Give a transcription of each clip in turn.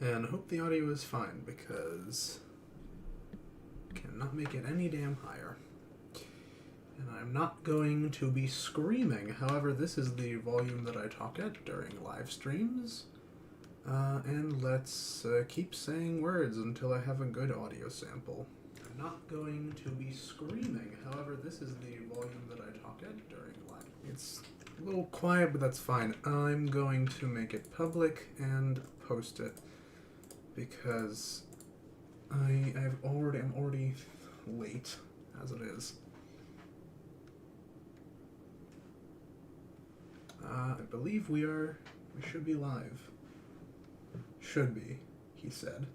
And I hope the audio is fine because I cannot make it any damn higher. And I'm not going to be screaming. However, this is the volume that I talk at during live streams. And let's keep saying words until I have a good audio sample. I'm not going to be screaming. However, this is the volume that I talk at during live. It's a little quiet, but that's fine. I'm going to make it public and post it because I'm already late as it is. I believe we should be live. Should be, he said,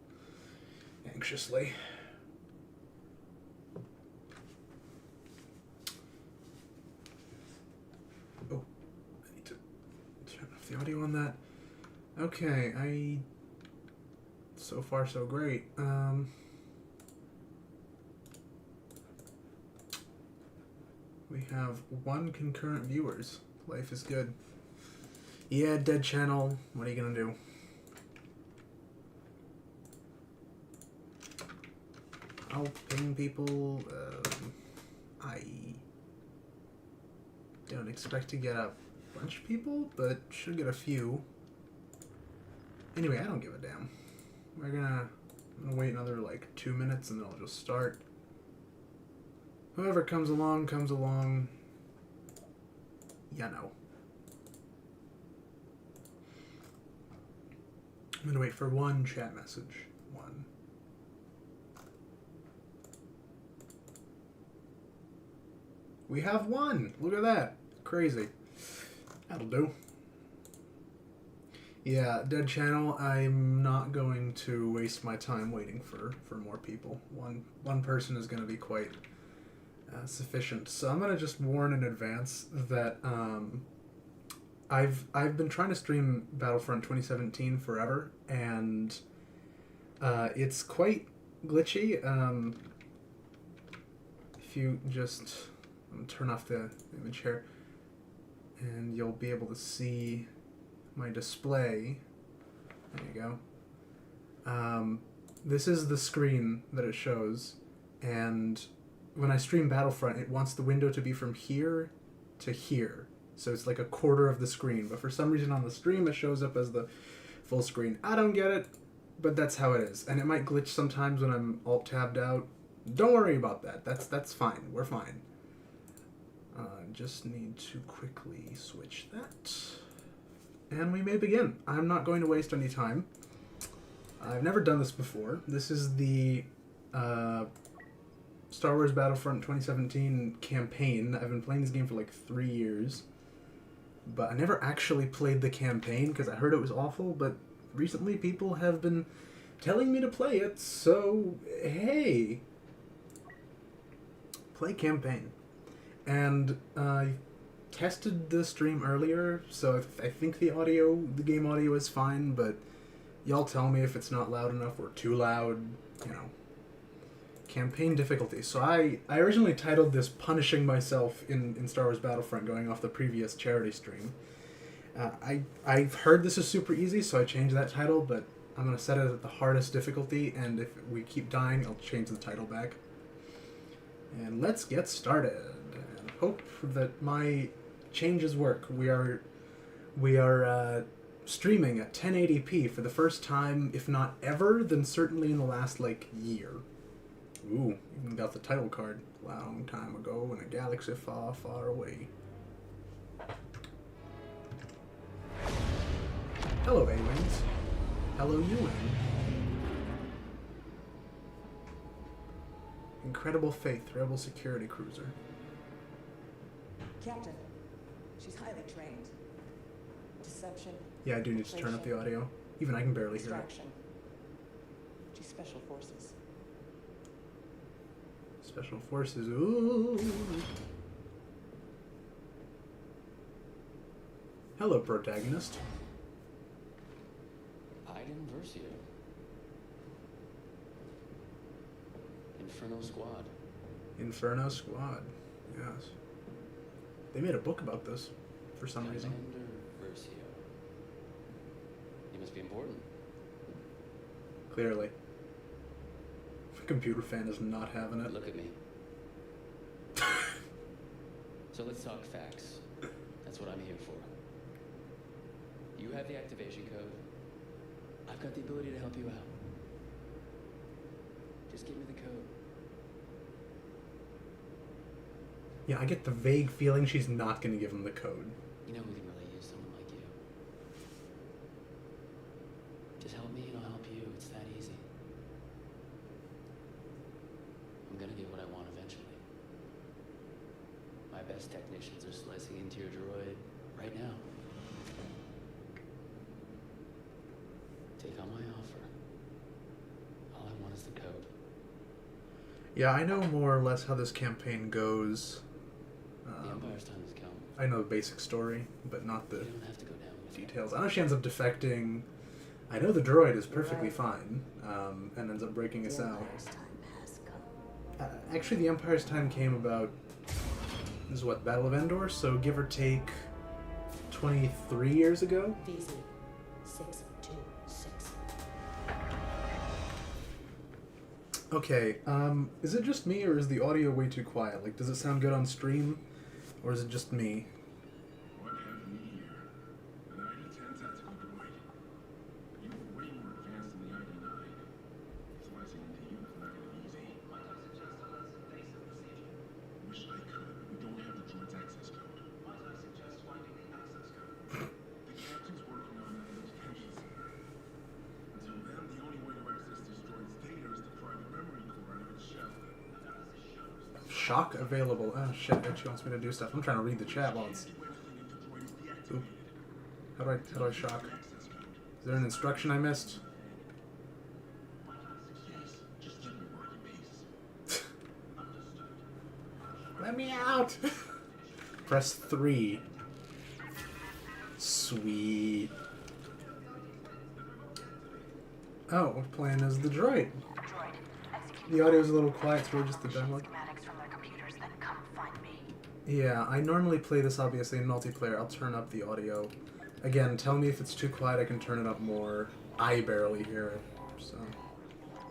anxiously. Oh, I need to turn off the audio on that. Okay, so far so great. We have 1 concurrent viewers. Life is good. Yeah, dead channel. What are you gonna do? I'll ping people. I don't expect to get a bunch of people, but should get a few. Anyway, I don't give a damn. I'm gonna wait another like 2 minutes and then I'll just start. Whoever comes along, comes along. You know. I'm gonna wait for 1 chat message. 1. We have 1! Look at that. Crazy. That'll do. Yeah, dead channel. I'm not going to waste my time waiting for more people. One person is going to be quite sufficient. So I'm going to just warn in advance that I've been trying to stream Battlefront 2017 forever, and it's quite glitchy. If you just turn off the image here, and you'll be able to see my display. There you go. This is the screen that it shows, and when I stream Battlefront, it wants the window to be from here to here. So it's like a quarter of the screen, but for some reason on the stream it shows up as the full screen. I don't get it, but that's how it is. And it might glitch sometimes when I'm alt-tabbed out. Don't worry about that. That's fine. We're fine. Just need to quickly switch that. And we may begin. I'm not going to waste any time. I've never done this before. This is the Star Wars Battlefront 2017 campaign. I've been playing this game for like 3 years. But I never actually played the campaign because I heard it was awful. But recently people have been telling me to play it. So, hey. Play campaign. And I tested the stream earlier, so I think the game audio is fine, but y'all tell me if it's not loud enough or too loud, you know. Campaign difficulty. So I originally titled this Punishing Myself in Star Wars Battlefront, going off the previous charity stream. I've heard this is super easy, so I changed that title, but I'm going to set it at the hardest difficulty, and if we keep dying, I'll change the title back. And let's get started. And hope that my changes work. We are streaming at 1080p for the first time, if not ever, then certainly in the last year. Ooh, even got the title card. Long time ago in a galaxy far, far away. Hello, A-Wings. Hello, U-Wing. Incredible Faith, Rebel Security Cruiser. Captain, she's highly trained. Deception. Yeah, I do need to turn up the audio. Even I can barely hear it. Distraction. She's Special Forces. Special Forces, ooh. Hello, protagonist. Iden Versio. Inferno Squad. Inferno Squad, yes. They made a book about this, for some reason. Versio. He must be important. Clearly. The computer fan is not having it. Look at me. So let's talk facts. That's what I'm here for. You have the activation code. I've got the ability to help you out. Just give me the code. Yeah, I get the vague feeling she's not going to give him the code. You know we can really use someone like you. Just help me and I'll help you. It's that easy. I'm gonna get what I want eventually. My best technicians are slicing into your droid right now. Take on my offer. All I want is the code. Yeah, I know more or less how this campaign goes. The Empire's time has come. I know the basic story, but not the You don't have to go down with that. details. I know she ends up defecting. I know the droid is perfectly fine, and ends up breaking us out. Empire's time has come. Actually, the Empire's time came about. This is what, Battle of Endor? So give or take 23 years ago? VZ 626. Okay, is it just me or is the audio way too quiet? Like, does it sound good on stream? Or is it just me? What have we here? An ID-10 tactical droid. You were way more advanced than the ID-9. Slicing into you is not gonna be easy. Might I suggest a less invasive procedure? Wish I could, but we don't have the droid's access code. Might I suggest finding the access code? The captain's working on it in the detention center. Until then, the only way to access this droid's data is to pry the memory core out of its shell. Shock available. Oh shit, she wants me to do stuff. I'm trying to read the chat while it's... Ooh. How do I shock? Is there an instruction I missed? Let me out! Press 3. Sweet. Oh, we're playing as the droid. Droid, execute The audio's a little quiet, so we're just the demo. schematics from their computers, then come find me. Yeah, I normally play this obviously in multiplayer. I'll turn up the audio. Again, tell me if it's too quiet, I can turn it up more. I barely hear it, so...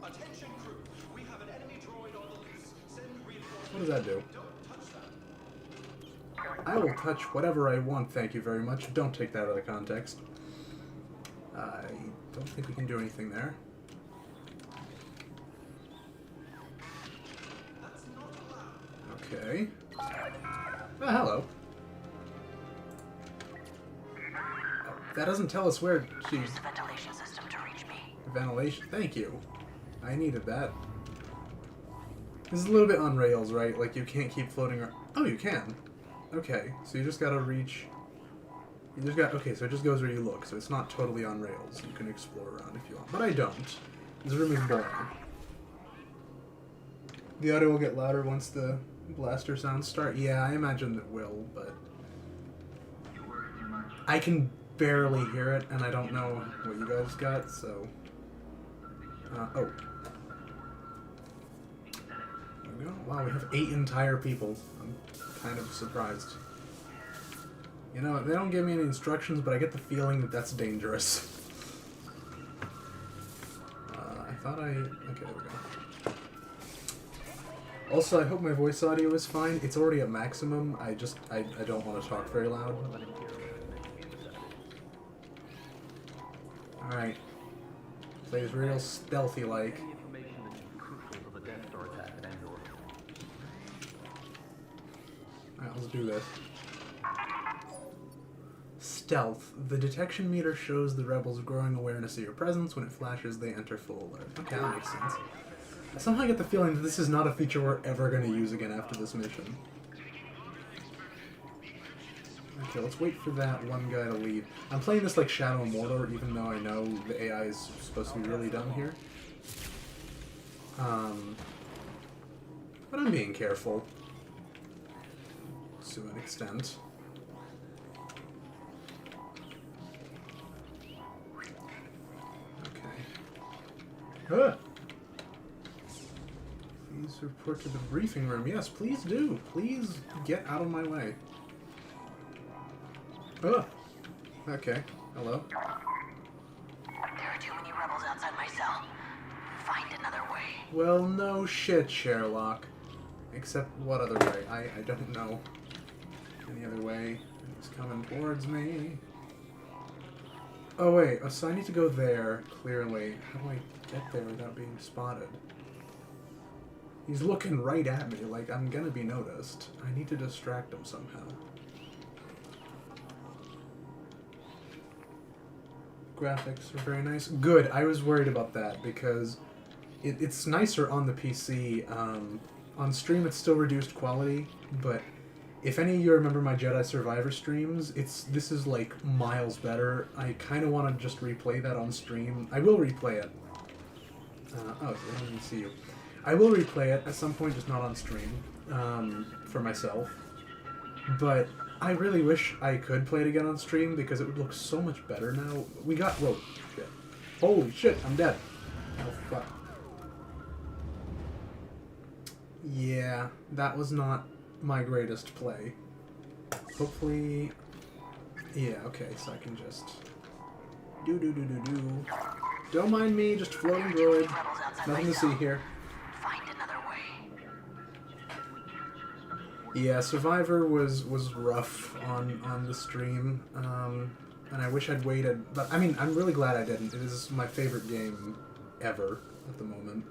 Attention crew, we have an enemy droid on the loose. Send reinforcements. What does that do? Don't touch that. I will touch whatever I want, thank you very much. Don't take that out of context. I don't think we can do anything there. That's not allowed. Okay. Oh, hello. Oh, that doesn't tell us where she's... Use the ventilation system to reach me. Ventilation. Thank you. I needed that. This is a little bit on rails, right? Like, you can't keep floating around. Oh, you can. Okay, so you just gotta reach... You just got... Okay, so it just goes where you look, so it's not totally on rails. You can explore around if you want. But I don't. This room is boring. The audio will get louder once the blaster sounds start. Yeah, I imagine it will, but... I can barely hear it, and I don't know what you guys got, so... oh. There we go. Wow, we have 8 entire people. I'm kind of surprised. You know, they don't give me any instructions, but I get the feeling that that's dangerous. I thought I... Okay, there we go. Also, I hope my voice audio is fine. It's already at maximum. I don't want to talk very loud. Alright. Plays real stealthy-like. Alright, let's do this. Stealth. The detection meter shows the rebels' growing awareness of your presence. When it flashes, they enter full alert. Okay, that makes sense. I somehow get the feeling that this is not a feature we're ever going to use again after this mission. Okay, let's wait for that one guy to leave. I'm playing this like Shadow of Mordor, even though I know the AI is supposed to be really dumb here. But I'm being careful. To an extent. Okay. Please report to the briefing room. Yes, please do. Please get out of my way. Okay. Hello. There are too many rebels outside my cell. Find another way. Well, no shit, Sherlock. Except what other way? I don't know. Any other way? He's coming towards me. Oh wait, so I need to go there, clearly. How do I get there without being spotted? He's looking right at me, like I'm gonna be noticed. I need to distract him somehow. Graphics are very nice. Good, I was worried about that because it's nicer on the PC. On stream it's still reduced quality, but if any of you remember my Jedi Survivor streams, this is like miles better. I kind of want to just replay that on stream. I will replay it. Oh, I don't even see you. I will replay it at some point, just not on stream, for myself. But I really wish I could play it again on stream because it would look so much better now. We got... Whoa, shit. Holy shit, I'm dead. Oh, fuck. Yeah, that was not my greatest play. Hopefully... Yeah, okay, so I can just... Do. Don't mind me, just floating droid. Nothing to see here. Find another way. Yeah, Survivor was rough on the stream, and I wish I'd waited. But I mean, I'm really glad I didn't. It is my favorite game ever at the moment.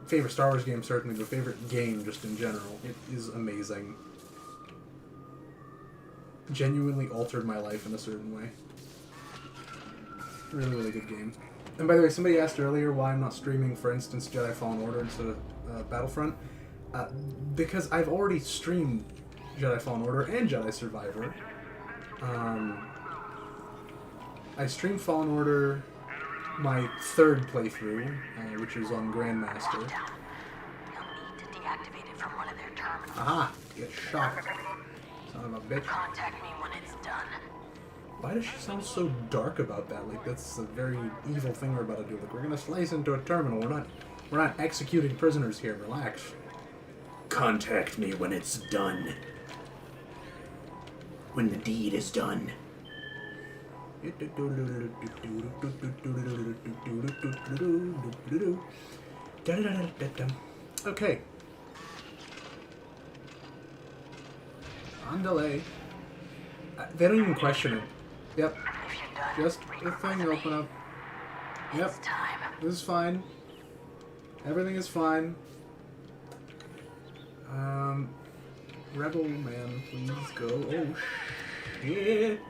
Favorite Star Wars game certainly, but favorite game just in general. It is amazing. Genuinely altered my life in a certain way. Really, really good game. And by the way, somebody asked earlier why I'm not streaming, for instance, Jedi Fallen Order instead of Battlefront. Because I've already streamed Jedi Fallen Order and Jedi Survivor. I streamed Fallen Order my third playthrough, which was on Grandmaster. You'll need to deactivate it from one of their terminals. Aha! Get shot. Son of a bitch. Contact me when it's done. Why does she sound so dark about that? Like, that's a very evil thing we're about to do. Like, we're gonna slice into a terminal. We're not executing prisoners here. Relax. Contact me when it's done. When the deed is done. Okay. On delay. They don't even question it. Yep. Just the thing open up. Yep. This is fine. Everything is fine. Rebel man, please go. Oh shit.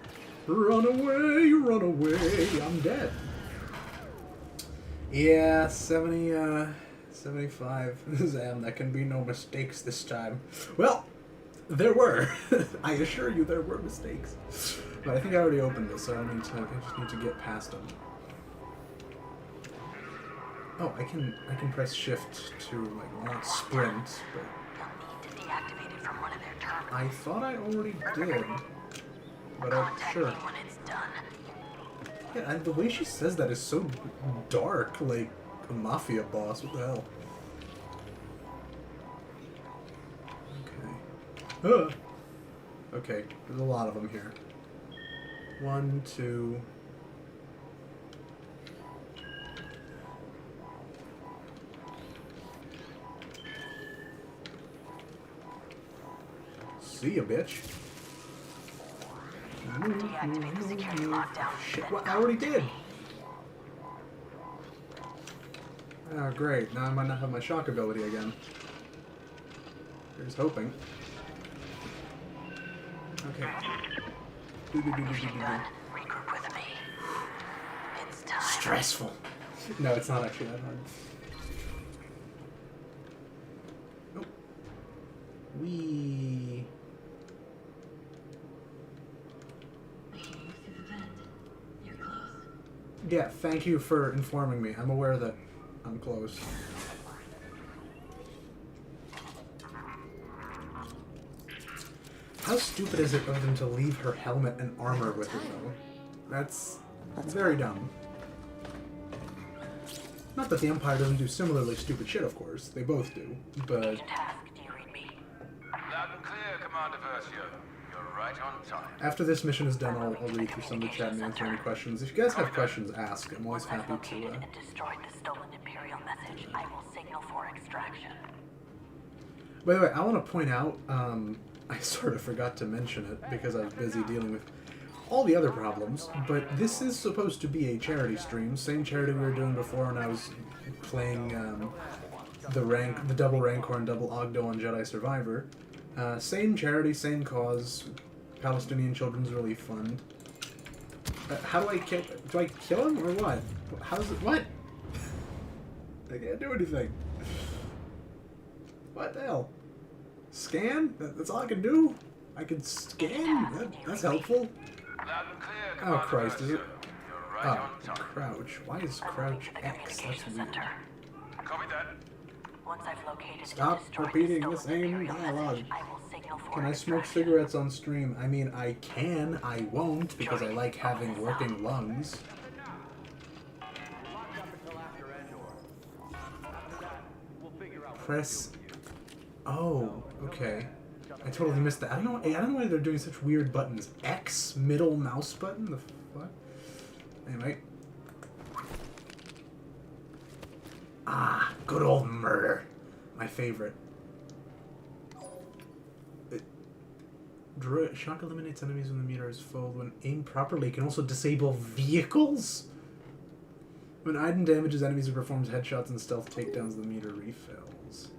Run away, run away. I'm dead. Yeah, 75. Zam, there can be no mistakes this time. Well, there were. I assure you there were mistakes. But I think I already opened this, so I just need to get past them. Oh, I can press shift to like not sprint, but You'll need to deactivate it from one of their terminals. I thought I already did. But I'm sure. Contact me when it's done. Yeah, and the way she says that is so dark, like a mafia boss. What the hell? Okay. Okay, there's a lot of them here. 1, 2. See ya, bitch. Deactivate the security lockdown. Shit, what? I already did. Oh, great. Now I might not have my shock ability again. Here's hoping. Okay. Regroup with me. It's time. Stressful. No, it's not actually that hard. Nope. Wee. Yeah, thank you for informing me. I'm aware that I'm close. How stupid is it of them to leave her helmet and armor with her, though? That's very dumb. Not that the Empire doesn't do similarly stupid shit, of course. They both do, but... Task, do you read me? Loud and clear, Commander Versio. right on time. After this mission is done, I'll read through some of the chat and answer any questions. If you guys have questions, ask. I'm always happy to. And destroyed the stolen Imperial message. I will signal for extraction. By the way, I want to point out, I sort of forgot to mention it because I was busy dealing with all the other problems, but this is supposed to be a charity stream, same charity we were doing before when I was playing the double Rancor and double Ogdo on Jedi Survivor. Same charity, same cause, Palestinian Children's Relief Fund. How do I kill? Do I kill him or what? How's it? What? I can't do anything. What the hell? Scan? That's all I can do? I can scan? That's helpful. Oh Christ, is it? Oh, crouch. Why is crouch X? That's weird. Copy that. Once I've located Stop repeating the same dialogue. Can I smoke cigarettes on stream? I mean, I can. I won't because I like having working lungs. Press. Oh, okay. I totally missed that. I don't know why they're doing such weird buttons. X middle mouse button. The fuck. Anyway. Ah, good old murder. My favorite. Droid shock eliminates enemies when the meter is full. When aimed properly, it can also disable vehicles. When Iden damages enemies, it performs headshots and stealth takedowns. The meter refills.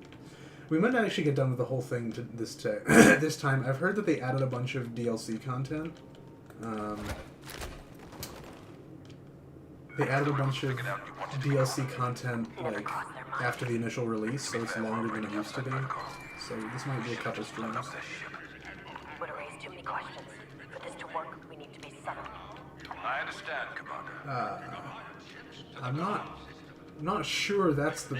We might not actually get done with the whole thing to this time. I've heard that they added a bunch of DLC content. They added a bunch of DLC content like after the initial release, so it's longer than it used to be. So this might be a couple streams. Would raise too many questions. For this to work, we need to be subtle. I understand, Commander. I'm not sure that's the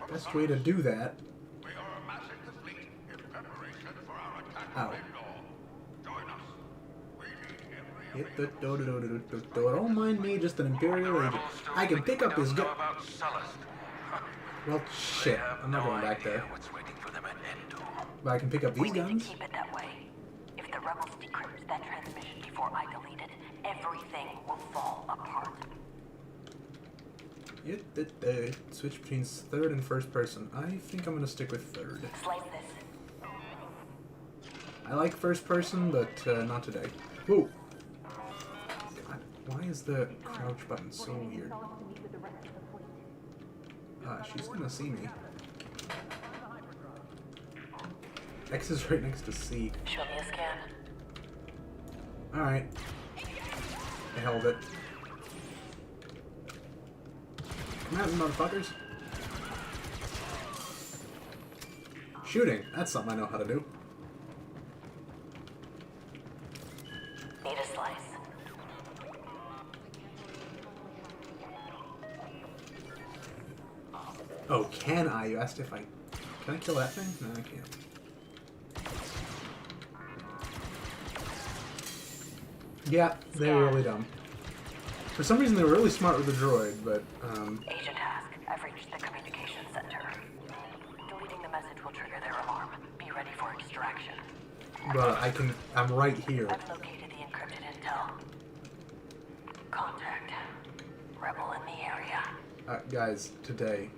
best way to do that. Ow. Hit the don't mind me, just an Imperial agent. I can pick up his gun. Well, shit. I'm not going back there. But I can pick up these guns. Keep it that way. If the rebels decrypt that transmission before I delete it, everything will fall apart. Hit the third. Switch between third and first person. I think I'm gonna stick with third. Slice this. I like first person, but not today. Whoa. God, why is the crouch button so weird? She's gonna see me. X is right next to C. Show me a scan. Alright. I held it. Come at me, motherfuckers. Shooting. That's something I know how to do. Need a slice. Oh, can I? You asked if I... Can I kill that thing? No, I can't. Yeah, they were really dumb. For some reason, they were really smart with the droid, but, Agent Task, I've reached the communication center. Deleting the message will trigger their alarm. Be ready for extraction. but I'm right here. I've located the encrypted intel. Contact. Rebel in the area. Guys, today,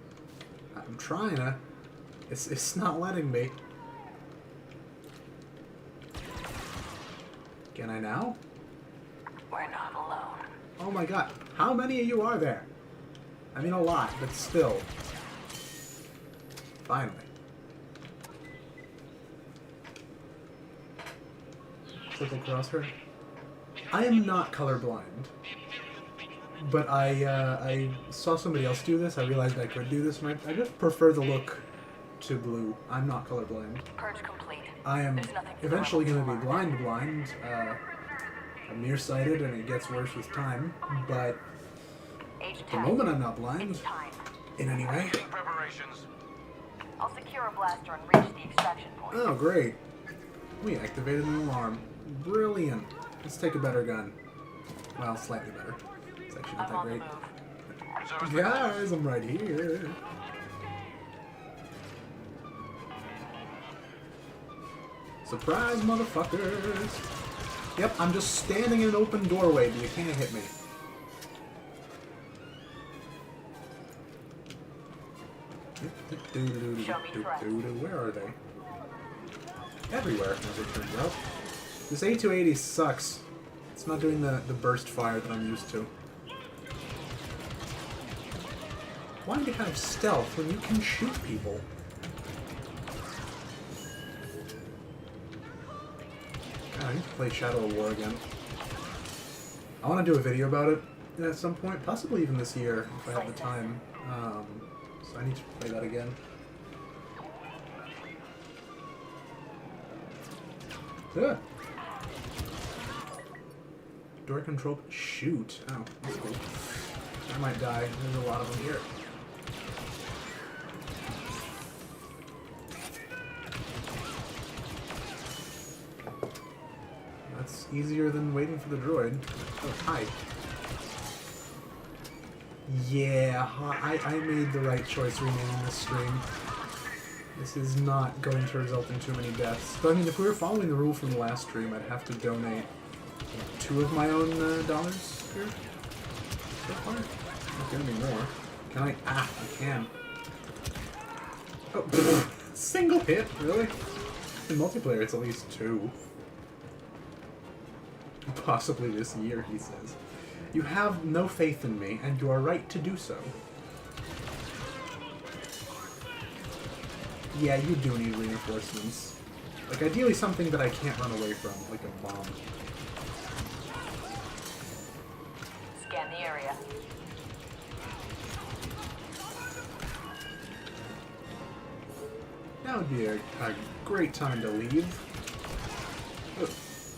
I'm trying to... It's not letting me. Can I now? We're not alone. Oh my god, how many of you are there? I mean a lot, but still. Finally. Triple cross her. I am not colorblind. But I saw somebody else do this, I realized I could do this, and I just prefer the look to blue. I'm not colorblind. Purge complete. I am eventually going to be blind. I'm nearsighted and it gets worse with time, but at the moment I'm not blind in any way. Preparations. I'll secure a blaster and reach the extraction point. Oh, great. We activated an alarm. Brilliant. Let's take a better gun. Well, slightly better. It's actually not that great. Guys, I'm right here. Surprise, motherfuckers! Yep, I'm just standing in an open doorway, but you can't hit me. Where are they? Everywhere, as it turns out. This A280 sucks. It's not doing the burst fire that I'm used to. Why do you have stealth when you can shoot people? God, I need to play Shadow of War again. I want to do a video about it at some point, possibly even this year, if I have the time. So I need to play that again. Ugh. Door control. Shoot. Oh, that's cool. I might die. There's a lot of them here. That's easier than waiting for the droid. Oh, hi. Yeah, I made the right choice renaming this stream. This is not going to result in too many deaths. But I mean, if we were following the rule from the last stream, I'd have to donate 2 of my own dollars here. So far. There's gonna be more. Can I? Ah, I can. Oh, single hit? Really? In multiplayer, it's at least 2. Possibly this year, he says. You have no faith in me, and you are right to do so. Yeah, you do need reinforcements. Like, ideally something that I can't run away from, like a bomb. Scan the area. That would be a great time to leave. Ugh,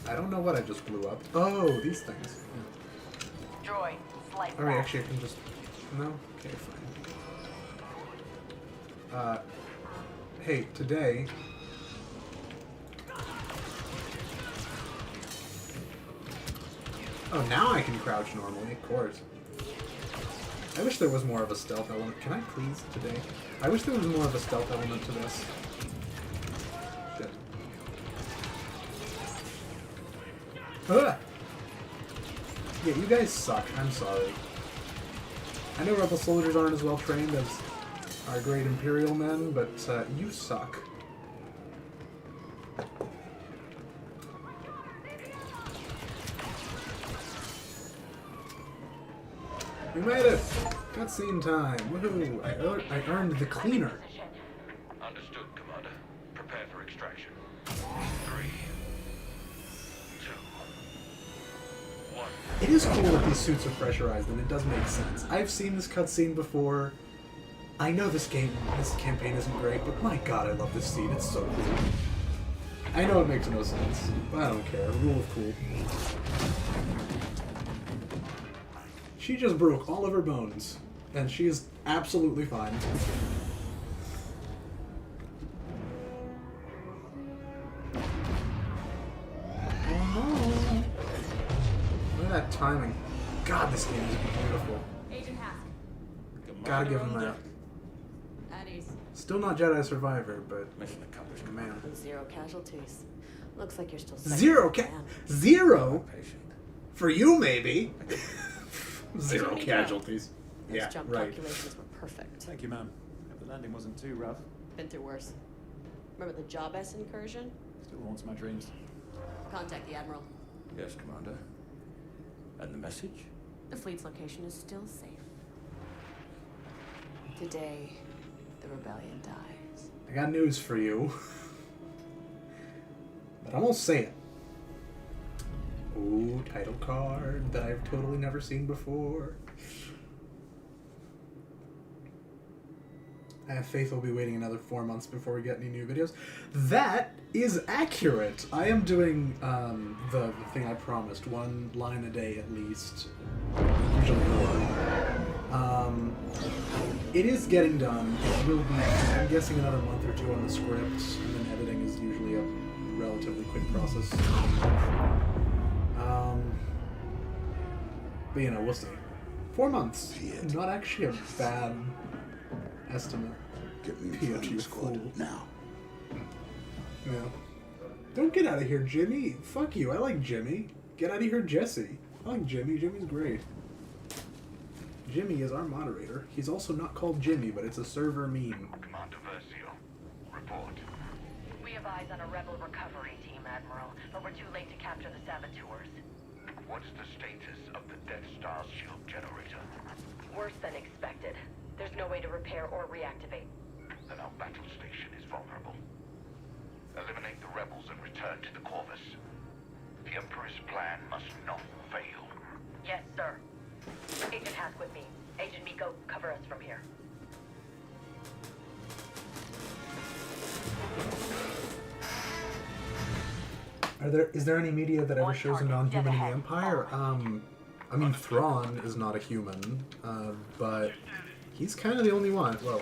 I don't know what I just blew up. Oh, these things. Droid, slice Alright, back. actually I can just... No? Okay, fine. Hey, today... Oh, now I can crouch normally, of course. I wish there was more of a stealth element. Can I please, today? I wish there was more of a stealth element to this. Shit. Ah! Yeah, you guys suck. I'm sorry. I know Rebel soldiers aren't as well trained as our great Imperial men, but you suck. We made it! Cutscene time! Woohoo! I earned the cleaner. Understood, Commander. Prepare for extraction. 3, 2, 1. It is cool that these suits are pressurized, and it does make sense. I've seen this cutscene before. I know this campaign isn't great, but my god, I love this scene. It's so cool. I know it makes no sense, but I don't care. Rule of cool. She just broke all of her bones, and she is absolutely fine. Oh, look at that timing. God, this game is beautiful. Agent Hask. Gotta give him that. At ease. Still not Jedi Survivor, but Mission accomplished. man. 0 casualties. Looks like you're still Zero zero? For you, maybe. 0 casualties. Those Yeah, jump right. calculations were perfect. Thank you, ma'am. Hope the landing wasn't too rough. Been through worse. Remember the Job S incursion? Still haunts my dreams. Contact the Admiral. Yes, Commander. And the message? The fleet's location is still safe. Today, the rebellion dies. I got news for you. But I won't say it. Ooh, title card that I've totally never seen before. I have faith we'll be waiting another 4 months before we get any new videos. That is accurate! I am doing the thing I promised. 1 line a day at least. Usually more. It is getting done. It will be, I'm guessing, another month or 2 on the script, and then editing is usually a relatively quick process. But you know, we'll see. 4 months. Not actually a bad estimate. Get me Pillio, from you the squad fool. now. Yeah. Don't get out of here, Jimmy. Fuck you. I like Jimmy. Get out of here, Jesse. I like Jimmy. Jimmy's great. Jimmy is our moderator. He's also not called Jimmy, but it's a server meme. Commander Versio, report. We have eyes on a rebel recovery team, Admiral, but we're too late to capture the saboteurs. What's the status of the Death Star shield generator? Worse than expected. There's no way to repair or reactivate. Then our battle station is vulnerable. Eliminate the rebels and return to the Corvus. The Emperor's plan must not fail. Yes, sir. Agent Hask with me. Agent Miko, cover us from here. Is there any media that ever shows a non-human in the Empire? I mean, Thrawn is not a human, but he's kind of the only one. Whoa.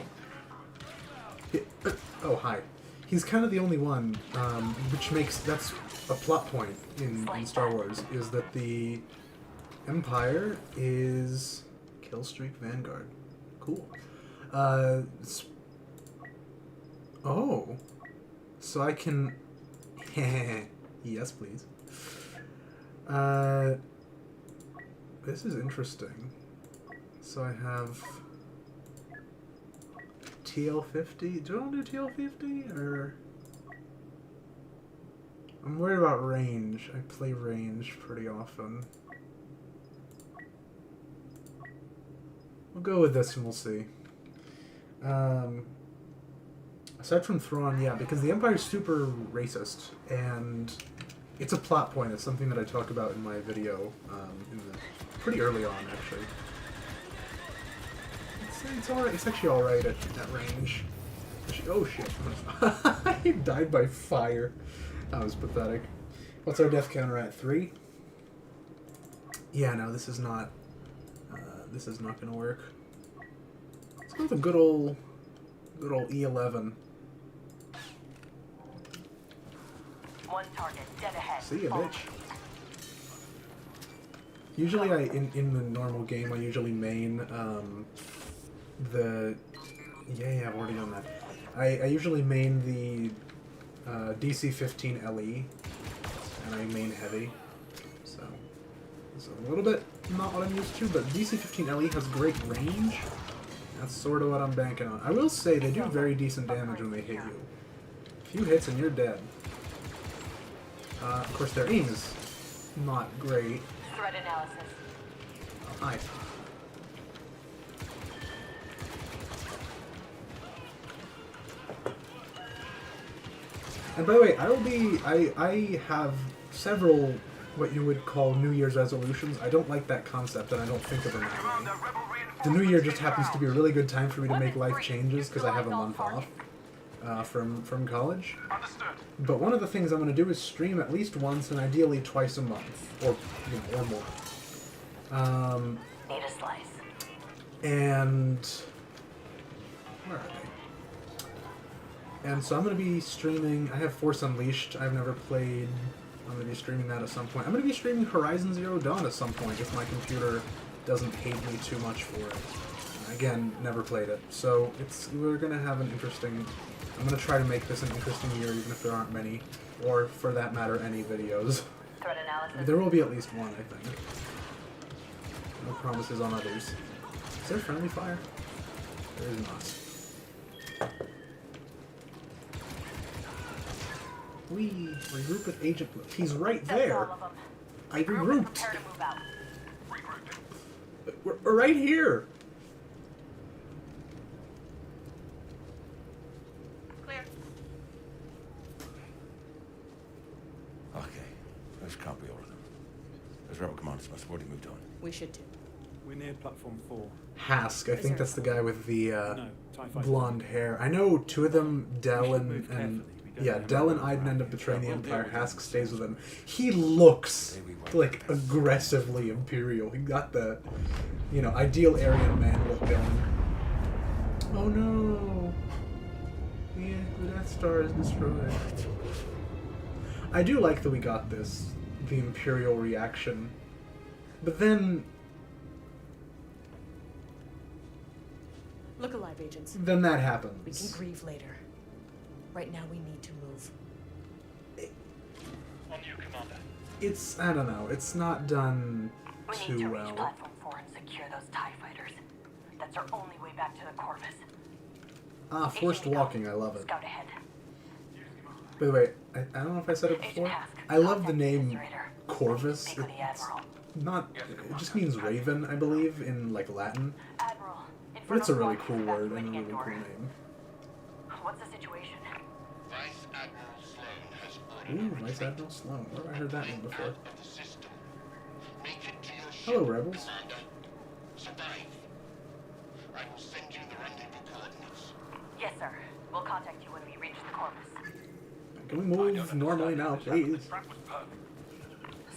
Oh, hi. He's kind of the only one, which makes... That's a plot point in Star Wars, is that the Empire is Killstreak Vanguard. Cool. Oh. So I can... Yes, please. This is interesting. So I have... TL50? Do I want to do TL50? Or... I'm worried about range. I play range pretty often. We'll go with this and we'll see. Aside from Thrawn, yeah, because the Empire's super racist, and it's a plot point. It's something that I talk about in my video, pretty early on, actually. It's alright. It's actually alright at range. Oh shit! I died by fire. That was pathetic. What's our death counter at? 3? Yeah, no, this is not. This is not gonna work. Let's go with a good old E11. One target, dead ahead. See ya, bitch. Usually, in the normal game, I usually main the. Yeah, I've already done that. I usually main the DC-15 LE, and I main heavy. So it's a little bit not what I'm used to, but DC-15 LE has great range. That's sort of what I'm banking on. I will say they do very decent damage when they hit you. A few hits and you're dead. Of course, their aim is not great. Threat analysis. Oh, hi. And by the way, I have several what you would call New Year's resolutions. I don't like that concept, and I don't think of them that way. The New Year just happens to be a really good time for me to make life changes because I have a month off from college. But one of the things I'm going to do is stream at least once, and ideally twice a month, or more. Need a slice. And where are they? And so I'm going to be streaming. I have Force Unleashed. I've never played. I'm going to be streaming that at some point. I'm going to be streaming Horizon Zero Dawn at some point if my computer doesn't hate me too much for it. Again, never played it. So we're going to have an interesting... I'm going to try to make this an interesting year even if there aren't many. Or, for that matter, any videos. Threat analysis. There will be at least one, I think. No promises on others. Is there friendly fire? There is not. We regroup with Agent... He's right there. I regrouped. Prepare to move out. We're right here. Clear. Okay, let's copy all of them. Those rebel commanders must have already moved on. We should too. We're near platform 4. Hask, I think that's the guy with the No, TIE fighter. blonde hair. I know two of them, Del and yeah, Del and Iden end up betraying the Empire. Hask stays with them. He looks like aggressively Imperial. He got the, ideal Aryan man look going. Oh no! Yeah, the Death Star is destroyed. I do like that we got this, the Imperial reaction, but then. Look alive, agents. Then that We can happens. grieve later. Right now, we need to move. On you, Commander. It's, I don't know, it's not done We need too to reach well. Platform 4 and secure those TIE fighters. That's our only way back to the Corvus. Ah, forced walking, I love it. Scout ahead. By the way, I don't know if I said it before. I love the name Corvus. Speak with the Admiral. Not, it just means raven, I believe, in like Latin. Admiral, But it's a Inferno really Squad cool is word and a evacuating really cool Endor. name. What's the situation? Vice Admiral Sloan has ordered Ooh, Vice Admiral Sloan. Where have I heard that name before? out of the system. Make it to your ship, Hello, rebels. Commander. Survive. I will send you the rendezvous coordinates. Yes, sir. We'll contact you when we reach the Corvus. Can we move normally now, please? That was perfect.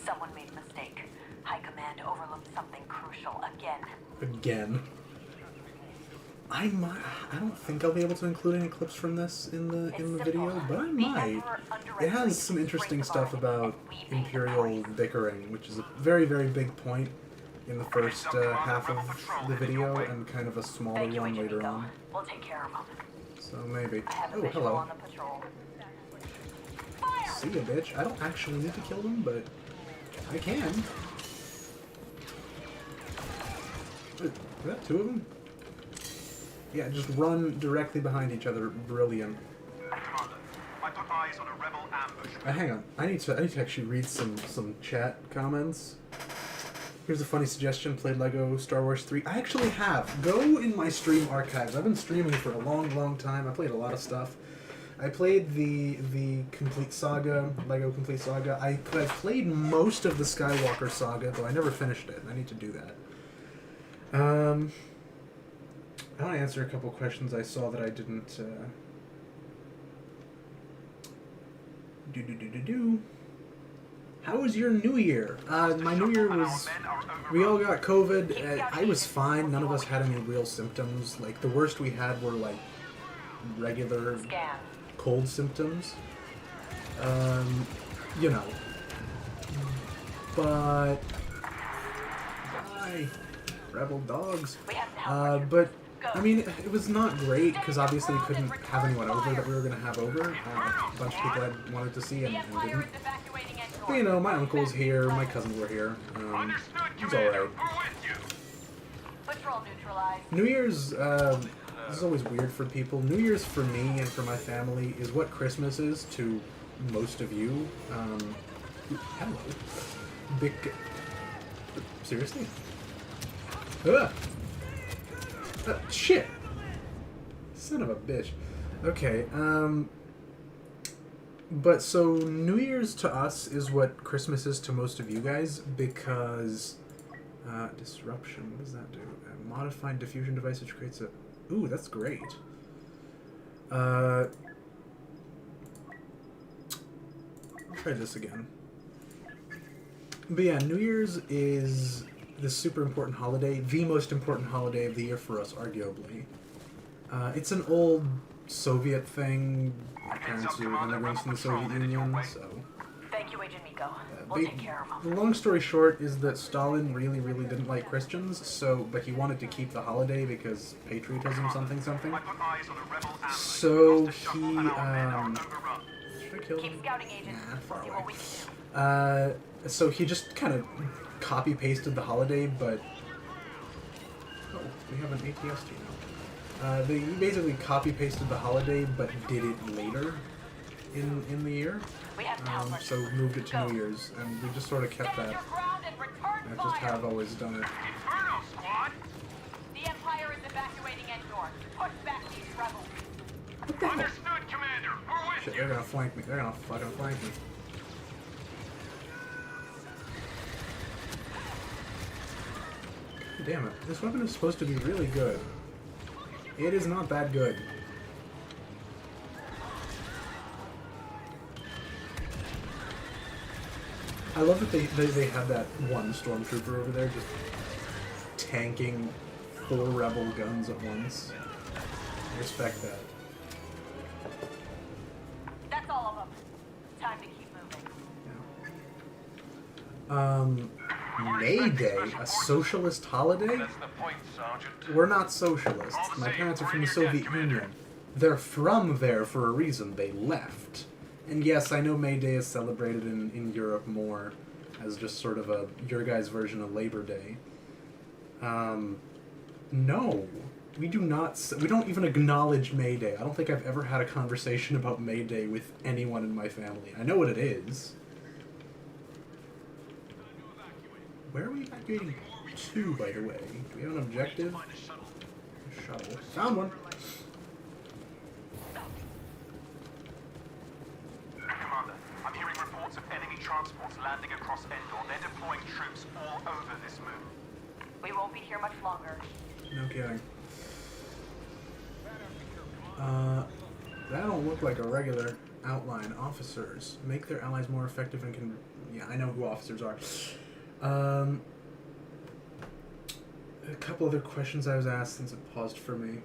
Someone made a mistake. High Command overlooked something crucial again. Again. I don't think I'll be able to include any clips from this in the video, but I might. It has some interesting stuff about Imperial bickering, which is a very, very big point in the first half of the video, and kind of a smaller Thank you, one Agent later Nico. on. We'll take care of them. So maybe. I have a Oh, visual hello. on the patrol. See ya, bitch. I don't actually need to kill them, but I can. Is that two of them? Yeah, just run directly behind each other. Brilliant. Commander, I put eyes on a rebel ambush. Hang on. I need to actually read some chat comments. Here's a funny suggestion. Played Lego Star Wars 3. I actually have. Go in my stream archives. I've been streaming for a long, long time. I played a lot of stuff. I played the Complete Saga, Lego Complete Saga. I played most of the Skywalker Saga, though I never finished it. I need to do that. I want to answer a couple questions I saw that I didn't. How was your New Year? My New Year was. We all got COVID. I was fine. None of us had any real symptoms. Like the worst we had were like regular Scan. cold symptoms. You know. But. Bye, rebel dogs. We have to help Richard. But I mean, it was not great because obviously we couldn't have anyone over that we were going to have over. A bunch of people I wanted to see and didn't. But, you know, my uncle's here, my cousins were here. It's alright. Patrol neutralized. New Year's, this is always weird for people. New Year's for me and for my family is what Christmas is to most of you. Hello. Seriously? Ugh. Shit. Son of a bitch. Okay, but so New Year's to us is what Christmas is to most of you guys because disruption. What does that do? A modified diffusion device which creates a. Ooh, that's great. Try this again. But yeah, New Year's is this super important holiday, the most important holiday of the year for us, arguably. It's an old Soviet thing, parents to immigrants in the Soviet Union, so... Thank you, Agent Nico. We'll take care of The them. long story short is that Stalin really, really didn't like Christians, but he wanted to keep the holiday because patriotism something. So he, should I kill Keep him? scouting, Agent. Nah, far We'll see away. what we can do. So he just kind of copy-pasted the holiday, but... Oh, we have an ATST now. They basically copy-pasted the holiday, but did it later in the year. We have to help So moved it to New Year's, and we just sort of kept that. That's just how I've always done it. Inferno Squad! The Empire is evacuating Endor. Push back these rebels. What the hell? Understood, Commander. We're with Shit, you. they're gonna flank me. They're gonna fucking flank me. Damn it. This weapon is supposed to be really good. It is not that good. I love that they have that one stormtrooper over there just tanking 4 rebel guns at once. I respect that. That's all of them. Time to keep moving. May Day, a socialist holiday? That's the point, Sergeant. We're not socialists. My parents are from the Soviet Union. They're from there for a reason. They left. And yes, I know May Day is celebrated in Europe more as just sort of your guys' version of Labor Day. No. We do not... We don't even acknowledge May Day. I don't think I've ever had a conversation about May Day with anyone in my family. I know what it is. Where are we evacuating to, by the way? Do we have an objective? Shuttle. Found one! Commander, I'm hearing reports of enemy transports landing across Endor. They're deploying troops all over this move. We won't be here much longer. No kidding. That don't look like a regular outline. Officers. Make their allies more effective and can... Yeah, I know who officers are. A couple other questions I was asked since it paused for me.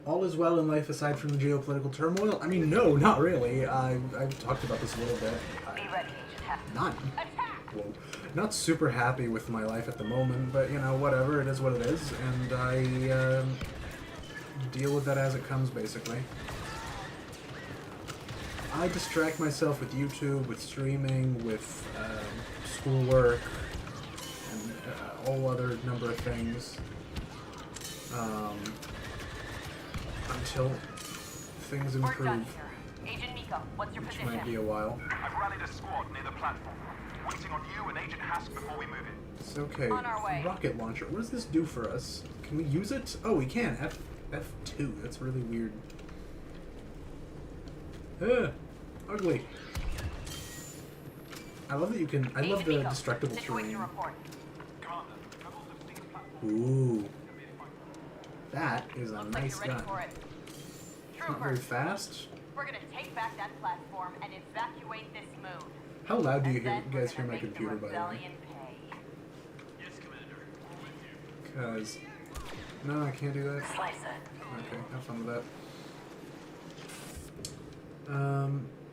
All is well in life aside from the geopolitical turmoil? I mean, no, not really. I've talked about this a little bit. Be ready, Agent Not... Whoa. Not super happy with my life at the moment, but, you know, whatever. It is what it is, and I, deal with that as it comes, basically. I distract myself with YouTube, with streaming, with, schoolwork, and a whole other number of things, until things We're done improve, here. Agent Miko, what's your which position? might be a while. I've rallied a squad near the platform. Waiting on you and Agent Hask before we move in. It's okay. On our way. Rocket launcher. What does this do for us? Can we use it? Oh, we can. F2. That's really weird. Ugly. I love that you can... I love Agent the Miko, destructible situation terrain. report. Commander, rebels have seized platform. Ooh. That is a Looks like nice you're ready gun. for it. It's not very Troopers, fast. we're gonna take back that platform and evacuate this moon. How loud do you And hear, then you guys we're hear my gonna make computer, the by the way? rebellion pay. Yes, Commander. We're with you. Because... No, I can't do that. Slice it. Okay, have fun with that.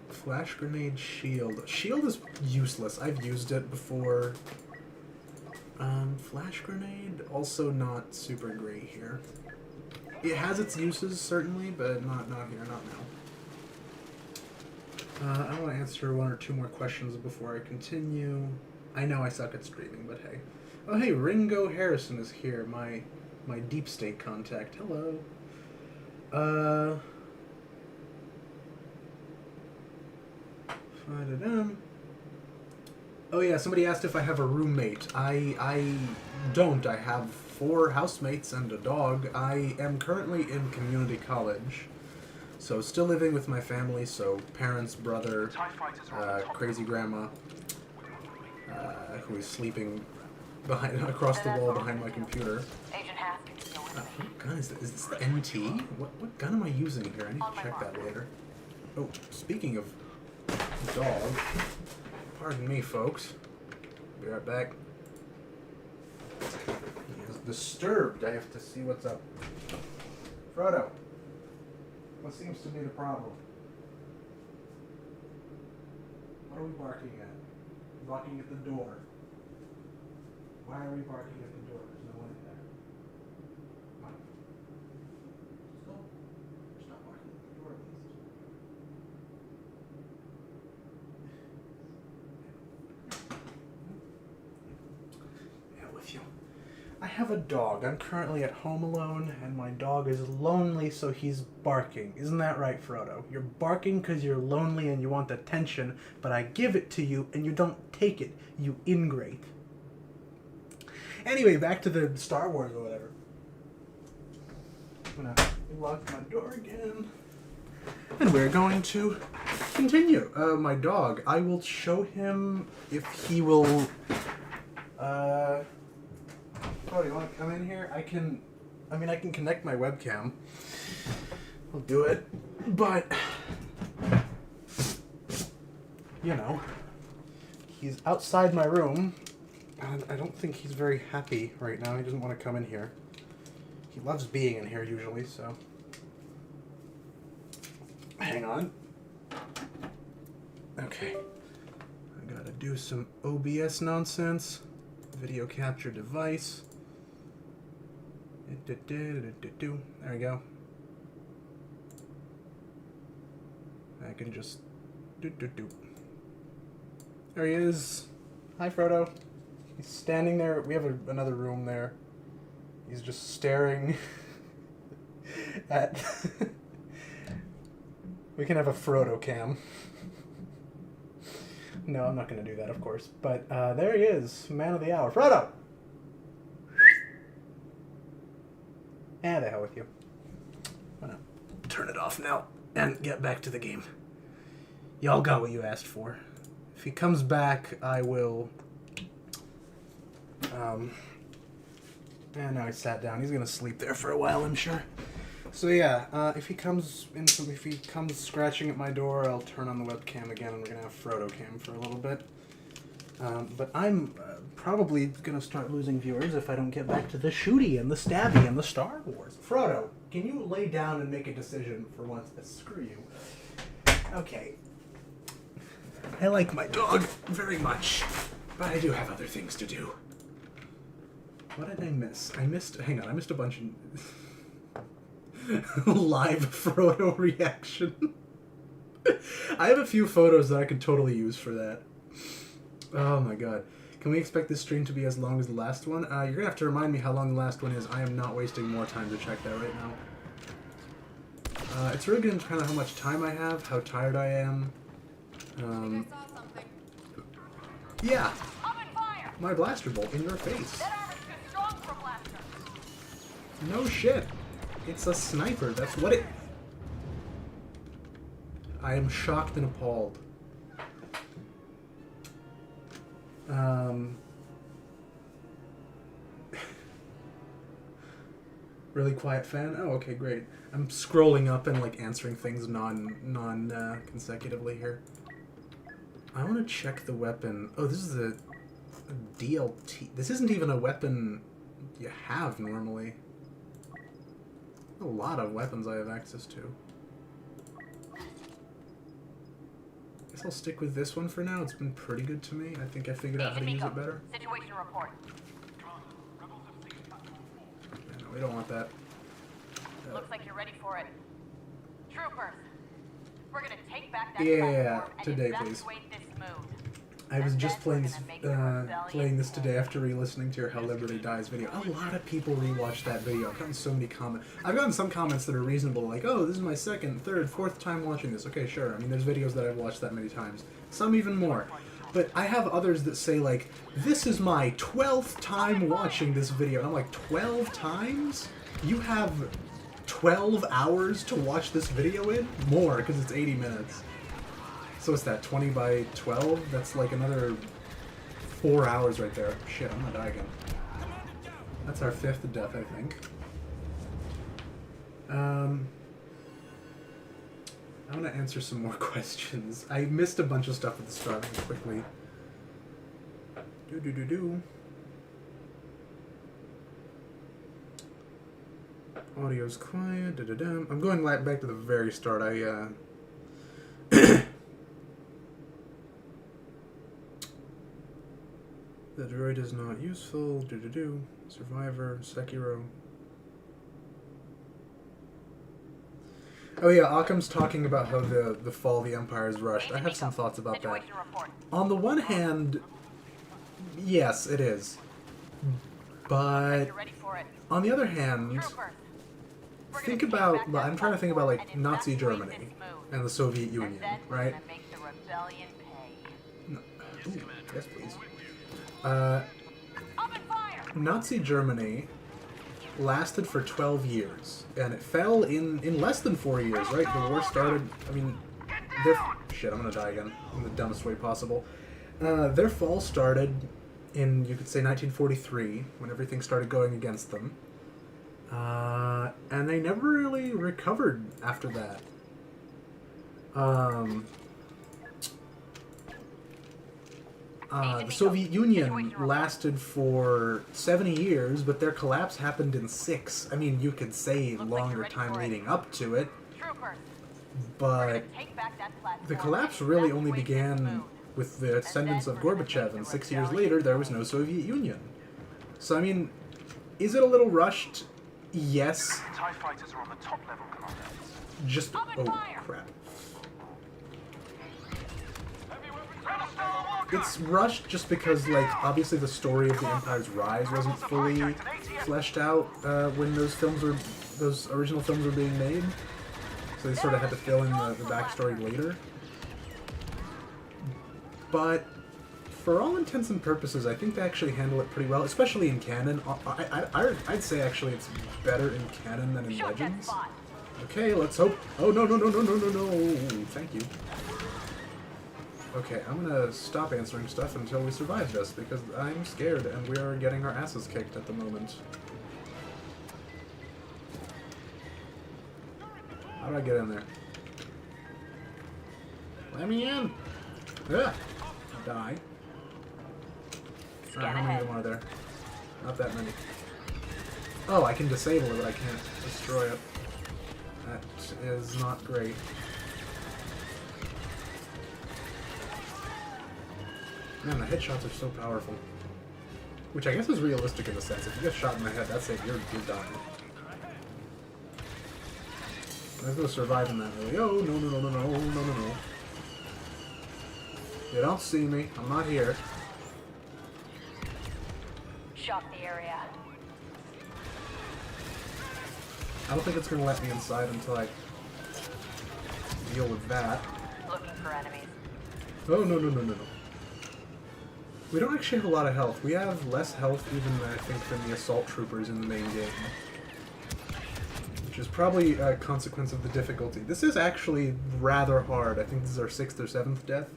Flash grenade shield. Shield is useless. I've used it before. Flash grenade, also not super great here. It has its uses, certainly, but not here, not now. I want to answer one or two more questions before I continue. I know I suck at streaming, but hey. Oh, hey, Ringo Harrison is here, my deep state contact. Hello. Oh yeah, somebody asked if I have a roommate. I don't. I have 4 housemates and a dog. I am currently in community college, so still living with my family, so parents, brother, TIE fighters are on the top. crazy grandma, who is sleeping across the wall behind my computer. Agent Hask, go with me. What gun is this? Is this the NT? What gun am I using here? I need to check that later. Oh, speaking of dog, pardon me, folks. Be right back. He is disturbed. I have to see what's up. Frodo, what seems to be the problem? What are we barking at? Barking at the door. Why are we barking at the door? There's no one in there. Come on. Stop barking at the door, at least. Yeah, with you. I have a dog. I'm currently at home alone, and my dog is lonely, so he's barking. Isn't that right, Frodo? You're barking because you're lonely and you want attention, but I give it to you, and you don't take it, you ingrate. Anyway, back to the Star Wars or whatever. I'm gonna lock my door again. And we're going to continue. My dog. I will show him if he will... Oh, you want to come in here? I can connect my webcam. I'll do it. But... You know. He's outside my room. And I don't think he's very happy right now. He doesn't want to come in here. He loves being in here usually, so... Hang on. Okay. I gotta do some OBS nonsense. Video capture device. There we go. I can just... Doot. There he is. Hi, Frodo. He's standing there. We have another room there. He's just staring at... We can have a Frodo cam. No, I'm not going to do that, of course. But there he is, man of the hour. Frodo! And the hell with you. I'm going to turn it off now and get back to the game. Y'all got what you asked for. If he comes back, I will... And now he sat down. He's going to sleep there for a while, I'm sure. So yeah, if he comes scratching at my door, I'll turn on the webcam again, and we're gonna have Frodo cam for a little bit. But I'm probably gonna start losing viewers if I don't get back to the shooty and the stabby and the Star Wars. Frodo, can you lay down and make a decision for once? Screw you. Okay. I like my dog very much, but I do have other things to do. What did I miss? Hang on, I missed a bunch of... Live Frodo reaction. I have a few photos that I could totally use for that. Oh my god. Can we expect this stream to be as long as the last one? You're gonna have to remind me how long the last one is. I am not wasting more time to check that right now. It's really gonna depend on how much time I have, how tired I am. Yeah. My blaster bolt in your face. No shit. It's a sniper, that's what it... I am shocked and appalled. Really quiet fan? Oh, okay, great. I'm scrolling up and, like, answering things consecutively here. I want to check the weapon. Oh, this is a DLT. This isn't even a weapon you have normally. A lot of weapons I have access to. Guess I'll stick with this one for now. It's been pretty good to me. I think I figured out how to use it better. Situation report. Yeah, no, we don't want that. Looks like you're ready for it. Troopers, we're gonna take back that Yeah, platform and today, please. evacuate this moon. I was just playing this today after re-listening to your How Liberty Dies video. A lot of people rewatched that video. I've gotten so many comments. I've gotten some comments that are reasonable, like, oh, this is my second, third, fourth time watching this. Okay, sure. I mean, there's videos that I've watched that many times. Some even more. But I have others that say, like, this is my 12th time watching this video. And I'm like, 12 times? You have 12 hours to watch this video in? More, because it's 80 minutes. So what's that, 20 by 12? That's like another 4 hours right there. Shit, I'm gonna die again. That's our 5th death, I think. I want to answer some more questions. I missed a bunch of stuff at the start, quickly. Audio's quiet. I'm going back to the very start. The droid is not useful. Survivor, Sekiro. Oh yeah, Occam's talking about how the fall of the Empire is rushed. I have some thoughts about that. On the one hand, yes, it is. But on the other hand, think about, I'm trying to think about, like, Nazi Germany and the Soviet Union, right? No. Ooh, yes, please. Nazi Germany lasted for 12 years, and it fell in less than 4 years, right? The war started, I mean, shit, I'm gonna die again, in the dumbest way possible. Their fall started in, you could say, 1943, when everything started going against them. And they never really recovered after that. The Soviet Union lasted for 70 years, but their collapse happened in 6. I mean, you could say longer time leading up to it, but the collapse really only began with the ascendance of Gorbachev, and 6 years later there was no Soviet Union. So, I mean, is it a little rushed? Yes. TIE fighters are on the top level, Commander. Just, oh crap. It's rushed just because, like, obviously the story of the Empire's rise wasn't fully fleshed out when those original films were being made. So they sort of had to fill in the backstory later. But for all intents and purposes, I think they actually handle it pretty well, especially in canon. I'd say actually it's better in canon than in Legends. Okay, let's hope. Oh, no, no, no, no, no, no, no. Thank you. Okay, I'm gonna stop answering stuff until we survive this, because I'm scared and we are getting our asses kicked at the moment. How do I get in there? Let me in! Ugh. Die. Alright, how many of them are there? Not that many. Oh, I can disable it, but I can't destroy it. That is not great. Man, the headshots are so powerful. Which I guess is realistic in a sense. If you get shot in the head, that's it. You're done. Let's go survive in that really. Oh, no, no, no, no, no, no, no, no. You don't see me. I'm not here. Shock the area. I don't think it's going to let me inside until I deal with that. Looking for enemies. Oh, no, no, no, no, no. We don't actually have a lot of health. We have less health even, I think, than the assault troopers in the main game. Which is probably a consequence of the difficulty. This is actually rather hard. I think this is our 6th or 7th death.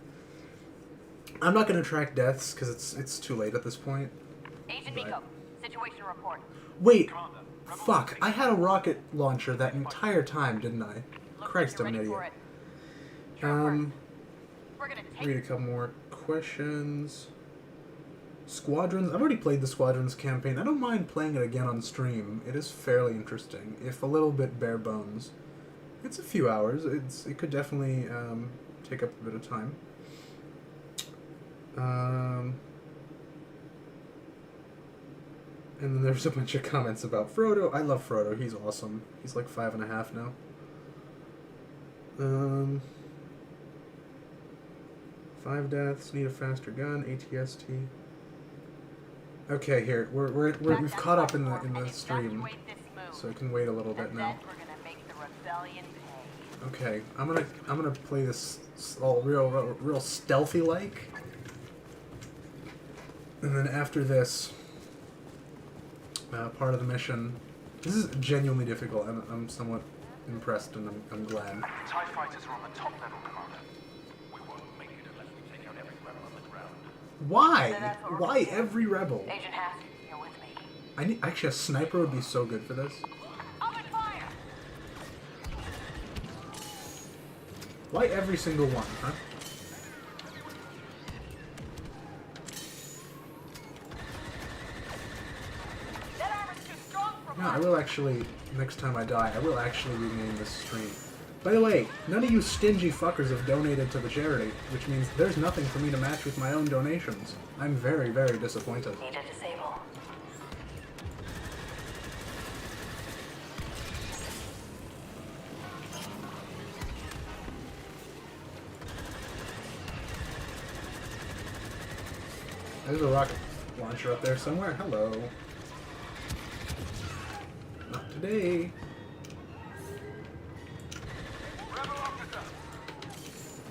I'm not going to track deaths because it's too late at this point. Agent Miko, situation report. Wait! Fuck! I had a rocket launcher that entire time, didn't I? Christ, I'm an idiot. Read a couple more questions. Squadrons. I've already played the Squadrons campaign. I don't mind playing it again on stream. It is fairly interesting, if a little bit bare bones. It's a few hours. It could definitely take up a bit of time. And then there's a bunch of comments about Frodo. I love Frodo. He's awesome. He's like 5.5 now. 5 deaths. Need a faster gun. ATST. Okay, here we've caught up in the stream, so I can wait a little bit now. Okay, I'm gonna play this all real stealthy like, and then after this part of the mission, this is genuinely difficult. I'm somewhat impressed, and I'm glad. TIE fighters are on the top level, Commander. We won't make it unless we take out every rebel on the ground. Why? Why every rebel? Agent Hask, you're with me. Actually, a sniper would be so good for this. Open fire! Why every single one, huh? That armor's too strong for No, I will actually, next time I die, I will actually rename this stream. By the way, none of you stingy fuckers have donated to the charity, which means there's nothing for me to match with my own donations. I'm very, very disappointed. Need to disable. There's a rocket launcher up there somewhere. Hello. Not today.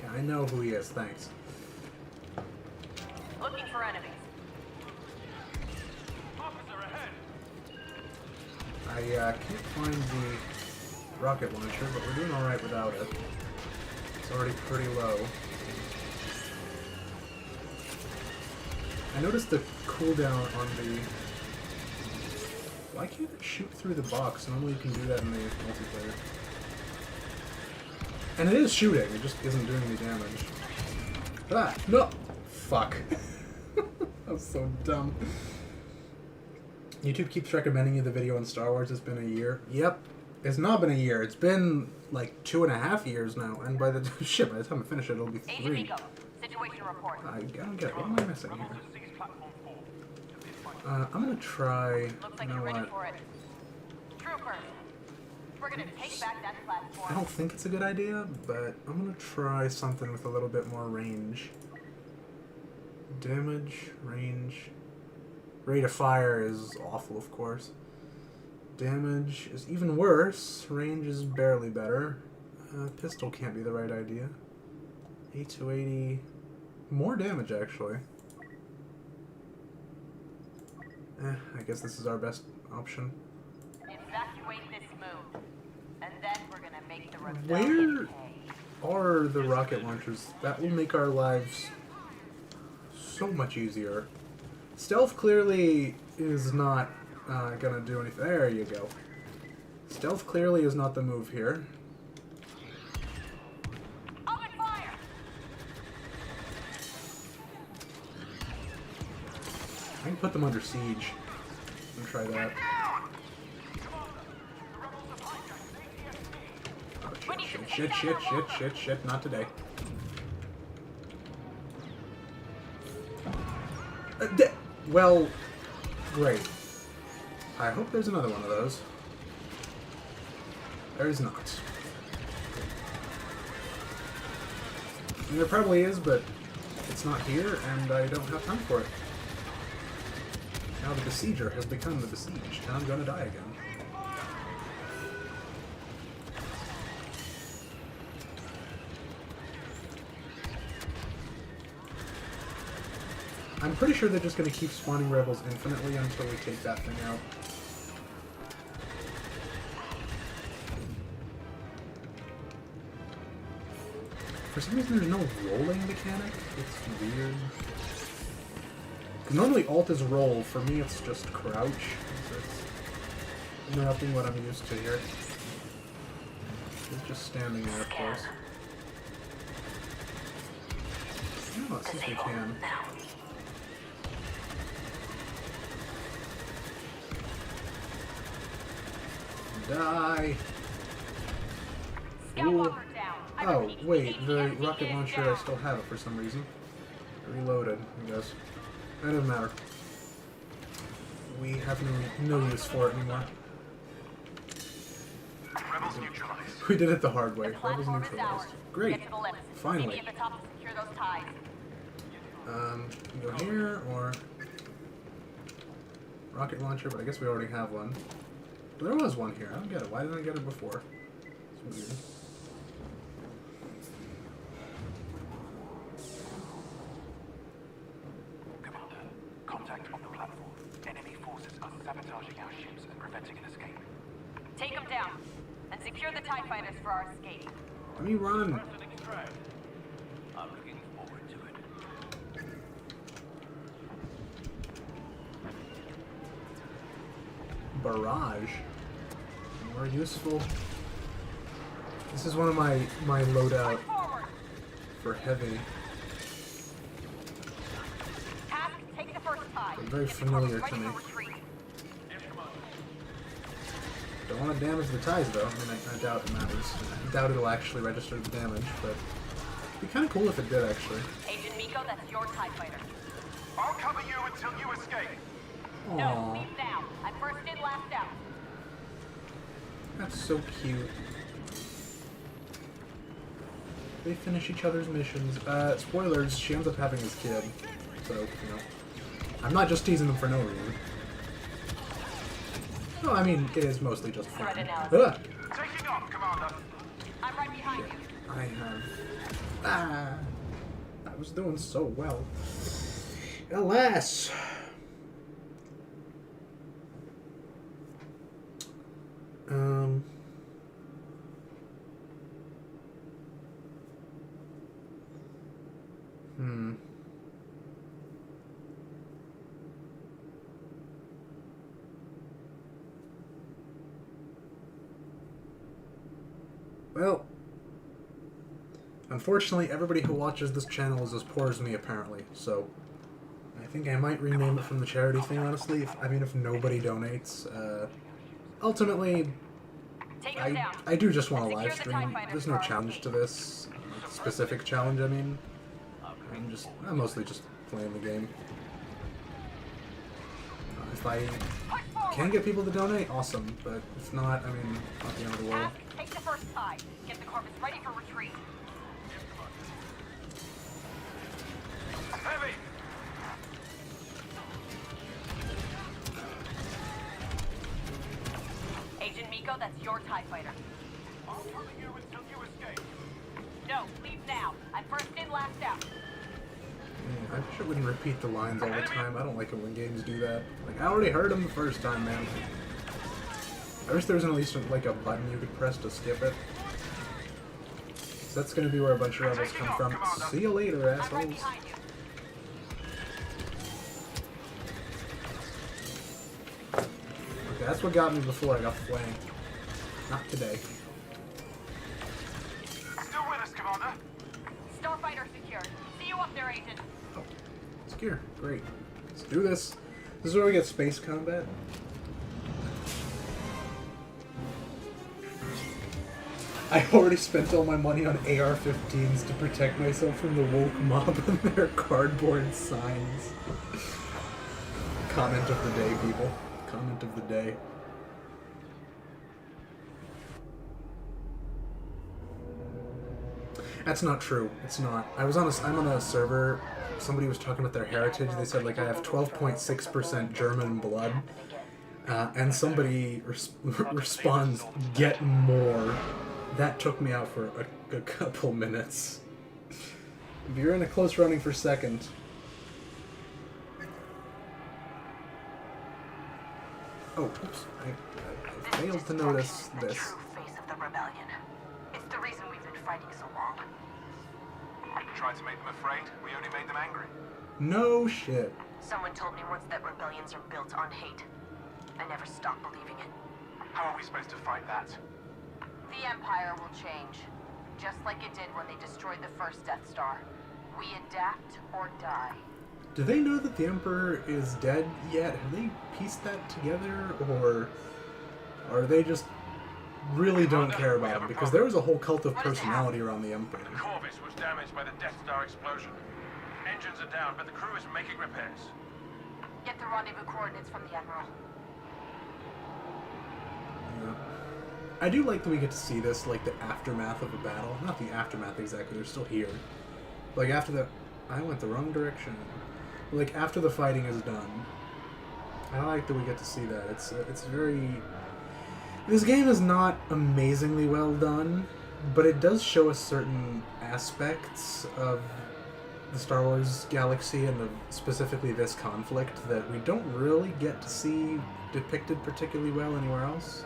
Yeah, I know who he is, thanks. Looking for enemies. I can't find the rocket launcher, but we're doing alright without it. It's already pretty low. I noticed the cooldown on the... Why can't it shoot through the box? Normally you can do that in the multiplayer. And it is shooting, it just isn't doing any damage. Ah! No! Fuck. That was so dumb. YouTube keeps recommending you the video on Star Wars. It's been a year. Yep. It's not been a year. It's been like 2.5 years now. And by the time I finish it, it'll be 3. Agent Miko, situation report. I don't get it. What am I missing here? I'm gonna try. Looks like You know you're ready what? for it. Troopers, we're gonna take back that platform. I don't think it's a good idea, but I'm gonna try something with a little bit more range. Damage, range. Rate of fire is awful, of course. Damage is even worse. Range is barely better. Pistol can't be the right idea. 8 to 80. More damage, actually. I guess this is our best option. Evacuate this moon, and then we're gonna make the rebellion Where pay. are the rocket launchers? That will make our lives so much easier. Stealth clearly is not gonna do anything. There you go. Stealth clearly is not the move here. Open fire! I can put them under siege. I'm gonna try that. Oh, shit, not today. Well, great. I hope there's another one of those. There is not. And there probably is, but it's not here, and I don't have time for it. Now the Besieger has become the Besieged, and I'm gonna die again. I'm pretty sure they're just going to keep spawning rebels infinitely until we take that thing out. For some reason there's no rolling mechanic. It's weird. Because normally alt is roll. For me it's just crouch. So it's interrupting what I'm used to here. It's just standing there, of course. Oh, it seems we can. Die! Ooh. Oh, wait, the rocket launcher, I still have it for some reason. Reloaded, I guess. That doesn't matter. We have no use for it anymore. Rebels neutralized. We did it the hard way. Rebels neutralized. Great! Finally. Go here, or... rocket launcher, but I guess we already have one. But there was one here. I don't get it. Why didn't I get it before? It's weird. Commander, contact on the platform. Enemy forces are sabotaging our ships and preventing an escape. Take them down, and secure the TIE fighters for our escape. Let me run. I'm looking forward to it. Barrage. More useful. This is one of my loadout for heavy. Task, take the first TIE. They're very familiar to me. Don't want to damage the ties though. I mean, I doubt it matters. I doubt it'll actually register the damage, but it'd be kind of cool if it did actually. Agent Miko, that's your TIE fighter. I'll cover you until you escape. No, Aww, leave now. I'm first in, last out. that's so cute. They finish each other's missions. Spoilers, she ends up having his kid. So, you know. I'm not just teasing them for no reason. No, I mean, it is mostly just fun. Threat analysis. Ugh. Taking off, Commander. I'm right behind Shit. you. I have... Ah! I was doing so well. Alas! Well, unfortunately, everybody who watches this channel is as poor as me, apparently, so I think I might rename it from the charity thing, honestly. If nobody donates. Ultimately, Take them down. I do just want to Secure live the TIE stream. fighters There's for no our challenge to this. Specific challenge, I mean. I'm mostly just playing the game. If I can get people to donate, awesome. But if not, I mean, not the end of the world. Task, take the first TIE. Get the Corvus ready for retreat. Heavy! Miko, that's your TIE fighter. I'll cover you until you escape. No, leave now. I'm first in, last out. I wish it wouldn't repeat the lines all the time. I don't like it when games do that. Like, I already heard them the first time, man. I wish there was at least like a button you could press to skip it. So that's gonna be where a bunch of rebels come from. See you later, I'm right assholes. behind you. Okay, that's what got me before I got flanked. Not today. Still with us, Commander? Starfighter secured. See you up there, Agent. Oh, it's gear. Great. Let's do this. This is where we get space combat. I already spent all my money on AR-15s to protect myself from the woke mob and their cardboard signs. Comment of the day, people. Comment of the day. That's not true. It's not. I'm on a server. Somebody was talking about their heritage. They said like I have 12.6% German blood, and somebody responds, "Get more." That took me out for a couple minutes. If you're in a close running for second. Oh, oops. I failed to notice The this. true face of the rebellion. It's the reason we've been fighting so long. We tried to make them afraid. We only made them angry. No shit. Someone told me once that rebellions are built on hate. I never stopped believing it. How are we supposed to fight that? The Empire will change. Just like it did when they destroyed the first Death Star. We adapt or die. Do they know that the Emperor is dead yet? Have they pieced that together, or are they just really don't care about him? Because there was a whole cult of personality around the Emperor. The Corvus was damaged by the Death Star explosion. Engines are down, but the crew is making repairs. Get the rendezvous coordinates from the Admiral. Yeah. I do like that we get to see this, like, the aftermath of a battle. Not the aftermath exactly, they're still here. Like, after the... I went the wrong direction. Like, after the fighting is done. I like that we get to see that. It's very... This game is not amazingly well done, but it does show us certain aspects of the Star Wars galaxy and specifically this conflict that we don't really get to see depicted particularly well anywhere else.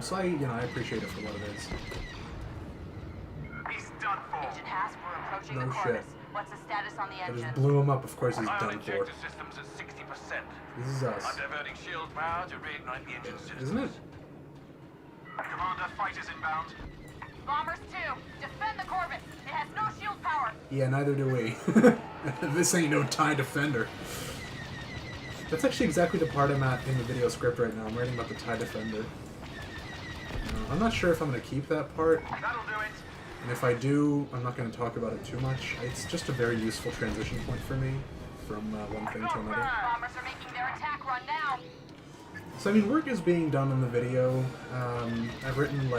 So I appreciate it for what it is. He's done for. Agent Haas, we're approaching No the shit. Corvus. What's the status on the I engine? just blew him up, of course he's Ion done for. injector systems at 60%. This is us. I'm diverting shield power to reignite the engine systems. Isn't it? Commander, fighters inbound. Bombers 2, defend the Corvus. It has no shield power. Yeah, neither do we. This ain't no TIE Defender. That's actually exactly the part I'm at in the video script right now. I'm writing about the TIE Defender. I'm not sure if I'm going to keep that part. That'll do it. And if I do, I'm not going to talk about it too much. It's just a very useful transition point for me from one thing to another. Bombers are making their attack run now. So, I mean, work is being done on the video. I've written,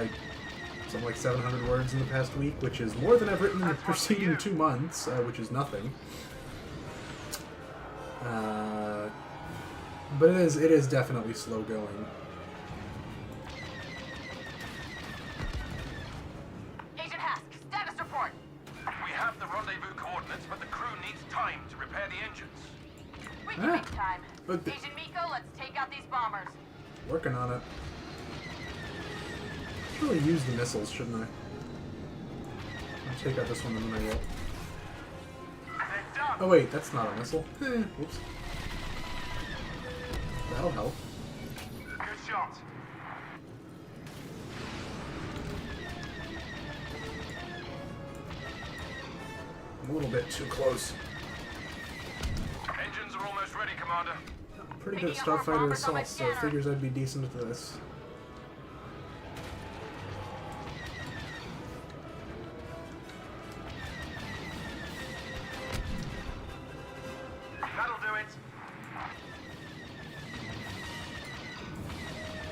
something like 700 words in the past week, which is more than I've written in the preceding 2 months, which is nothing. But it is definitely slow going. Agent Hask, status report. We have the rendezvous coordinates, but the crew needs time to repair the engines. We can make time. But Agent Miko, let's take out these bombers. Working on it. Should really use the missiles, shouldn't I? I'll take out this one and then I will. They're done. Oh wait, that's not a missile. Whoops. That'll help. Good shot. I'm a little bit too close. Engines are almost ready, Commander. Pretty good at Starfighter Assault, so it figures I'd be decent at this. That'll do it.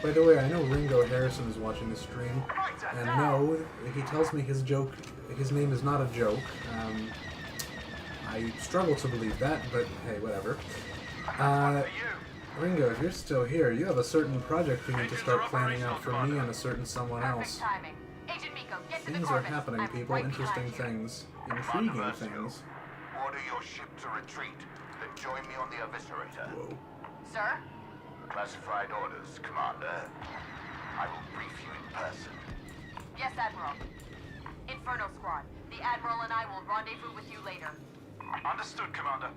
By the way, I know Ringo Harrison is watching the stream, and no, he tells me his name is not a joke. I struggle to believe that, but hey, whatever. Ringo, if you're still here, you have a certain project we need to start planning out for me and a certain someone else. Timing. Agent Miko, get to the Things are Corvus. happening, I'm people. right Interesting behind you. things. Intriguing things. Order your ship to retreat, then join me on the eviscerator. Whoa. Sir? Classified orders, Commander. I will brief you in person. Yes, Admiral. Inferno Squad. The Admiral and I will rendezvous with you later. Understood, Commander.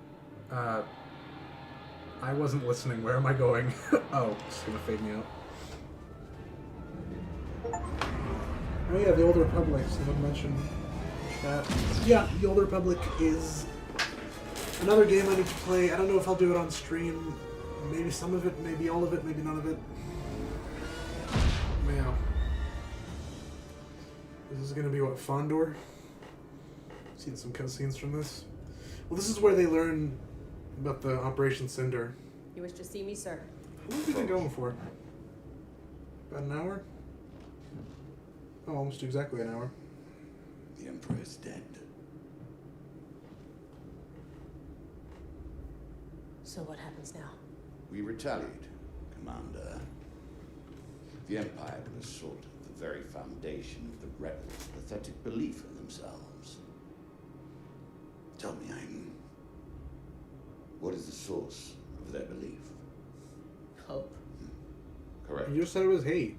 I wasn't listening. Where am I going? Oh, it's gonna fade me out. Oh yeah, the Old Republic. Someone mentioned that. Yeah, the Old Republic is another game I need to play. I don't know if I'll do it on stream. Maybe some of it, maybe all of it, maybe none of it. Man. This is gonna be what, Fondor? Seen some cutscenes from this. Well, this is where they learn about the Operation Cinder. You wish to see me, sir? How long have we been going for? About an hour? Oh, almost exactly an hour. The Emperor is dead. So what happens now? We retaliate, Commander. The Empire will assault the very foundation of the rebels' pathetic belief in themselves. Tell me, Aiden, what is the source of their belief? Hope. Correct. You just said it was hate.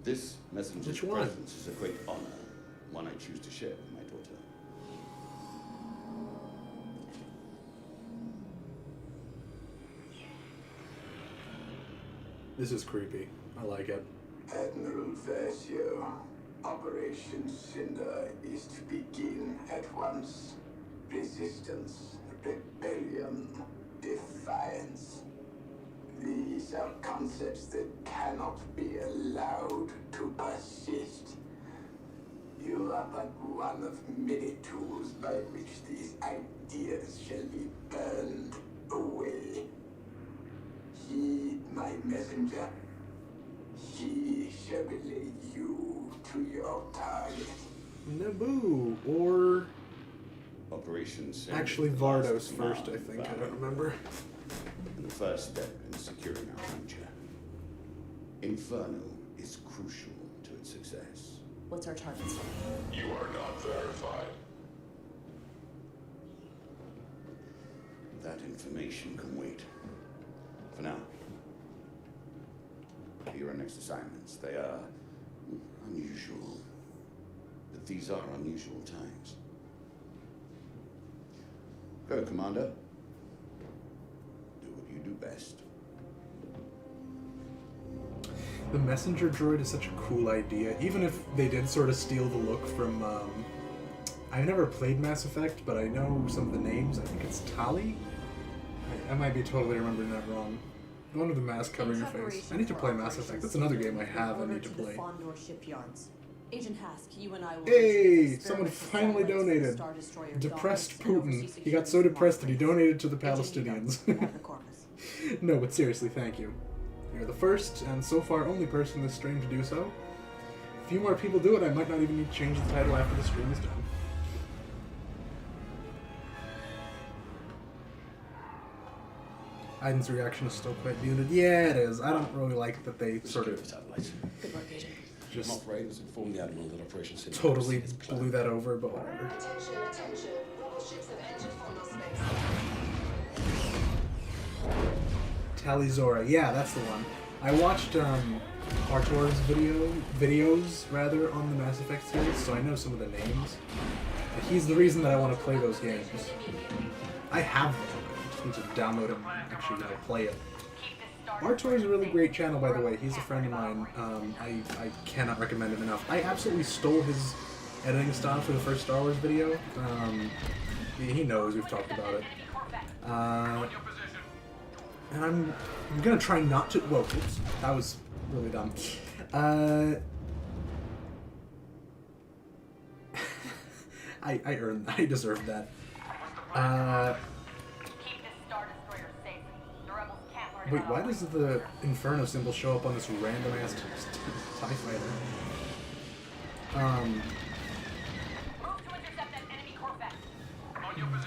This messenger's Which one? presence is a great honor, one I choose to share with my daughter. This is creepy. I like it. Admiral Versio, Operation Cinder is to begin at once. Resistance, rebellion, defiance. These are concepts that cannot be allowed to persist. You are but one of many tools by which these ideas shall be burned away. Heed my messenger. He shall relay you to your target. Naboo, or Operation Cinder actually is the last Vardos command first, I think. I found don't remember. and the first step in securing our future. Inferno is crucial to its success. What's our target, sir? You are not verified. That information can wait. For now. Here are next assignments. They are unusual. But these are unusual times. Go, Commander. Do what you do best. The messenger droid is such a cool idea, even if they did sort of steal the look from, I've never played Mass Effect, but I know some of the names. I think it's Tali? I might be totally remembering that wrong. The one with the mask covering her face. I need to play Mass Effect. That's another game I have I need to play. Fondor shipyards. Agent Hask, you and I will Hey! Someone finally donated. Depressed Putin. He got so depressed that he donated to the Palestinians. No, but seriously, thank you. You're the first, and so far only person in this stream to do so. If a few more people do it, I might not even need to change the title after the stream is done. Aiden's reaction is still quite muted. Yeah, it is. I don't really like that they sort of Good work, Agent. just Operators informed the Admiral that Operation Cinder totally is planned. blew that over, but whatever. Attention, attention. Rebel ships have entered Fondor space. Talizora, yeah, that's the one. I watched Artur's videos rather on the Mass Effect series, so I know some of the names. And he's the reason that I want to play those games. I have them. I just need to download them and actually play it. Artur is a really great channel, by the way. He's a friend of mine. I cannot recommend him enough. I absolutely stole his editing style for the first Star Wars video. He knows, we've talked about it. And I'm gonna try not to. Whoa, oops, that was really dumb. I deserved that. Wait, why does the Inferno symbol show up on this random ass TIE fighter?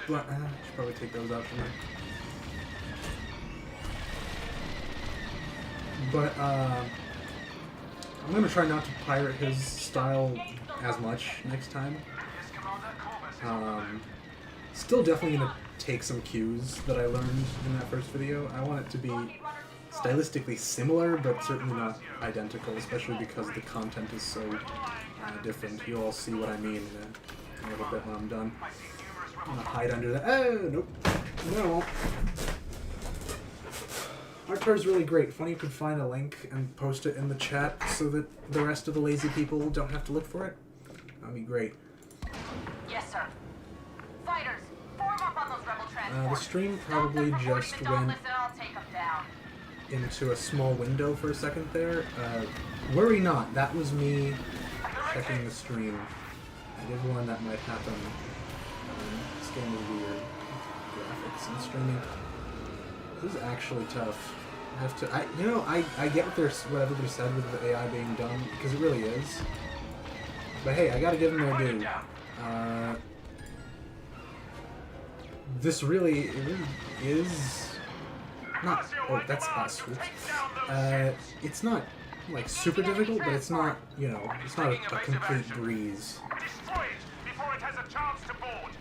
But, I should probably take those out from there. But I'm gonna try not to pirate his style as much next time. Still definitely gonna take some cues that I learned in that first video. I want it to be stylistically similar, but certainly not identical, especially because the content is so different. You'll all see what I mean in a little bit when I'm done. I'm gonna hide under that. Oh, nope. No, I won't. Art tour is really great. Funny you could find a link and post it in the chat so that the rest of the lazy people don't have to look for it. That'd be great. Yes, sir. Fighters, form up on those rebel transports. The stream probably just went I'll take them down. into a small window for a second there. Worry not, that was me checking the stream. I did warn that might happen. This game is weird. Graphics and streaming. This is actually tough. I have to. I get what everybody said with the AI being dumb, because it really is. But hey, I gotta give them their due. This really is not. Oh, that's us. It's not like super difficult, but it's not. It's not a complete breeze. Destroy it before it has a chance to board.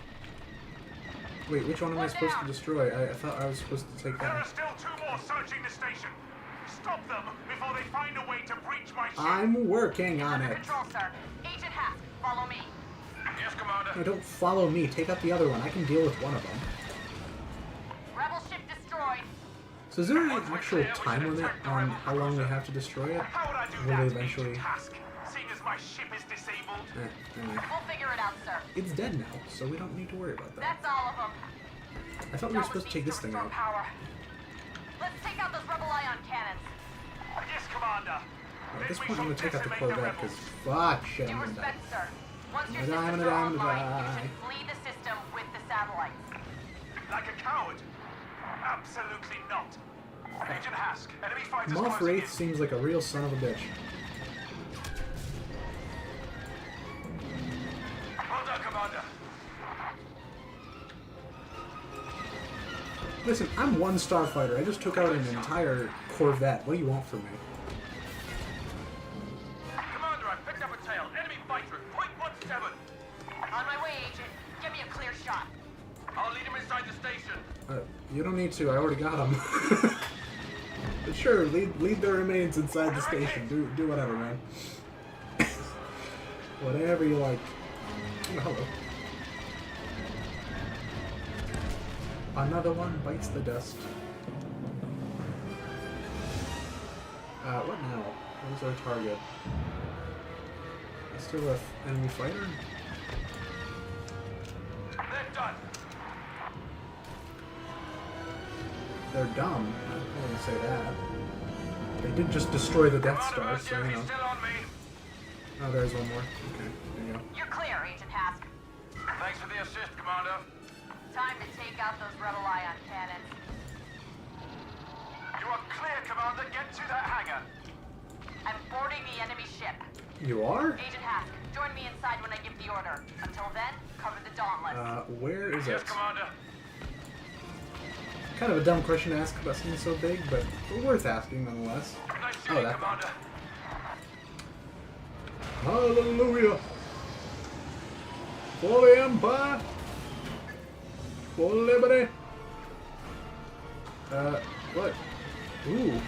Wait, which one am I supposed to destroy? I thought I was supposed to take There are that. still 2 more searching the station. Stop them before they find a way to breach my ship. I'm working on it. Control, sir. Agent Hask, follow me. Yes, Commander. No, don't follow me. Take out the other one. I can deal with one of them. Rebel ship destroyed. So is there an actual time limit on how long we have to destroy it? How would I do Will they that, eventually... Agent Hask, seeing as my ship is disabled? Anyway. We'll figure it out, sir. It's dead now, so we don't need to worry about that. That's all of them. I thought we were supposed to take this thing out. Power. Let's take out those rebel ion cannons. Yes, Commander. At this point, I'm going to take out the Corvette, because fuck shit, I'm Due going to die. respect, sir. Once your I'm gonna systems die, are I'm gonna online, die. you should flee the system with the satellites. Like a coward? Absolutely not. Agent Hask, enemy fighters Moff closing in. Wraith seems like a real son of a bitch. Well done, Commander. Listen, I'm one starfighter. I just took out an entire Corvette. What do you want from me? Commander, I picked up a tail. Enemy fighter at .17. On my way, Agent. Give me a clear shot. I'll lead him inside the station. You don't need to. I already got him. But sure, lead the remains inside the station. Do whatever, man. Whatever you like. Oh, hello. Another one bites the dust. What now? Where's our target? Still an enemy fighter? They're done. They're dumb. I wouldn't say that. They did just destroy the Death Star, so you know. Still on me. Oh, there's one more. Okay, there you go. You're clear, Agent Hask. Thanks for the assist, Commander. Time to take out those rebel ion cannons. You are clear, Commander. Get to that hangar. I'm boarding the enemy ship. You are? Agent Hask, join me inside when I give the order. Until then, cover the Dauntless. Where is Yes, it? Commander. Kind of a dumb question to ask about something so big, but worth asking nonetheless. Nice Oh, shooting, that Commander. Hallelujah! For the Empire! For liberty! What? Ooh.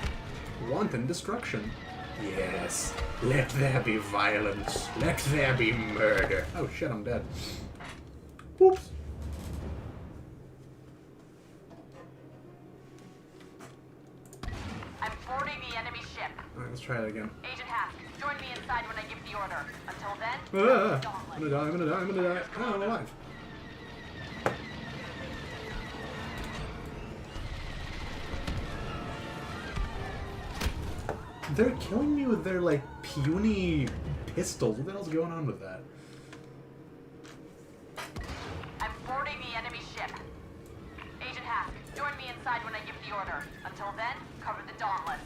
Wanton destruction. Yes. Let there be violence. Let there be murder. Oh shit, I'm dead. Whoops. I'm boarding the enemy ship. Alright, let's try it again. Agent Hask, join me inside when I give the order. Until then, Ah, Dauntless. I'm gonna die. Oh, I'm alive. They're killing me with their, like, puny pistols. What the hell's going on with that? I'm boarding the enemy ship. Agent Hask, join me inside when I give the order. Until then, cover the Dauntless.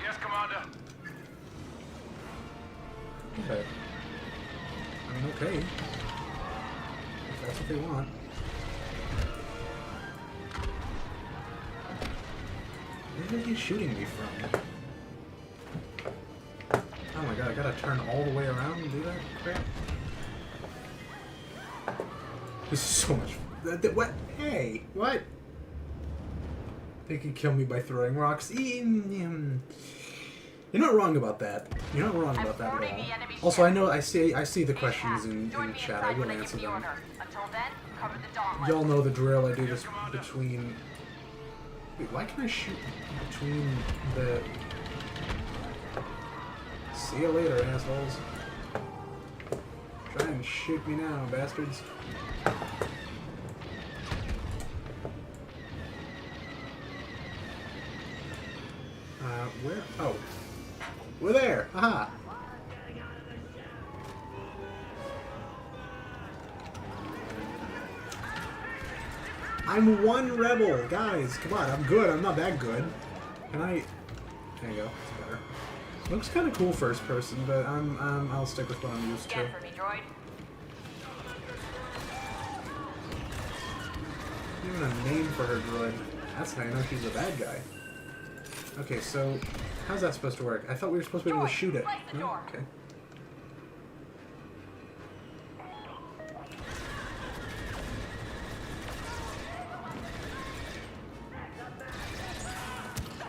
Yes, Commander. Okay. I mean, okay. If that's what they want. Where are they shooting me from? Oh my god, I gotta turn all the way around and do that crap? This is so much... What? Hey, what? They can kill me by throwing rocks. You're not wrong about that. You're not wrong about that at all. Also, I know I see the questions in the chat. I will answer them. Y'all know the drill. I do this between... Wait, why can I shoot between the... See you later, assholes. Try and shoot me now, bastards. Where? Oh. We're there! Aha! I'm one rebel! Guys, come on, I'm good. I'm not that good. Can I... There you go. It's better. Looks kind of cool first person, but I'll stick with what I'm used to. Scan for me, droid. Even a name for her droid. That's how I know she's a bad guy. Okay, so how's that supposed to work? I thought we were supposed to be able to shoot it. No? Okay.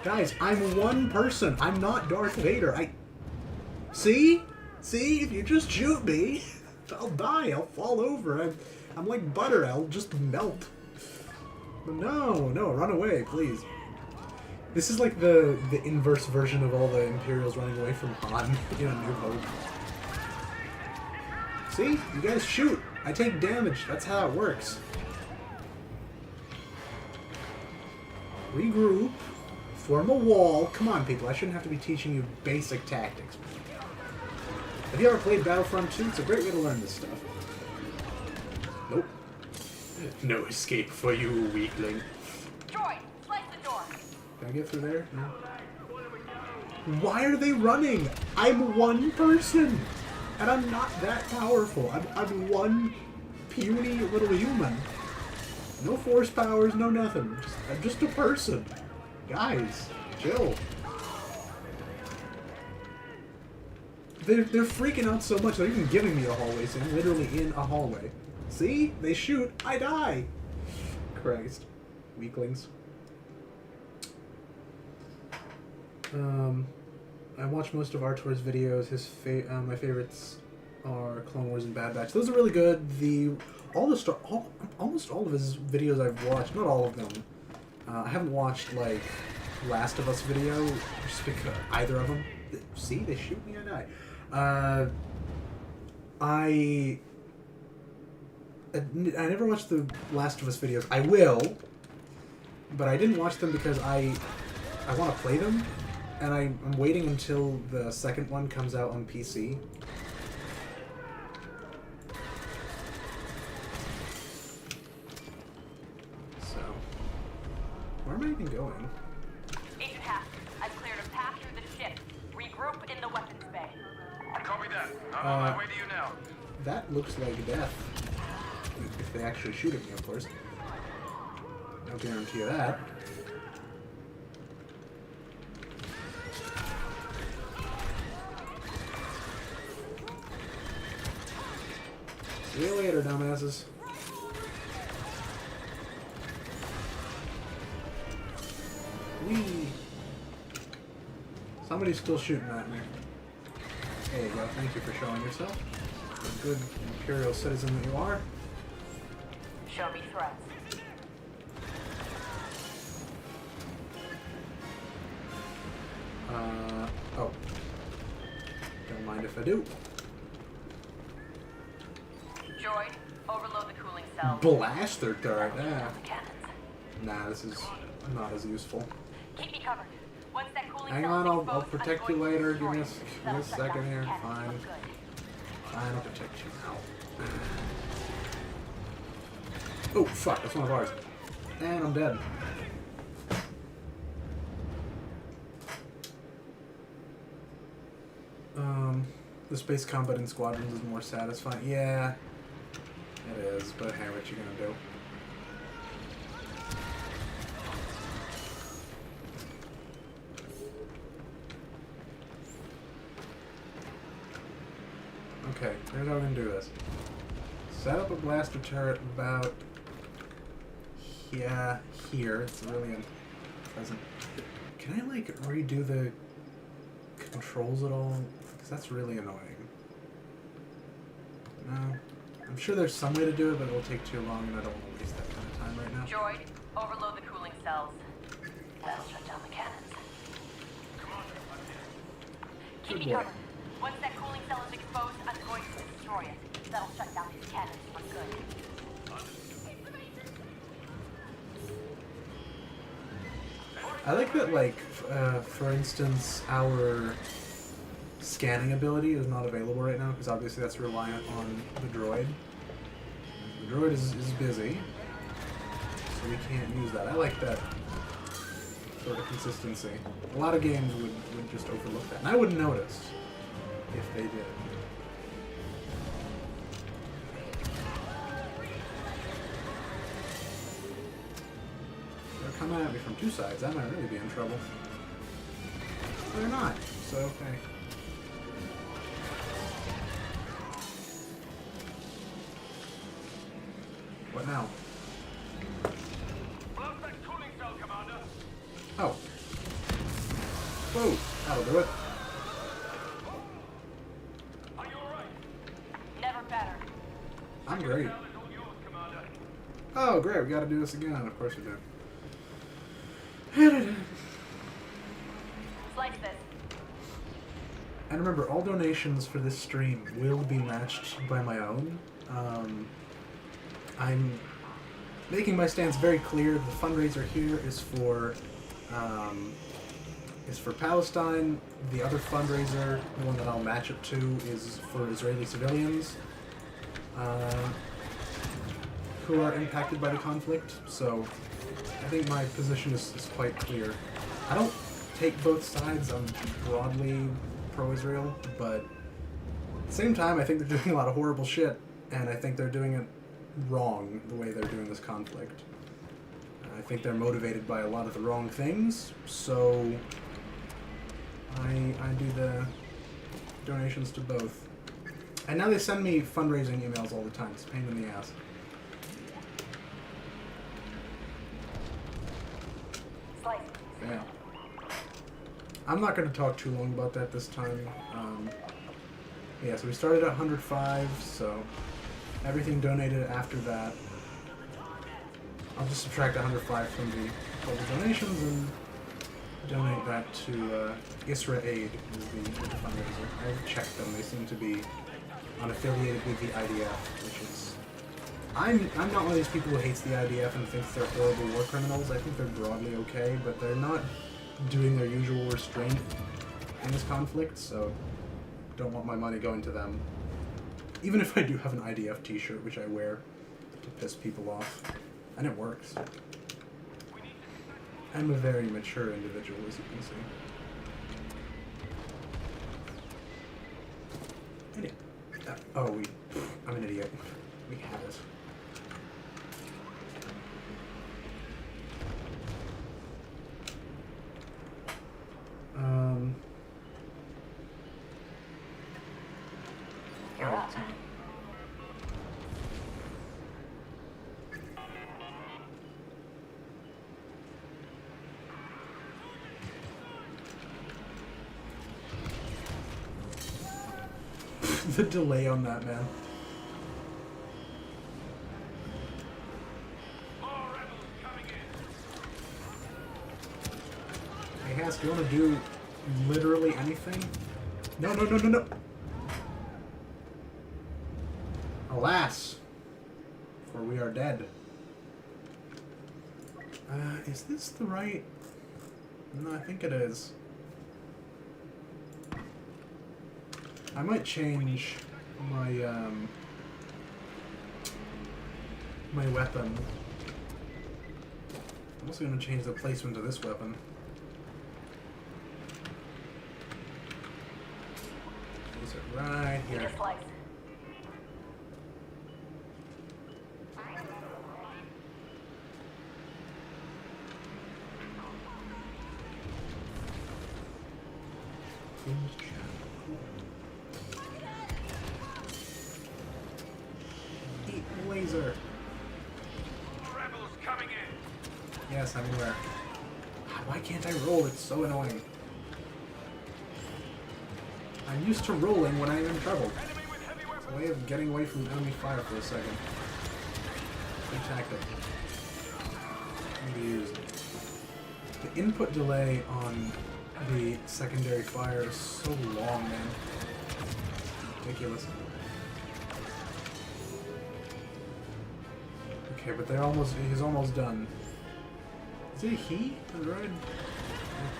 Guys, I'm one person. I'm not Darth Vader. See? See? If you just shoot me, I'll die. I'll fall over. I'm like butter. I'll just melt. But no, run away, please. This is like the inverse version of all the Imperials running away from Han in A New Hope. See? You guys shoot. I take damage. That's how it works. Regroup. Form a wall. Come on, people. I shouldn't have to be teaching you basic tactics. Have you ever played Battlefront II? It's a great way to learn this stuff. Nope. No escape for you, weakling. Droid, slice the door. Can I get through there? No. Why are they running? I'm one person, and I'm not that powerful. I'm one puny little human. No force powers, no nothing. I'm just a person. Guys, chill. They're freaking out so much they're even giving me a hallway, so I'm literally in a hallway. See? They shoot, I die. Christ. Weaklings. I watch most of Artor's videos. My favorites are Clone Wars and Bad Batch. Those are really good. Almost all of his videos I've watched, not all of them. I haven't watched like Last of Us video, just because either of them. See, they shoot me, I die. I never watched the Last of Us videos. I will, but I didn't watch them because I want to play them, and I'm waiting until the second one comes out on PC. So, where am I even going? Agent Hask, I've cleared a path through the ship. Regroup in the weapons bay. Copy that. I'm on my way to you now. That looks like death. If they actually shoot at me, of course. No guarantee of that. See you later, dumbasses. Whee! Somebody's still shooting at me. There you go. Thank you for showing yourself. The good Imperial citizen that you are. Show me threats. Oh. Don't mind if I do. Droid, overload the cooling cell. Blaster turret. Nah, this is not as useful. Keep me covered. Once that cooling Hang cell on, is I'll exposed, protect I'm you going to later. destroy Give me it. a second here. Cannons Fine. look good. Fine, I'll protect you now. Oh, fuck, that's one of ours. And I'm dead. The space combat in Squadrons is more satisfying. Yeah, it is, but hey, what you gonna do? Here's how we're gonna do this. Set up a blaster turret about here. It's really unpleasant. Can I like redo the controls at all? Because that's really annoying. No. I'm sure there's some way to do it, but it'll take too long and I don't want to waste that kind of time right now. Droid, overload the cooling cells. That'll shut down the cannons. Keep me covered. Once that cooling cell is exposed, I'm going to destroy it. That'll shut down these cannons for good. I like that, like, for instance, our scanning ability is not available right now, because obviously that's reliant on the droid. The droid is busy, so we can't use that. I like that sort of consistency. A lot of games would just overlook that, and I wouldn't notice if they did. They're coming at me from two sides. I might really be in trouble. They're not, so okay. What now? Oh. Whoa, that'll do it. Are you alright? Never better. I'm great. Oh, great, we gotta do this again. Of course we do. Slice this. And remember, all donations for this stream will be matched by my own. I'm making my stance very clear. The fundraiser here is for Palestine. The other fundraiser, the one that I'll match it to, is for Israeli civilians who are impacted by the conflict. So I think my position is quite clear. I don't take both sides. I'm broadly pro-Israel, but at the same time, I think they're doing a lot of horrible shit, and I think they're doing it wrong the way they're doing this conflict. I think they're motivated by a lot of the wrong things, so I do the donations to both. And now they send me fundraising emails all the time. It's a pain in the ass. Yeah. I'm not going to talk too long about that this time. Yeah, so we started at 105, so everything donated after that. I'll just subtract 105 from the total donations and donate that to Isra Aid, is the fundraiser. I've checked them. They seem to be unaffiliated with the IDF, which is... I'm not one of these people who hates the IDF and thinks they're horrible war criminals. I think they're broadly okay, but they're not doing their usual restraint in this conflict, so don't want my money going to them. Even if I do have an IDF t-shirt, which I wear to piss people off. And it works. I'm a very mature individual, as you can see. Idiot. Oh, I'm an idiot. We have it. You're up. The delay on that, man. Hey, Hask, do you want to do literally anything? No, no, no, no, no! Alas, for we are dead. Is this the right... No, I think it is. I might change my, my weapon. I'm also going to change the placement of this weapon. Place it right here. laser. Rebels coming in. Yes, I'm aware. Why can't I roll? It's so annoying. I'm used to rolling when I'm in trouble. It's a way of getting away from enemy fire for a second. Good tactic. Can be used. The input delay on the secondary fire is so long, man. Ridiculous. Okay, but he's almost done. Is it he? The droid?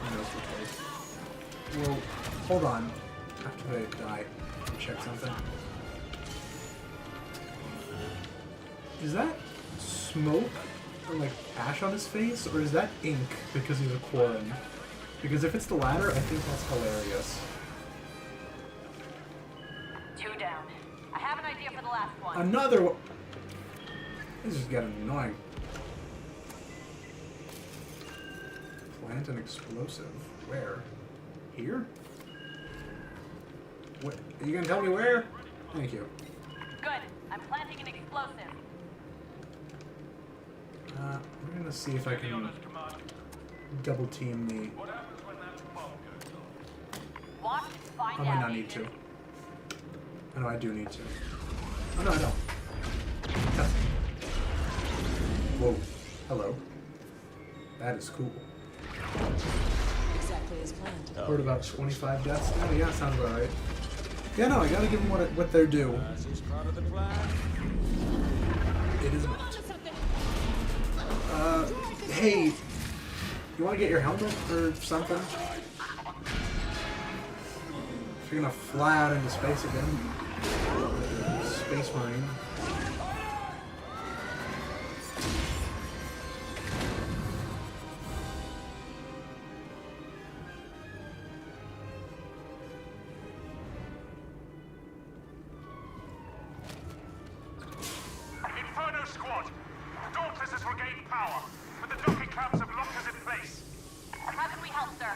Who knows which way. Well, hold on. After they die, I'll check something. Is that smoke or like ash on his face, or is that ink because he's a Quarren? Because if it's the latter, I think that's hilarious. 2 down. I have an idea for the last one. Another one! This is getting annoying. Plant an explosive. Where? Here? What? Are you gonna tell me where? Thank you. Good. I'm planting an explosive. We're gonna see if I can double team the... Watch and find I might out. not need to. Oh no, I do need to. Oh no, I don't. That's... Whoa. Hello. That is cool. Exactly as planned. Heard about 25 deaths now? Yeah, sounds about right. Yeah, no, I gotta give them what they're due. It is not. Hey, you wanna get your helmet or something? If you're gonna fly out into space again. Space Marine. Inferno squad! Dauntless has regained power, but the docking clamps have locked us in place. How can we help, sir?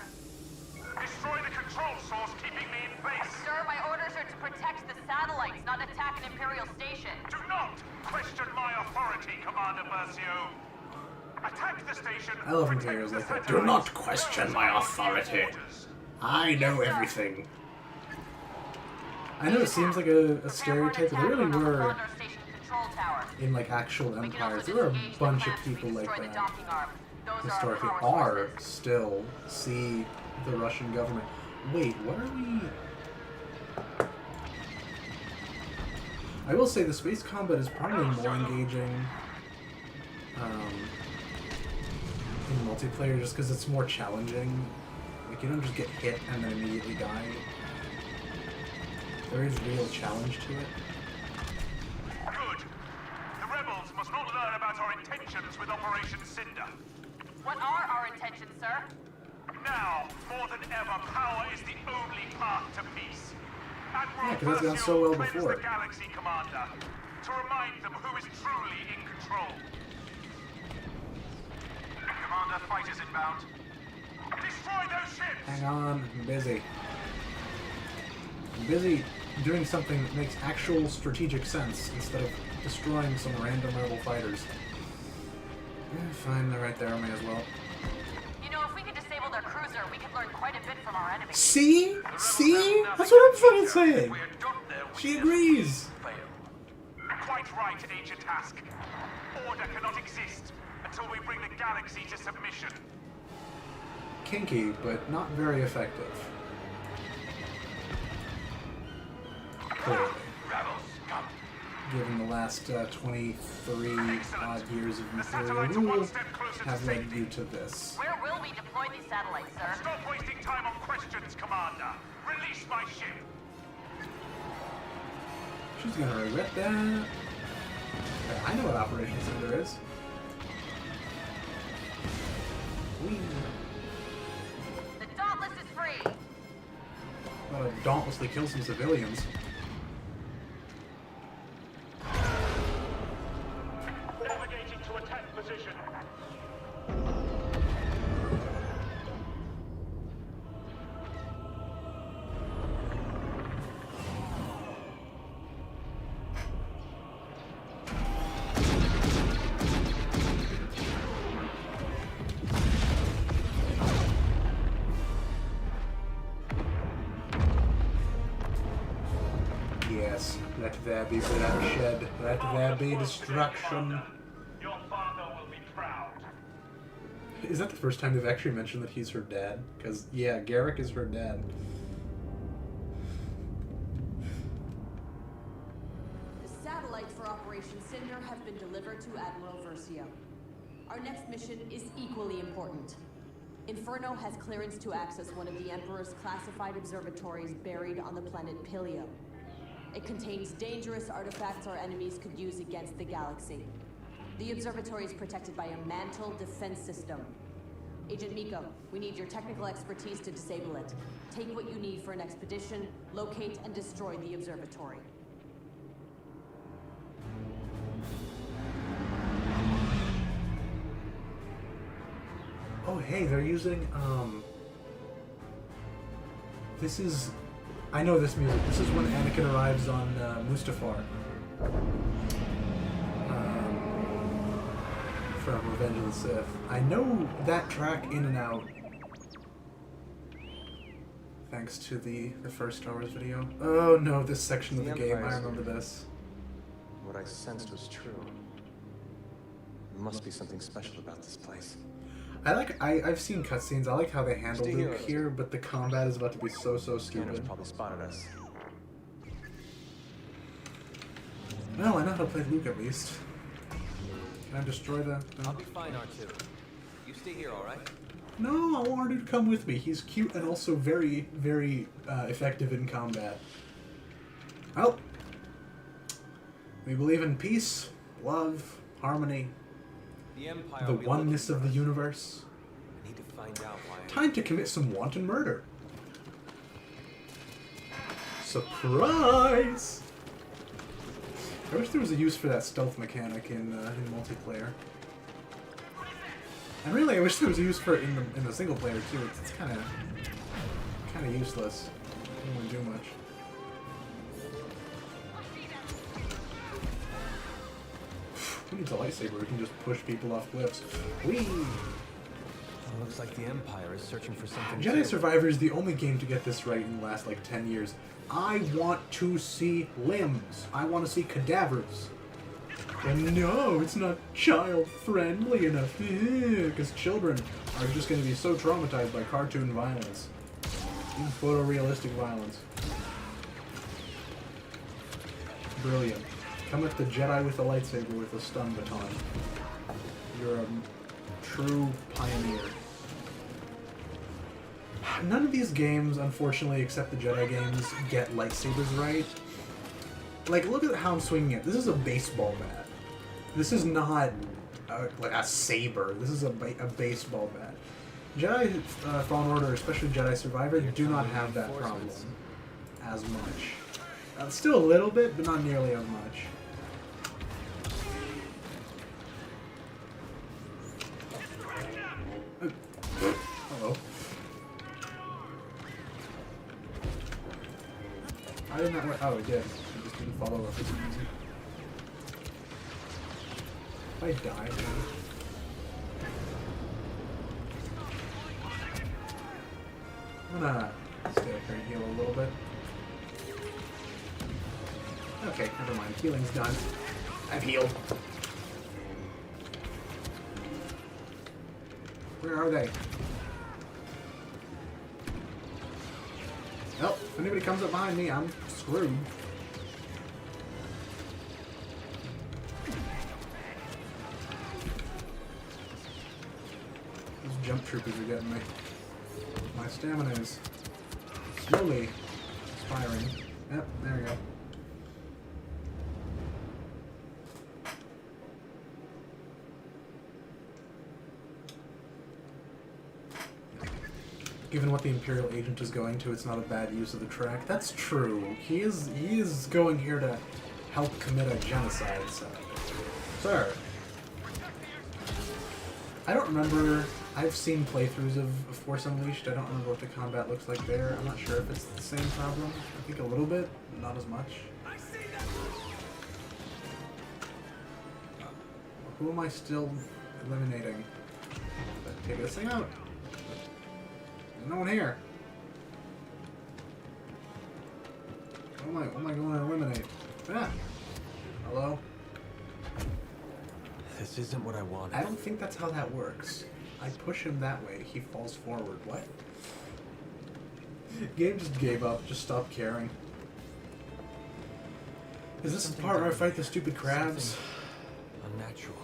Destroy the control source keeping me in place. Sir, my orders are to protect the satellites, not attack an Imperial station. Do not question my authority, Commander Versio. Attack the station. I love Imperials like that. Do not question my authority. I know everything. I know it seems like a stereotype, but there really were, in like actual empires, there were a bunch of people like that historically are still see the Russian government. Wait, what are we... I will say the space combat is probably more engaging in multiplayer just because it's more challenging. Like, you don't just get hit and then immediately die. There is real challenge to it. Good. The rebels must not learn about our intentions with Operation Cinder. What are our intentions, sir? Now, more than ever, power is the only path to peace. Yeah, Admiral 'cause that's gone so Versio well cleanses before. the Galaxy, Commander, to remind them who is truly in control. Commander, fighters inbound. Destroy those ships! Hang on, I'm busy. I'm busy doing something that makes actual strategic sense instead of destroying some random rebel fighters. Yeah, fine, they're right there, I may as well. You know, if we could disable their cruiser, we could learn quite a bit from our enemies. See? See? That's what I'm fucking saying! She agrees! Quite right, Agent Task. Order cannot exist until we bring the Galaxy to submission. Kinky, but not very effective. Clearly. Given the last 23 odd years of Imperial rule have led you to this. Where will we deploy these satellites, sir? Stop wasting time on questions, Commander. Release my ship. She's gonna regret that. Okay, I know what Operation Cinder is. Whee. The Dauntless is free! Gotta dauntlessly kill some civilians. Navigating to attack position. Let there be bloodshed. Let there be destruction. Your father will be proud. Is that the first time they've actually mentioned that he's her dad? Because, yeah, Garrick is her dad. The satellites for Operation Cinder have been delivered to Admiral Versio. Our next mission is equally important. Inferno has clearance to access one of the Emperor's classified observatories buried on the planet Pillio. It contains dangerous artifacts our enemies could use against the galaxy. The observatory is protected by a mantle defense system. Agent Miko, we need your technical expertise to disable it. Take what you need for an expedition, locate and destroy the observatory. Oh, hey, they're using, this is... I know this music. This is when Anakin arrives on Mustafar. From Revenge of the Sith. I know that track in and out. Thanks to the first Star Wars video. Oh no, this section of the game, I remember this. What I sensed was true. There must be something special about this place. I've seen cutscenes. I like how they handle Luke here, but the combat is about to be so stupid. Probably spotted us. Well, I know how to play Luke at least. Can I destroy the... I'll be fine, R2. You stay here, alright? No, I want him to come with me. He's cute and also very, very effective in combat. Well, we believe in peace, love, harmony, The Empire the will be oneness looking of the for us. universe. I need to find out why. Time to commit some wanton murder. Surprise! I wish there was a use for that stealth mechanic in multiplayer. And really, I wish there was a use for it in the single player too. It's kind of useless. It doesn't really do much. Who needs a lightsaber? We can just push people off cliffs. Whee! It looks like the Empire is searching for something. Jedi Survivor is the only game to get this right in the last like 10 years. I want to see limbs. I want to see cadavers. And no, it's not child-friendly enough. Because children are just going to be so traumatized by cartoon violence. Even photorealistic violence. Brilliant. Come at the Jedi with a lightsaber with a stun baton. You're a true pioneer. None of these games, unfortunately, except the Jedi games, get lightsabers right. Like, look at how I'm swinging it. This is a baseball bat. This is not like a saber. This is a baseball bat. Jedi Fallen Order, especially Jedi Survivor, do not have that problem as much. Still a little bit, but not nearly as much. Hello. I did not. Oh, it did. I just didn't follow up for some reason. If I die, I'm gonna stay up here and heal a little bit. Okay, never mind. Healing's done. I've healed. Where are they? Well, if anybody comes up behind me, I'm screwed. Those jump troopers are getting me. My stamina is slowly expiring. Yep, there we go. Given what the Imperial agent is going to, it's not a bad use of the track. That's true. He is going here to help commit a genocide, so. Sir. I don't remember. I've seen playthroughs of Force Unleashed. I don't remember what the combat looks like there. I'm not sure if it's the same problem. I think a little bit, but not as much. Who am I still eliminating? Take this thing out. There's no one here. What am I going to eliminate? Ah. Hello? This isn't what I wanted. I don't think that's how that works. I push him that way, he falls forward. What? Game just gave up, just stopped caring. Is this the part where I fight the stupid crabs? Unnatural.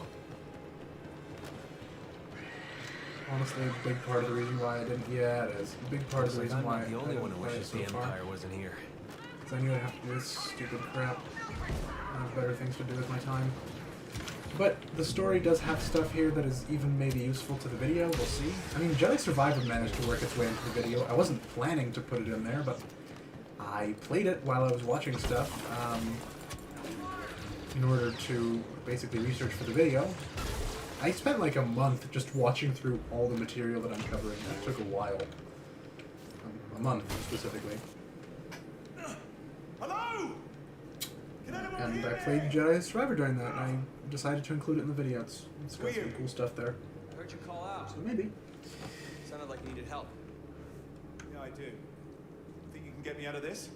Honestly, a big part of the reason why I didn't. Yeah, it is. A big part of the reason why I'm the only one who wishes the so Empire wasn't here. Because I knew I'd have to do this stupid crap. I have better things to do with my time. But the story does have stuff here that is even maybe useful to the video. We'll see. I mean, Jedi Survivor managed to work its way into the video. I wasn't planning to put it in there, but I played it while I was watching stuff in order to basically research for the video. I spent like a month just watching through all the material that I'm covering. That took a while. A month, specifically. Hello? And I played Jedi Survivor during that, and I decided to include it in the video. It's got some cool stuff there. I heard you call out. So maybe. Sounded like you needed help. Yeah, I do. Think you can get me out of this?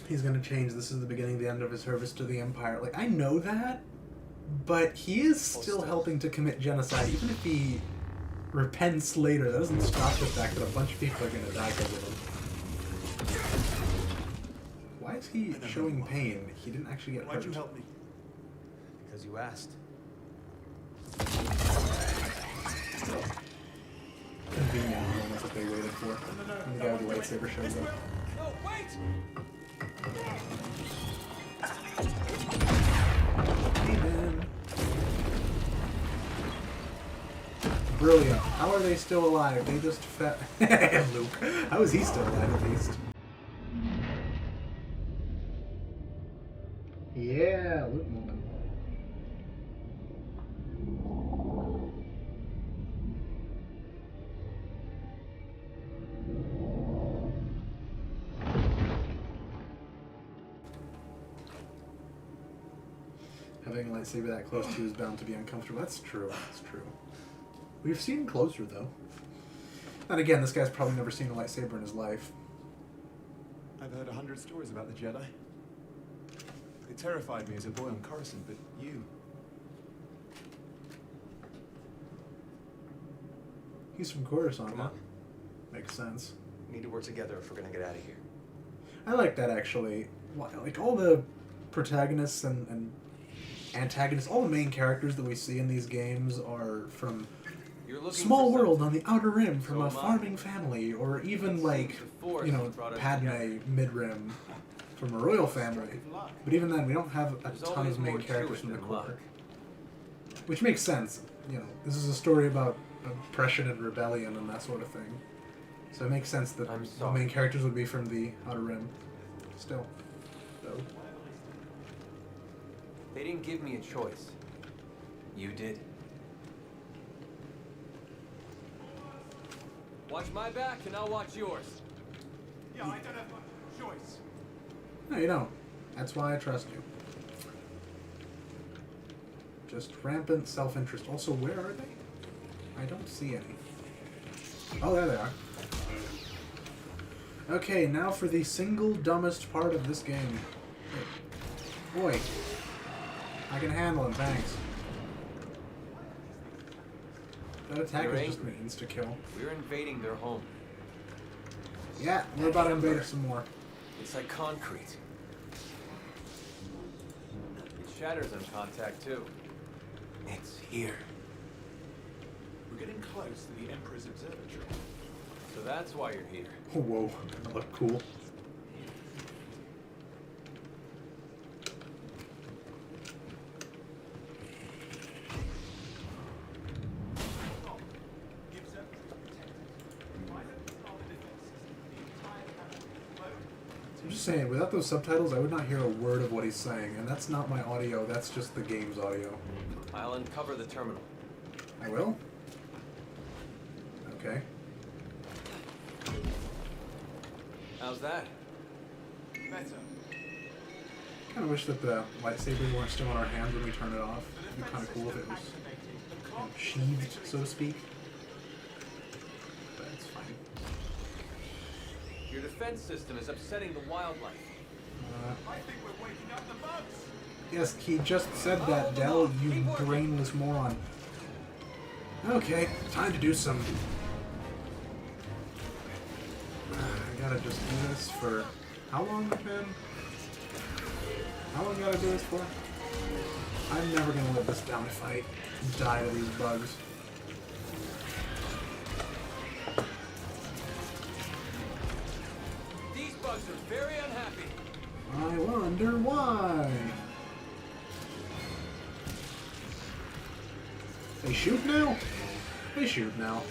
He's gonna change. This is the beginning, the end of his service to the Empire. Like, I know that, but he is still helping to commit genocide. Even if he repents later, that doesn't stop the fact that a bunch of people are gonna die because of him. Why is he showing pain? He didn't actually get hurt. Why'd you help me? Because you asked. Convenient moment that they waited for. And the guy with the lightsaber shows up. No, wait! Hey, man. Brilliant. How are they still alive? They just fed. Luke. How is he still alive at least? Yeah, Luke moment. Having a lightsaber that close to you is bound to be uncomfortable. That's true. That's true. We've seen closer, though. And again, this guy's probably never seen a lightsaber in his life. I've heard 100 stories about the Jedi. They terrified me as a boy on Coruscant, but you... He's from Coruscant, Come huh? on. Makes sense. We need to work together if we're gonna get out of here. I like that, actually. Like, all the protagonists and antagonists, all the main characters that we see in these games are from small world on the Outer Rim, from a farming family, or even, like, you know, Padme mid-rim from a royal family. But even then, we don't have a ton of main characters from the core. Which makes sense. You know, this is a story about oppression and rebellion and that sort of thing. So it makes sense that the main characters would be from the Outer Rim. Still, though. They didn't give me a choice. You did. Watch my back and I'll watch yours. Yeah, I don't have much choice. No, you don't. That's why I trust you. Just rampant self-interest. Also, where are they? I don't see any. Oh, there they are. Okay, now for the single dumbest part of this game. Boy. I can handle him, thanks. That attack is just an insta-kill. We're invading their home. Yeah, we're about to invade some more. It's like concrete. It shatters on contact, too. It's here. We're getting close to the Emperor's observatory. So that's why you're here. Oh, whoa, that looked cool. I'm just saying, without those subtitles, I would not hear a word of what he's saying, and that's not my audio, that's just the game's audio. I'll uncover the terminal. I will? Okay. How's that? Better. Kind of wish that the lightsabers weren't still in our hands when we turn it off. It'd be kind of cool if it was sheathed, so to speak. But it's fine. Your defense system is upsetting the wildlife. I think we're waking up the bugs. Yes, he just said that, Dell, you brainless moron. Okay, time to do some... I gotta just do this for... How long, man? How long gotta do this for? I'm never gonna let this bounty fight die to these bugs. These bugs are very unhappy. I wonder why. They shoot now? They shoot now.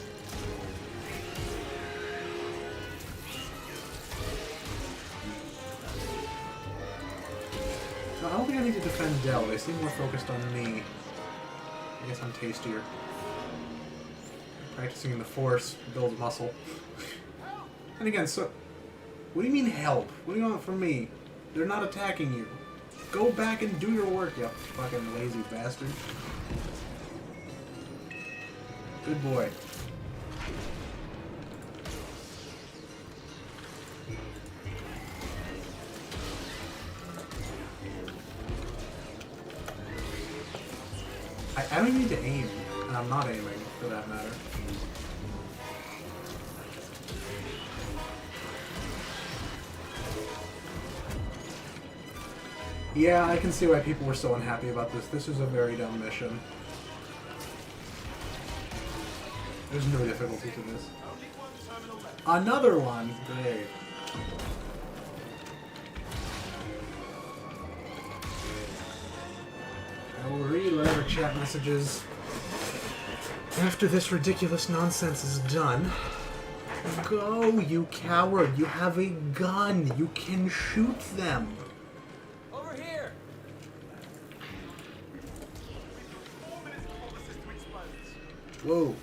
No, I don't think I need to defend Dell. They seem more focused on me. I guess I'm tastier. Practicing in the Force builds muscle. And again, so... What do you mean help? What do you want from me? They're not attacking you. Go back and do your work, you fucking lazy bastard. Good boy. I don't need to aim, and I'm not aiming, for that matter. Yeah, I can see why people were so unhappy about this. This is a very dumb mission. There's no difficulty to this. Another one! Great. I will read whatever chat messages after this ridiculous nonsense is done. Go, you coward! You have a gun! You can shoot them! Over here! Whoa.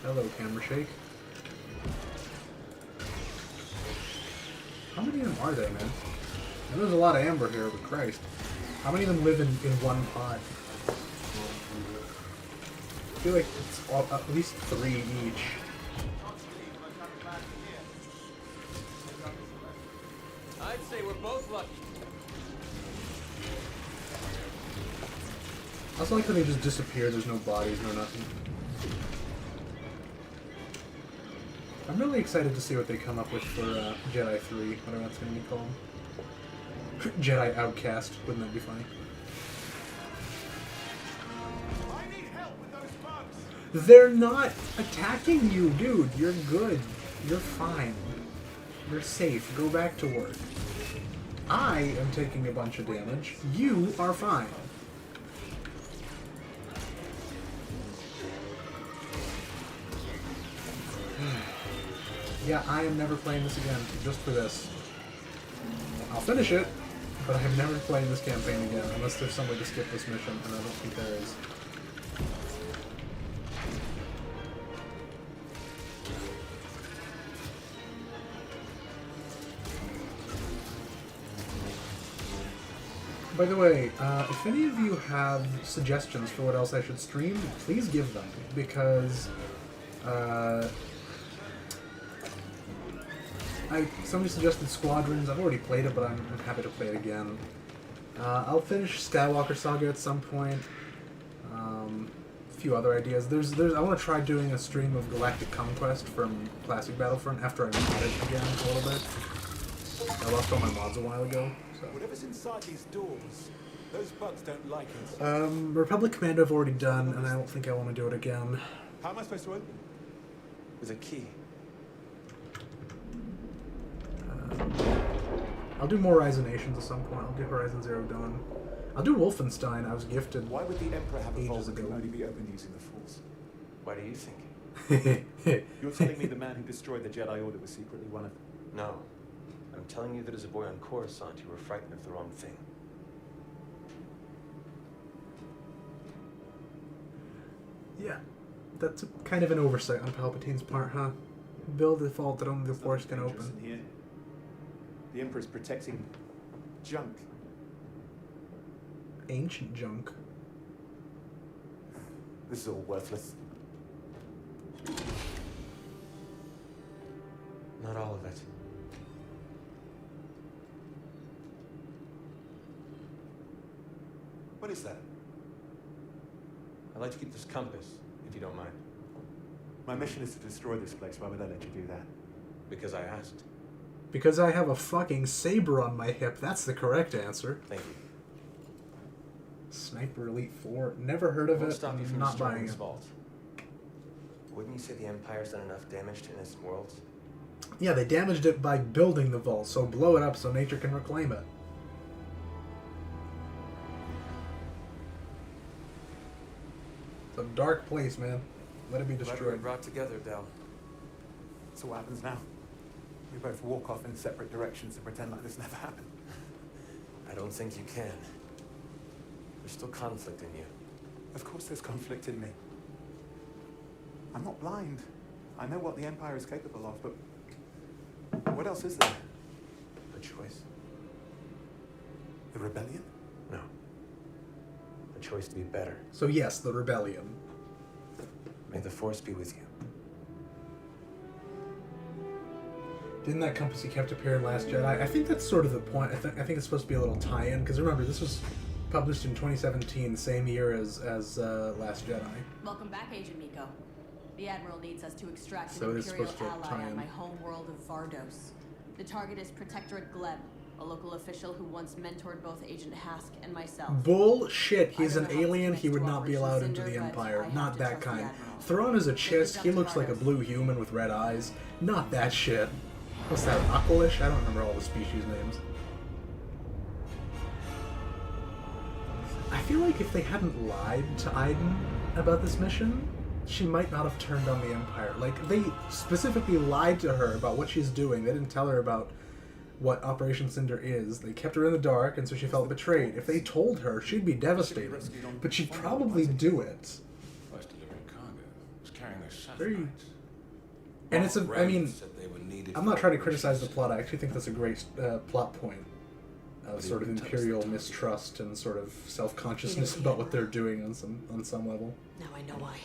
Hello, camera shake. How many of them are there, man? And there's a lot of amber here, but Christ. How many of them live in one pod? I feel like it's all, at least 3 each. I'd say we're both lucky. I also like how they just disappear, there's no bodies, no nothing. I'm really excited to see what they come up with for Jedi 3, whatever that's going to be called. Jedi Outcast, wouldn't that be funny? I need help with those bugs. They're not attacking you, dude. You're good. You're fine. You're safe. Go back to work. I am taking a bunch of damage. You are fine. Yeah, I am never playing this again, just for this. I'll finish it, but I'm never playing this campaign again, unless there's some way to skip this mission, and I don't think there is. By the way, if any of you have suggestions for what else I should stream, please give them, because somebody suggested Squadrons. I've already played it, but I'm happy to play it again. I'll finish Skywalker Saga at some point. A few other ideas. I want to try doing a stream of Galactic Conquest from Classic Battlefront after I mod it again a little bit. I lost all my mods a while ago. So. Whatever's inside these doors, those bugs don't like it. Republic Commando I've already done, and I don't think I want to do it again. How am I supposed to open? With a key. I'll do more Rise of Nations at some point. I'll do Horizon Zero Dawn. I'll do Wolfenstein. I was gifted. Why would the Emperor have a vault ages that ago. can only be opened using the Force? Why do you think? You're telling me the man who destroyed the Jedi Order was secretly one of them? No. I'm telling you that as a boy on Coruscant, you were frightened of the wrong thing. Yeah, that's kind of an oversight on Palpatine's part, huh? Build a vault that only the Force can open. In here. The Emperor's protecting junk. Ancient junk. This is all worthless. Not all of it. What is that? I'd like to keep this compass, if you don't mind. My mission is to destroy this place. Why would I let you do that? Because I asked. Because I have a fucking saber on my hip. That's the correct answer. Thank you. Sniper Elite 4. Never heard of Won't it. stop you from Not destroying buying this it. vault. Wouldn't you say the Empire's done enough damage to innocent worlds? Yeah, they damaged it by building the vault, so blow it up so nature can reclaim it. It's a dark place, man. Let it be Glad we were destroyed. brought together, Del. So what happens now? We both walk off in separate directions and pretend like this never happened. I don't think you can. There's still conflict in you. Of course there's conflict in me. I'm not blind. I know what the Empire is capable of, but what else is there? A choice? The rebellion? No. A choice to be better. So yes, the rebellion. May the Force be with you. Didn't that compass he kept appearing Last Jedi? I think that's sort of the point. I think it's supposed to be a little tie-in, because remember, this was published in 2017, the same year as Last Jedi. Welcome back, Agent Miko. The Admiral needs us to extract So an it is Imperial supposed to ally tie on in. my home world of Vardos. The target is Protectorate Gleb, a local official who once mentored both Agent Hask and myself. Bullshit. He's I an don't know how alien. this He would connects to not be Operation allowed into Cinder, the but Empire. I have Not to that trust the kind. Admiral. Thrawn is a chisk. Take He it down looks to like a Vardos. blue human with red eyes. Not that shit. What's that, Aqualish? I don't remember all the species names. I feel like if they hadn't lied to Iden about this mission, she might not have turned on the Empire. Like, they specifically lied to her about what she's doing. They didn't tell her about what Operation Cinder is. They kept her in the dark, and so she felt betrayed. If they told her, she'd be devastated. But she'd probably do it. Was delivering cargo. Was carrying their Very... satellites. And it's a... I mean, Said they were needed I'm for not trying to Operation criticize the Cinder. plot. I actually think that's a great plot point. Of sort of didn't tell us imperial the target. mistrust and sort of self-consciousness about what they're doing on some level. Now I know why.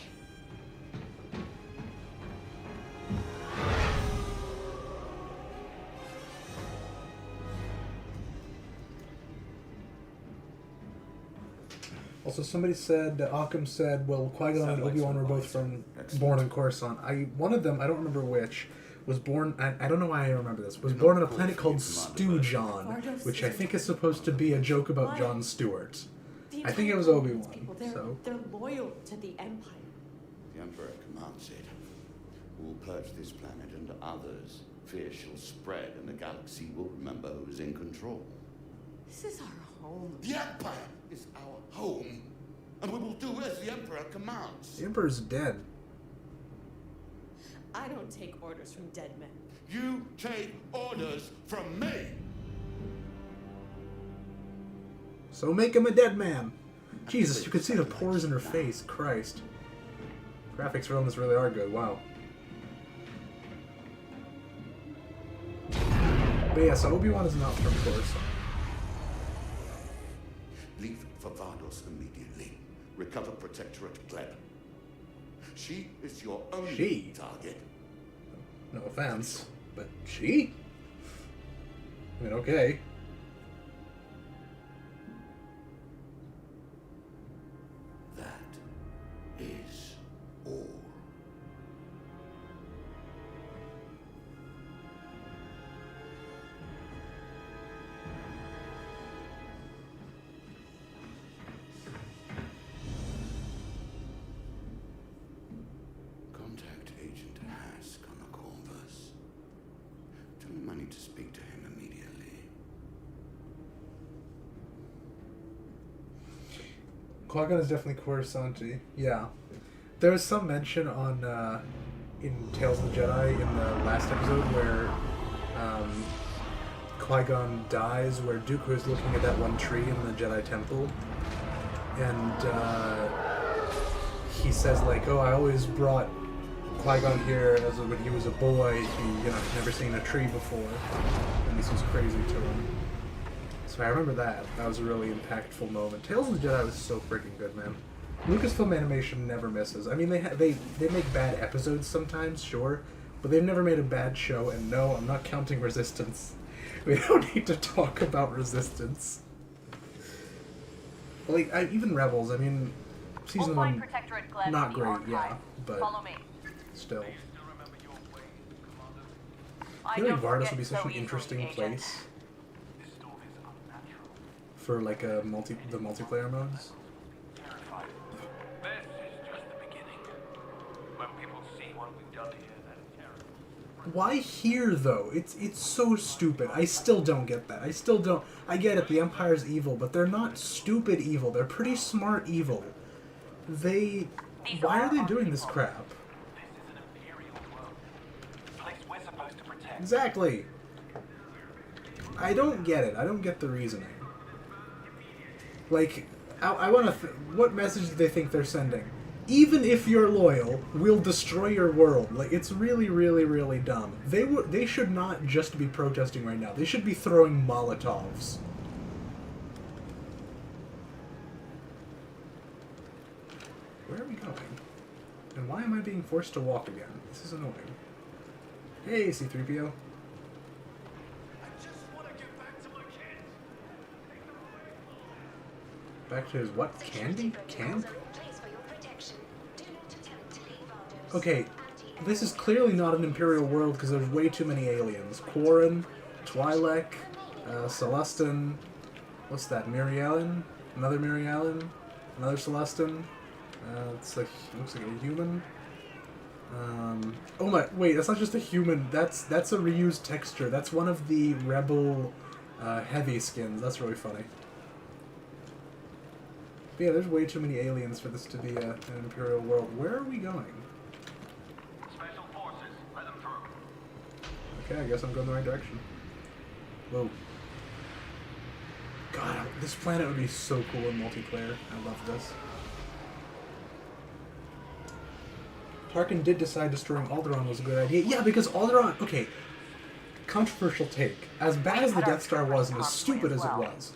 Also, somebody said, Occam said, well, Qui-Gon and Obi-Wan were both born in Coruscant. One of them, I don't remember which, was born, I don't know why I remember this, was born on a planet called Stew-John, which I think is supposed to be a joke about Jon Stewart. I think it was Obi-Wan, so... They're loyal to the Empire. The Emperor commands it. We'll purge this planet and others. Fear shall spread, and the galaxy will remember who is in control. This is our home. The Empire is our home, and we will do as the Emperor commands. The Emperor's dead. I don't take orders from dead men. You take orders from me. So make him a dead man. Jesus, you could see the pores in her face. Christ. Graphics around this really are good. Wow. But yeah, so Obi-Wan is not from Coruscant. Leave for Vardos immediately. Recover Protectorate Gleb. She is your only target. No offense, but she? I mean, okay. That is all. Contact Agent Hask on the Converse. Tell him I need to speak to him immediately. Qui-Gon is definitely Coruscant-y. Yeah. There was some mention on, in Tales of the Jedi in the last episode where, Qui-Gon dies, where Dooku is looking at that one tree in the Jedi Temple, and, he says, like, oh, I always brought Qui-Gon here as when he was a boy. He, had never seen a tree before, and this was crazy to him. So I remember that. That was a really impactful moment. Tales of the Jedi was so freaking good, man. Lucasfilm Animation never misses. I mean, they make bad episodes sometimes, sure, but they've never made a bad show, and no, I'm not counting Resistance. We don't need to talk about Resistance. Like, even Rebels, I mean, Season 1, not great, yeah, but still. I feel like Vardos would be such an interesting place for, like, the multiplayer modes. Why here, though? It's so stupid. I still don't get that. I get it, the Empire's evil, but they're not stupid evil. They're pretty smart evil. Why are they doing this crap? Exactly. I don't get it. I don't get the reasoning. Like, I want to... what message do they think they're sending? Even if you're loyal, we'll destroy your world. Like, it's really, really, really dumb. They should not just be protesting right now. They should be throwing Molotovs. Where are we going? And why am I being forced to walk again? This is annoying. Hey, C-3PO. Back to his what? Candy? Camp? Okay, this is clearly not an Imperial world because there's way too many aliens. Quarren, Twi'lek, Celestin, what's that, Miriellen? Another Miriellen? Another Celestin? It's like, looks like a human. Oh my, wait, that's not just a human, that's a reused texture. That's one of the Rebel heavy skins. That's really funny. But yeah, there's way too many aliens for this to be an Imperial world. Where are we going? Special forces, let them through. Okay, I guess I'm going the right direction. Whoa. God, this planet would be so cool in multiplayer. I love this. Tarkin did decide destroying Alderaan was a good idea. Yeah, because Alderaan... Okay, controversial take. As bad as the Death Star was and as stupid as it was,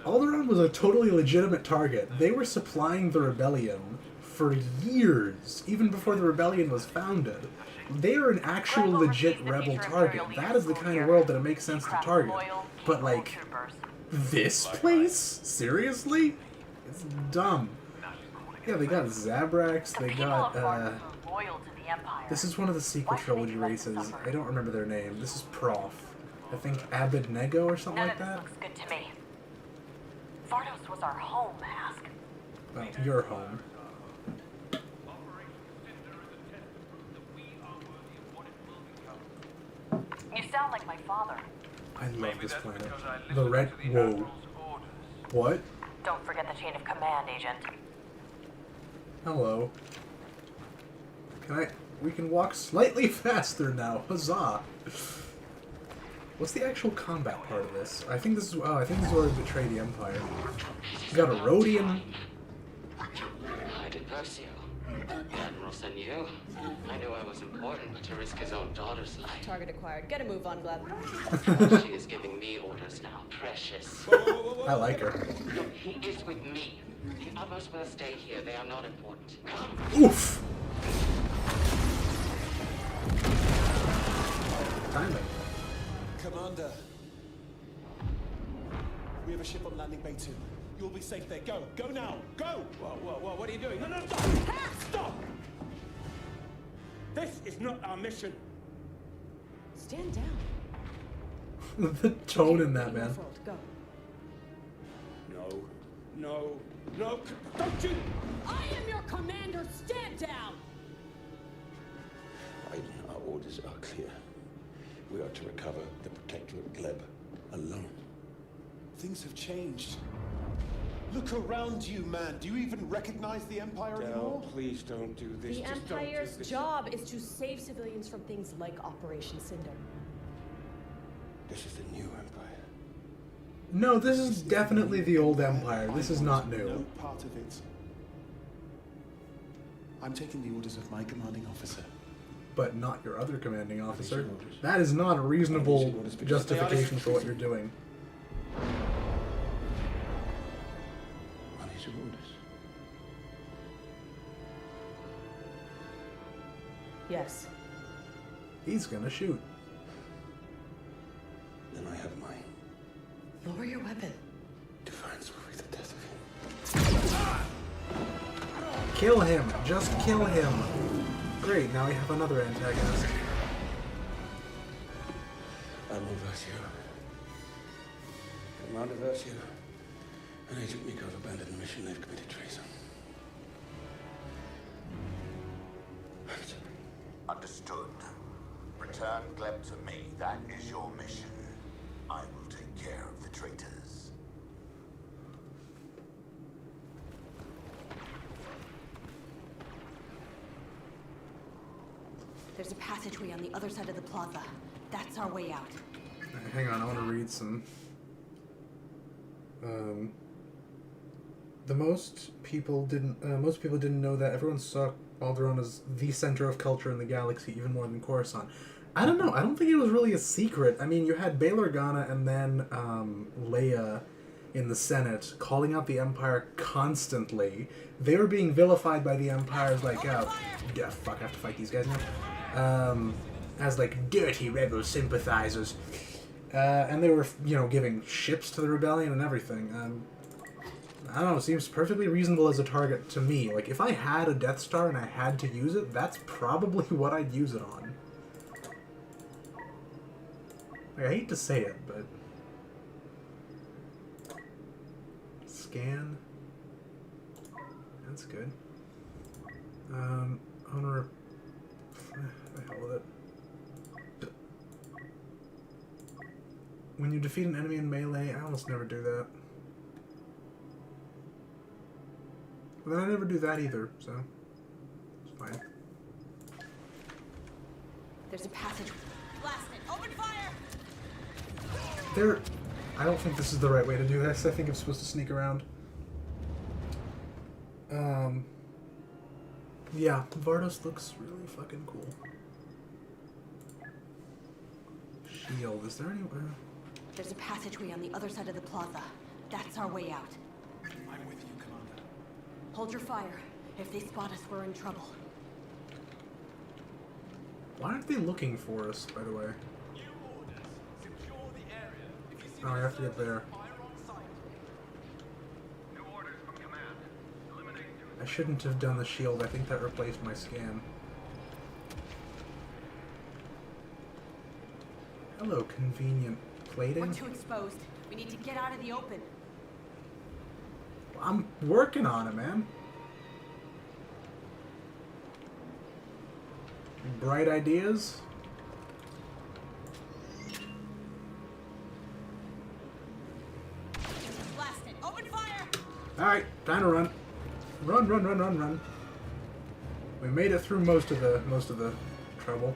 Alderaan was a totally legitimate target. They were supplying the rebellion for years, even before the rebellion was founded. They are an actual legit rebel target. That is the kind of world that it makes sense to target. But, like, this place? Seriously? It's dumb. Yeah, they got Zabrax, they got, this is one of the sequel trilogy races. I don't remember their name. This is Prof. I think Abednego or something like that. Looks good to me. Vardos was our home, Ask. Well, your home. You sound like my father. I love this planet. The red... Whoa. What? Don't forget the chain of command, Agent. Hello. We can walk slightly faster now. Huzzah! What's the actual combat part of this? I think this is... Oh, I think this is where we betray the Empire. We got a Rhodian. I did Versio. Admiral sent you. I knew I was important to risk his own daughter's life. Target acquired. Get a move on, Gleb. She is giving me orders now. Precious. I like her. He is with me. The others will stay here. They are not important. Come. Oof! Timing. Commander. We have a ship on landing bay 2. You'll be safe there. Go. Go now. Go! Whoa, what are you doing? No, stop! Stop! This is not our mission. Stand down. The tone in that, man. Go. No. Don't you! I am your commander. Stand down. Raiden, our orders are clear. We are to recover the Protectorate Gleb alone. Things have changed. Look around you, man. Do you even recognize the Empire anymore? Please don't do this. The Just don't do Empire's this. job is to save civilians from things like Operation Cinder. This is the new Empire. No, this is definitely the old Empire. This is not new. No part of it. I'm taking the orders of my commanding officer. But not your other commanding officer. That is not a reasonable justification for what you're doing. Are these your orders? Yes. He's gonna shoot. Then I have mine. Lower your weapon. Defiance will be the death of him. Kill him! Just kill him! Great, now we have another antagonist. Admiral Versio. Commander Versio. And Agent Miko have abandoned the mission. They've committed treason. Understood. Return Gleb to me. That is your mission. I will take care of the traitors. There's a passageway on the other side of the plaza. That's our way out. Hang on, I want to read some. Most people didn't know that everyone saw Alderaan as the center of culture in the galaxy, even more than Coruscant. I don't know. I don't think it was really a secret. I mean, you had Bail Organa and then Leia in the Senate calling out the Empire constantly. They were being vilified by the Empire's like, yeah, fuck, I have to fight these guys now. As like dirty rebel sympathizers. And they were, giving ships to the rebellion and everything. I don't know, it seems perfectly reasonable as a target to me. Like, if I had a Death Star and I had to use it, that's probably what I'd use it on. Like, I hate to say it, but... Scan. That's good. Honor... The hell with it. When you defeat an enemy in melee, I almost never do that. But then I never do that either, so it's fine. There's a passage. Blast it! Open fire! I don't think this is the right way to do this. I think I'm supposed to sneak around. Yeah, Vardos looks really fucking cool. Shield, is there anywhere? There's a passageway on the other side of the plaza. That's our way out. I'm with you, Commander. Hold your fire. If they spot us, we're in trouble. Why aren't they looking for us, by the way? Oh, I have to get there. I shouldn't have done the shield. I think that replaced my scan. Hello, convenient plating. We're too exposed. We need to get out of the open. I'm working on it, man. Bright ideas? Blast it! Open fire! Alright, time to run. Run. We made it through most of the trouble.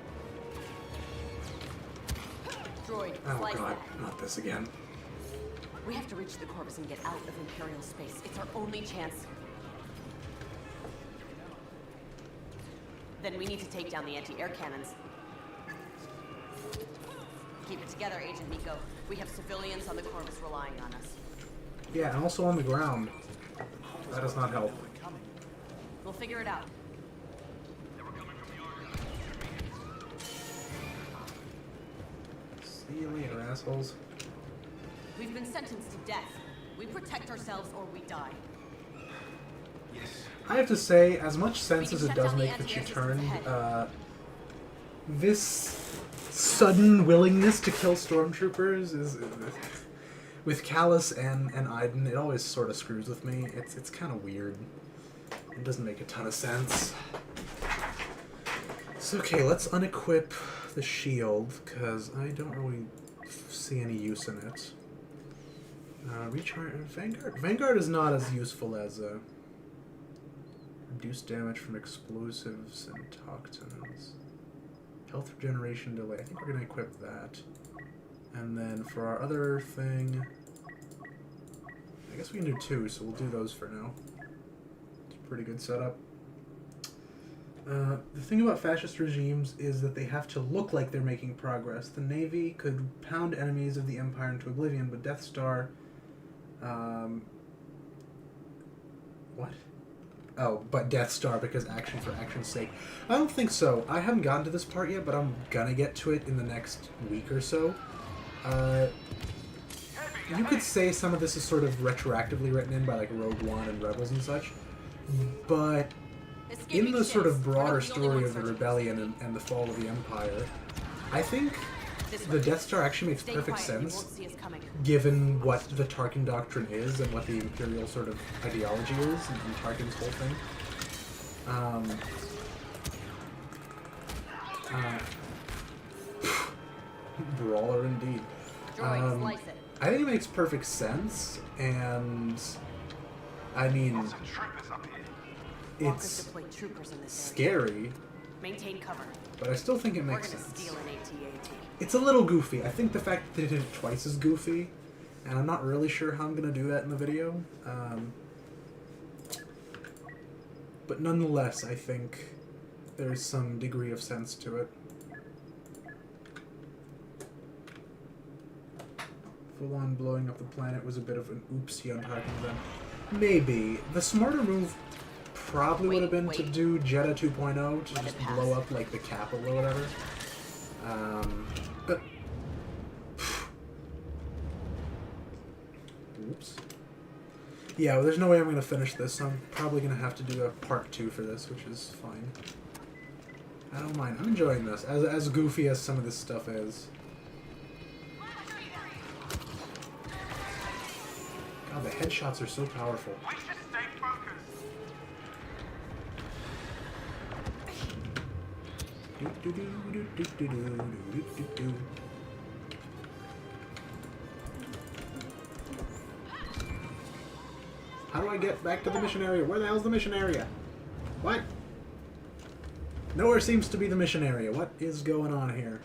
Droid, Oh slice god, that. not this again. We have to reach the Corvus and get out of Imperial space. It's our only chance. Then we need to take down the anti-air cannons. Keep it together, Agent Miko. We have civilians on the Corvus relying on us. Yeah, and also on the ground. That does not help. We'll figure it out. See you later, assholes. We've been sentenced to death. We protect ourselves or we die. I have to say, as much sense as it does make that you turned, this sudden willingness to kill stormtroopers is with Callus and Iden, it always sort of screws with me. It's kind of weird. It doesn't make a ton of sense. So okay, let's unequip the shield, because I don't really see any use in it. Recharge Vanguard. Vanguard is not as useful as reduce damage from explosives and toxins. Health regeneration delay. I think we're gonna equip that. And then for our other thing, I guess we can do two, so we'll do those for now. It's a pretty good setup. The thing about fascist regimes is that they have to look like they're making progress. The Navy could pound enemies of the Empire into oblivion, but Death Star... what? Oh, but Death Star because action for action's sake. I don't think so. I haven't gotten to this part yet, but I'm gonna get to it in the next week or so. You could say some of this is sort of retroactively written in by like Rogue One and Rebels and such, but in the sort of broader story of the Rebellion and the fall of the Empire, I think the Death Star actually makes perfect sense, given what the Tarkin Doctrine is and what the Imperial sort of ideology is and Tarkin's whole thing. Brawler indeed. I think it makes perfect sense, and I mean, it's scary, Maintain cover. but I still think it makes sense. Steal an AT-AT. It's a little goofy. I think the fact that they did it twice is goofy, and I'm not really sure how I'm going to do that in the video. But nonetheless, I think there's some degree of sense to it. Full-on blowing up the planet was a bit of an oopsie on Tarkin's end. Maybe. The smarter move probably would have been to do Jedha 2.0, to just blow up, like, the capital or whatever. But... Oops. Yeah, well, there's no way I'm going to finish this, so I'm probably going to have to do a part 2 for this, which is fine. I don't mind. I'm enjoying this, as goofy as some of this stuff is. God, the headshots are so powerful. How do I get back to the mission area? Where the hell's the mission area? What? Nowhere seems to be the mission area. What is going on here?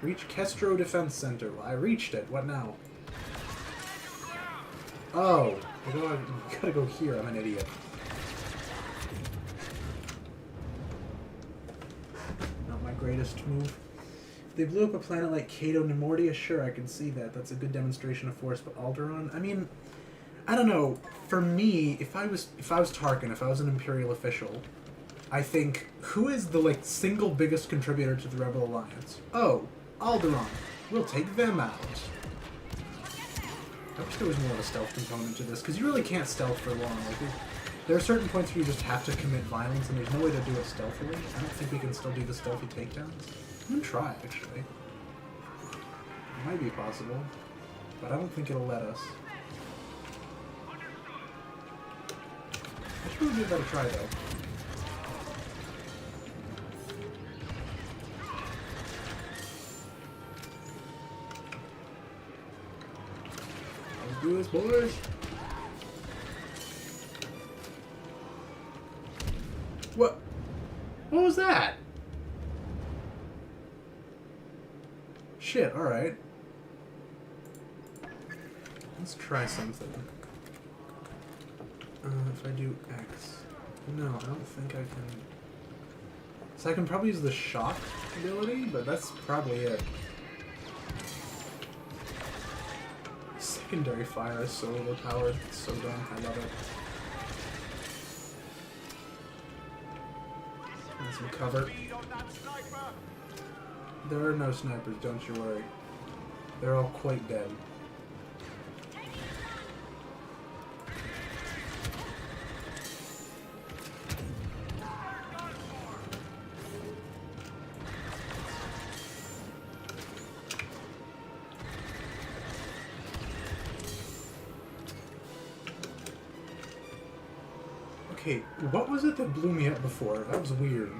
Reach Kestro Defense Center. Well, I reached it. What now? Oh. I gotta go here. I'm an idiot. Not my greatest move. They blew up a planet like Cato Nemordia. Sure, I can see that. That's a good demonstration of force. But Alderaan? I mean, I don't know. For me, if I was Tarkin, if I was an Imperial official, I think, who is the like single biggest contributor to the Rebel Alliance? Oh, Alderaan. We'll take them out. I wish there was more of a stealth component to this, because you really can't stealth for long. Like, there are certain points where you just have to commit violence, and there's no way to do it stealthily. I don't think we can still do the stealthy takedowns. I'm gonna try, actually. It might be possible, but I don't think it'll let us. I should really give that a try, though. Let's do this, boys! What? What was that? Shit, alright. Let's try something. If I do X. No, I don't think I can... So I can probably use the shock ability, but that's probably it. Secondary fire is so overpowered. It's so dumb. I love it. And some cover. There are no snipers, don't you worry. They're all quite dead. Okay, what was it that blew me up before? That was weird.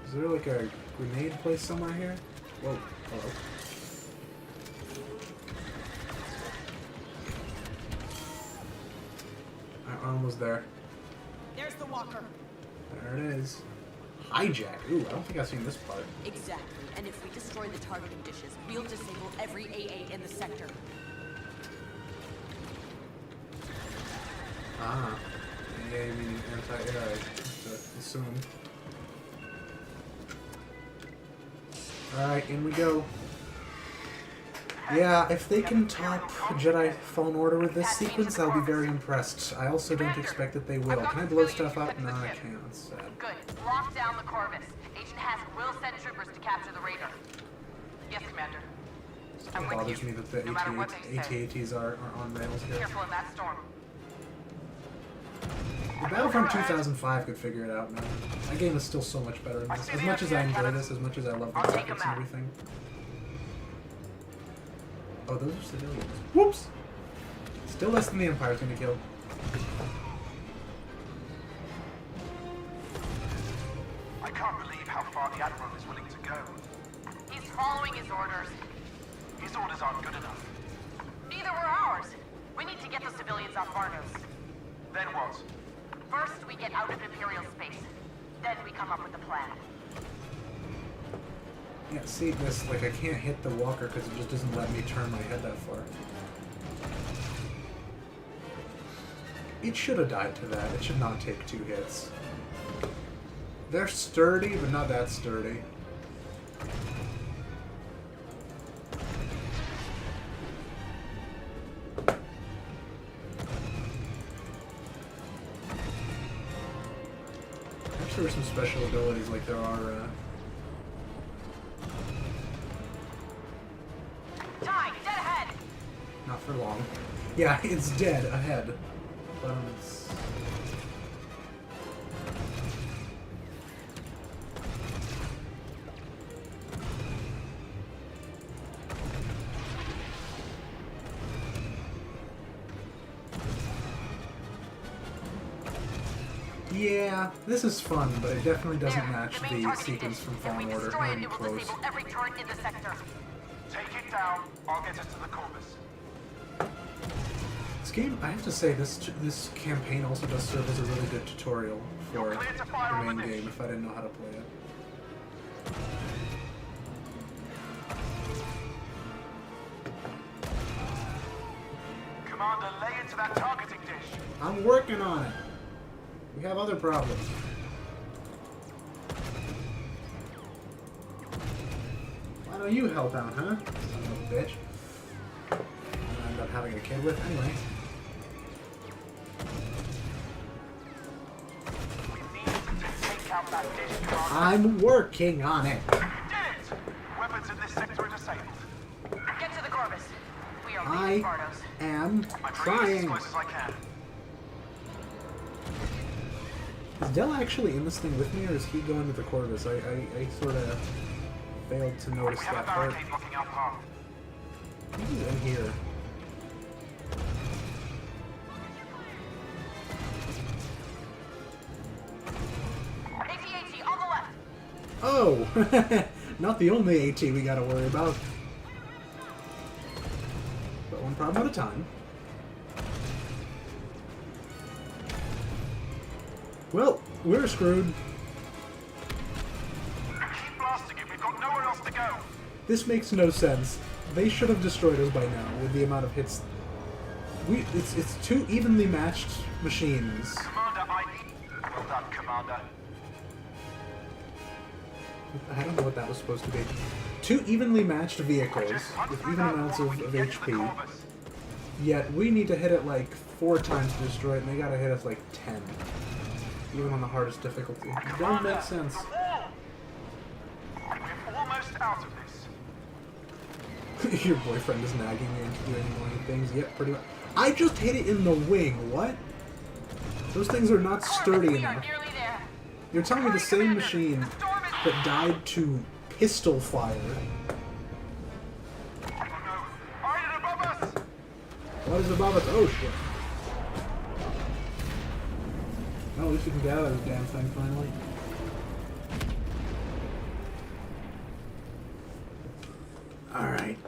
Is there like a grenade place somewhere here? Whoa, hello. I'm almost there. There's the walker. There it is. Hijack. Ooh, I don't think I've seen this part. Exactly. And if we destroy the targeting dishes, we'll disable every AA in the sector. Ah. AA meaning anti-air, I assume. Alright, in we go. Yeah, if they can top Jedi Fallen Order with this sequence, I'll be very impressed. I also don't expect that they will. Can I blow stuff up? No, I can't. That's sad. Good. Lock down the Corvus. Agent Hask will send troopers to capture the Raider. Yes, Commander. It bothers me that the AT-ATs are on rails here. Careful in that storm. The Battlefront 2005 could figure it out, man. That game is still so much better than this. As much as I enjoy this, as much as I love the graphics and everything. Oh, those are civilians. Whoops! Still less than the Empire's gonna kill. I can't believe how far the Admiral is willing to go. He's following his orders. His orders aren't good enough. Neither were ours. We need to get the civilians off Vardos. Then what? First, we get out of Imperial space. Then we come up with a plan. Yeah, see this, like I can't hit the walker because it just doesn't let me turn my head that far. It should have died to that. It should not take 2 hits. They're sturdy, but not that sturdy. I'm sure there's some special abilities like there are, Dead ahead! not for long. Yeah, it's dead ahead. But it's... Yeah, this is fun, but it definitely doesn't match the sequence from Fallen Order. Not even close. Every turret in the sector. Take it down. I'll get us to the Corvus. This game, I have to say, this campaign also does serve as a really good tutorial for the main game if I didn't know how to play it. Commander, lay into that targeting dish. I'm working on it. We have other problems. Why don't you help out, huh? Son of a bitch. I end up having a kid with anyway. I'm working on it. Did it! Weapons in this sector are disabled. Get to the Corvus. We are I leaving Vardos. am I'm trying. as close as I can. Is Del actually in this thing with me, or is he going to the Corvus? I sort of failed to notice We have that a part. barricade blocking our path. He's in here. AT-AT on the left. Oh! Not the only AT we gotta worry about. But one problem at a time. Well, we're screwed. Keep blasting it. We've got nowhere else to go. This makes no sense. They should have destroyed us by now with the amount of hits. It's 2 evenly matched machines. Commander, well done, Commander. I don't know what that was supposed to be. 2 evenly matched vehicles with even amounts of HP. Yet we need to hit it like 4 times to destroy it, and they gotta hit us like 10. Even on the hardest difficulty. It don't make sense. We're almost out of this. Your boyfriend is nagging me into doing annoying things. Yep, pretty much. I just hit it in the wing. What? Those things are not sturdy enough. You're telling me the same machine that died to pistol fire. What is above us? Oh shit. Well, at least we can get out of this damn thing finally. Alright.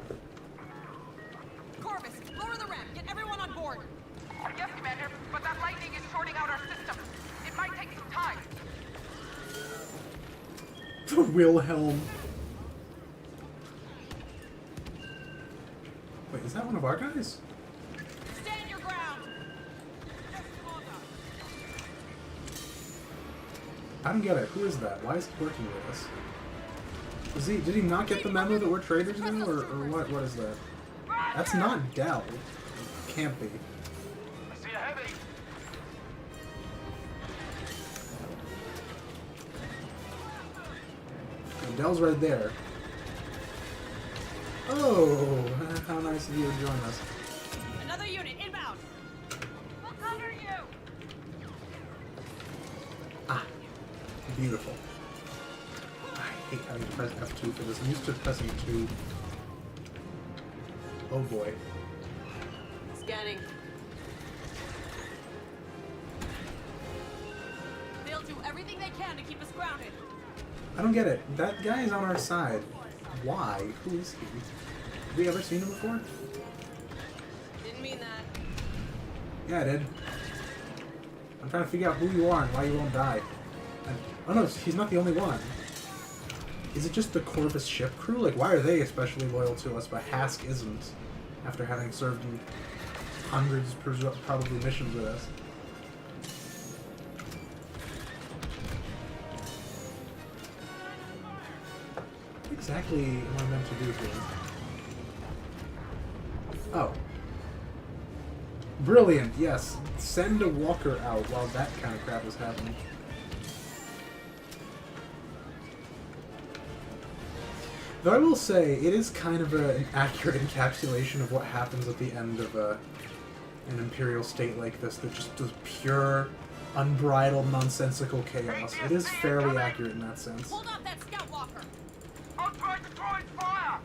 Corvus, lower the ramp. Get everyone on board. Yes, Commander, but that lightning is shorting out our system. It might take some time. The Wilhelm. Wait, is that one of our guys? Stand your ground. I don't get it. Who is that? Why is he working with us? Did he not get the memo that we're traitors now, or what is that? That's not Dell. Can't be. I see a heavy. And Dell's right there. Oh, how nice of you to join us. Another unit inbound. We'll cover you. Ah, beautiful. I hate having to press F2 for this. I'm used to pressing 2. Oh boy. Scanning. They'll do everything they can to keep us grounded. I don't get it. That guy is on our side. Why? Who is he? Have we ever seen him before? Didn't mean that. Yeah, I did. I'm trying to figure out who you are and why you won't die. Oh no, he's not the only one. Is it just the Corvus ship crew? Like, why are they especially loyal to us, but Hask isn't, after having served in hundreds, probably, missions with us? What exactly am I meant to do here? Oh. Brilliant, yes. Send a walker out while that kind of crap is happening. Though I will say, it is kind of an accurate encapsulation of what happens at the end of an Imperial state like this, that just does pure, unbridled, nonsensical chaos. It is fairly accurate in that sense. Hold up that scout walker. I'll try to try fire.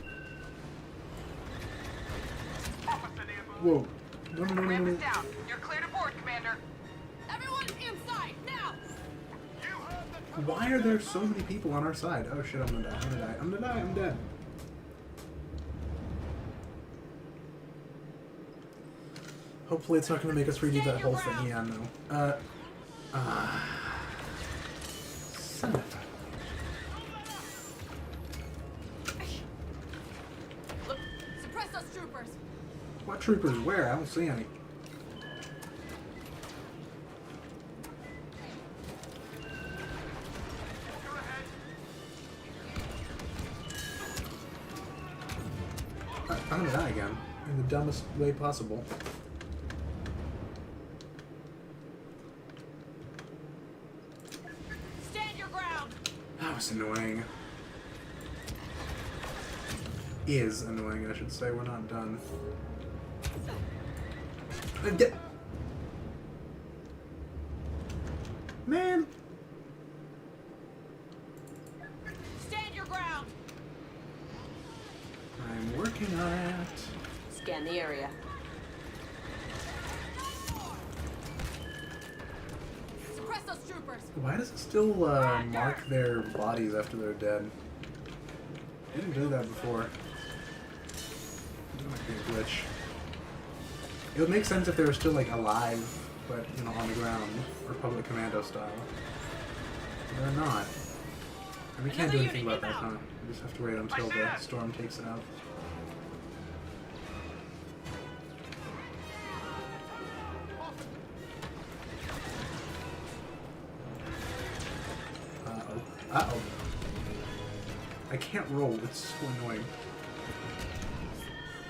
Whoa. No, no, no, no, no. Down. You're clear to board, Commander. Everyone inside, now! Why are there so many people on our side? Oh shit, I'm gonna die, I'm gonna die, I'm gonna die, I'm dead. Hopefully it's not gonna make us redo that whole thing. Yeah, no. Son of a... Look, suppress those troopers. What troopers? Where? I don't see any. I'm gonna die again. In the dumbest way possible. Stand your ground. That was annoying. Is annoying, I should say. We're not done. Man! Stand your ground. I'm working on it. Scan the area. Suppress those troopers. Why does it still mark their bodies after they're dead? It didn't do that before. That might be a glitch. It would make sense if they were still like alive, but you know, on the ground, Republic Commando style. But they're not. And we can't do anything about that, huh? We just have to wait until the storm takes it out. Uh-oh. Uh-oh. I can't roll, it's so annoying.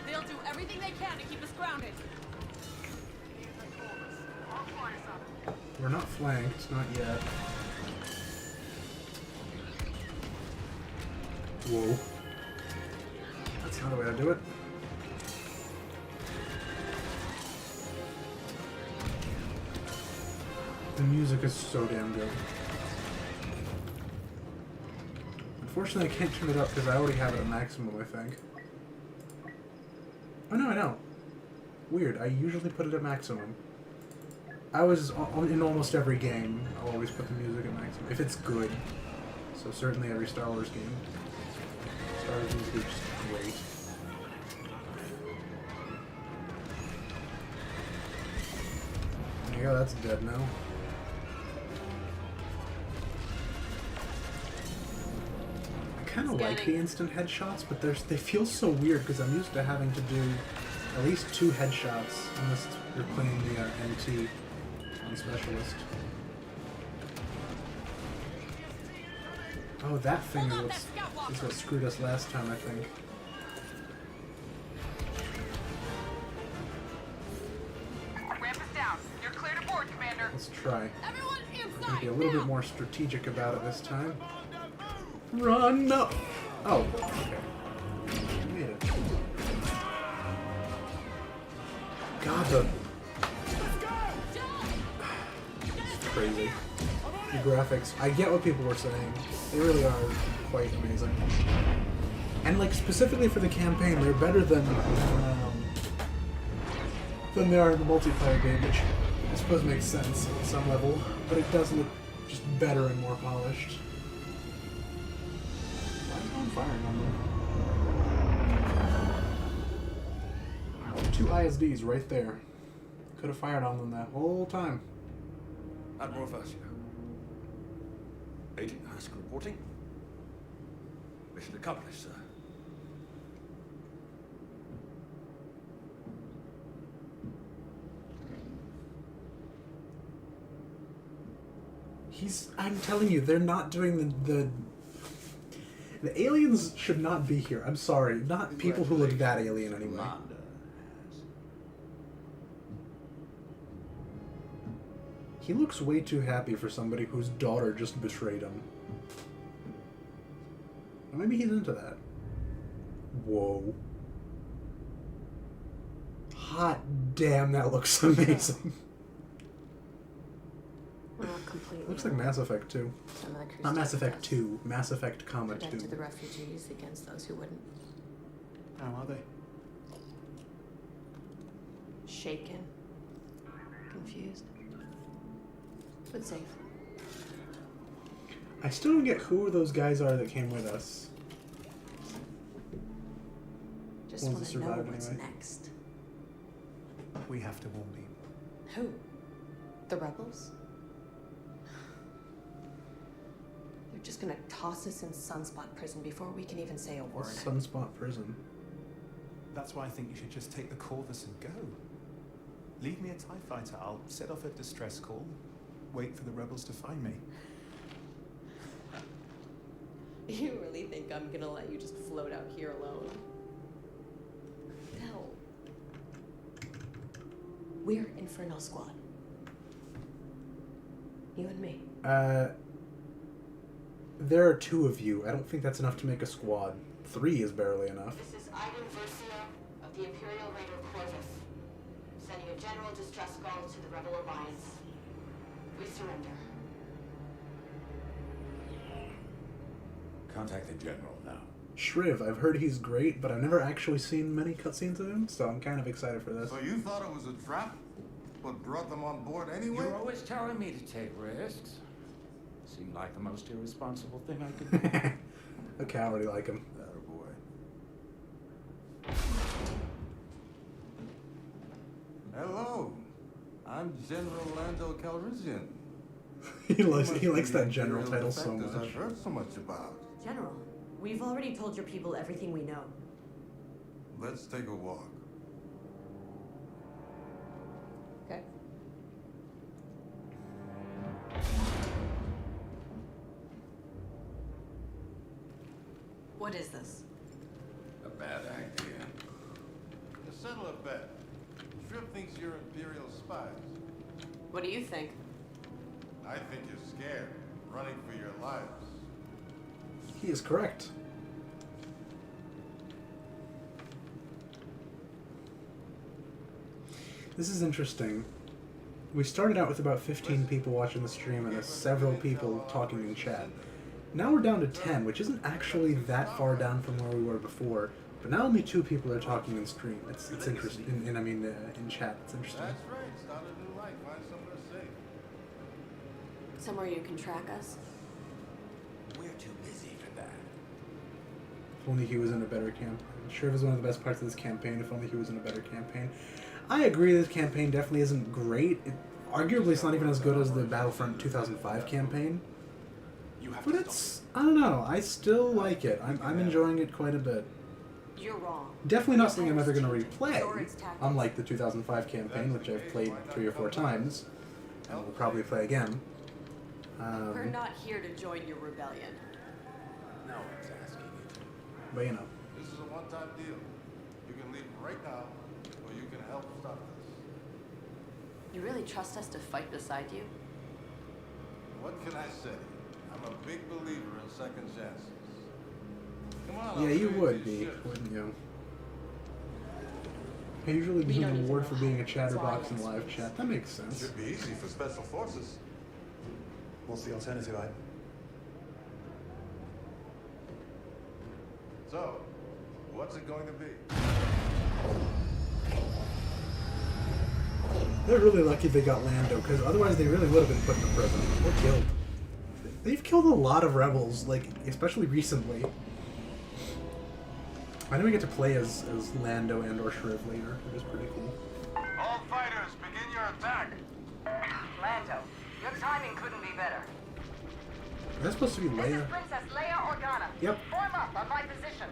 They'll do everything they can to keep us grounded. We're not flanked, not yet. Whoa. That's not the way to do it. The music is so damn good. Unfortunately, I can't turn it up because I already have it at maximum, I think. Oh no, I don't. Weird, I usually put it at maximum. I was, in almost every game, I'll always put the music at maximum, if it's good. So certainly every Star Wars game. Star Wars music is just great. There you go, that's dead now. I kind of like the instant headshots, but they feel so weird because I'm used to having to do at least 2 headshots unless you're playing the NT on Specialist. Oh, that thing is what screwed us last time, I think. Let's try. Everyone We're gonna be a little bit more strategic about it this time. Run! No! Oh, okay. We made it. God, it's crazy. The graphics. I get what people were saying. They really are quite amazing. And like specifically for the campaign, they're better than they are in the multiplayer game, which I suppose makes sense at some level, but it does look just better and more polished. Why am I firing on them? 2 ISDs right there. Could have fired on them that whole time. Admiral Versio. Agent Haskell reporting. Mission accomplished, sir. I'm telling you, they're not doing the aliens should not be here. I'm sorry. Not people who look that alien anyway. Commander. He looks way too happy for somebody whose daughter just betrayed him. Or maybe he's into that. Whoa. Hot damn, that looks amazing. Not completely. Looks like Mass Effect 2. Some of the crews Not Mass did Effect 2. Mass Effect, comma 2. protected the refugees against those who wouldn't. How are they? Shaken. Confused. But safe. I still don't get who those guys are that came with us. Just Ones want that to know survived what's anyway. next. We have to warn people. Who? The rebels? They're just gonna toss us in Sunspot Prison before we can even say a word. Sunspot Prison. That's why I think you should just take the Corvus and go. Leave me a TIE fighter. I'll set off a distress call. Wait for the rebels to find me. You really think I'm gonna let you just float out here alone? No. We're Inferno Squad. You and me. There are 2 of you. I don't think that's enough to make a squad. 3 is barely enough. This is Ivan Versio of the Imperial Raider Corvus. Sending a general distress call to the Rebel Alliance. We surrender. Contact the General now. Shriv, I've heard he's great, but I've never actually seen many cutscenes of him, so I'm kind of excited for this. So you thought it was a trap, but brought them on board anyway? You're always telling me to take risks. Seemed like the most irresponsible thing I could do. Okay, I already like him. Atta boy. Hello. I'm General Lando Calrissian. he likes that general title so much. I've heard so much about. General, we've already told your people everything we know. Let's take a walk. Okay. What is this? A bad idea. To settle a bet, Trip thinks you're Imperial spies. What do you think? I think you're scared, running for your lives. He is correct. This is interesting. We started out with about 15 people watching the stream and several people talking in chat. Now we're down to 10, which isn't actually that far down from where we were before. But now only 2 people are talking in stream. It's interesting. In chat, it's interesting. That's right. Start a new life. Find somewhere safe. Somewhere you can track us? We're too busy for that. If only he was in a better campaign. Shriv is one of the best parts of this campaign. If only he was in a better campaign. I agree this campaign definitely isn't great. Arguably, it's not even as good as the Battlefront 2005 campaign. But it's, I don't know, I still like it. I'm enjoying it quite a bit. You're wrong. Definitely not something I'm ever going to replay, unlike the 2005 campaign, which I've played 3 or 4 times, and will probably play again. We're not here to join your rebellion. No one's asking you to. But you know. This is a one-time deal. You can leave right now, or you can help stop this. You really trust us to fight beside you? What can I say? I'm a big believer in second chances. Come on, Yeah, I'll you show would to your be, ship. wouldn't you? I usually We give don't an even award know for how being a many chatterbox in flying live chat. That makes sense. Should be easy for special forces. What's the alternative, I? So, what's it going to be? They're really lucky they got Lando, because otherwise they really would have been put in prison or killed. They've killed a lot of rebels, like, especially recently. I know we get to play as Lando and or Shriv later, which is pretty cool. All fighters, begin your attack. Lando, your timing couldn't be better. Is that supposed to be This is Leia? Princess Leia Organa. Yep. Form up on my position.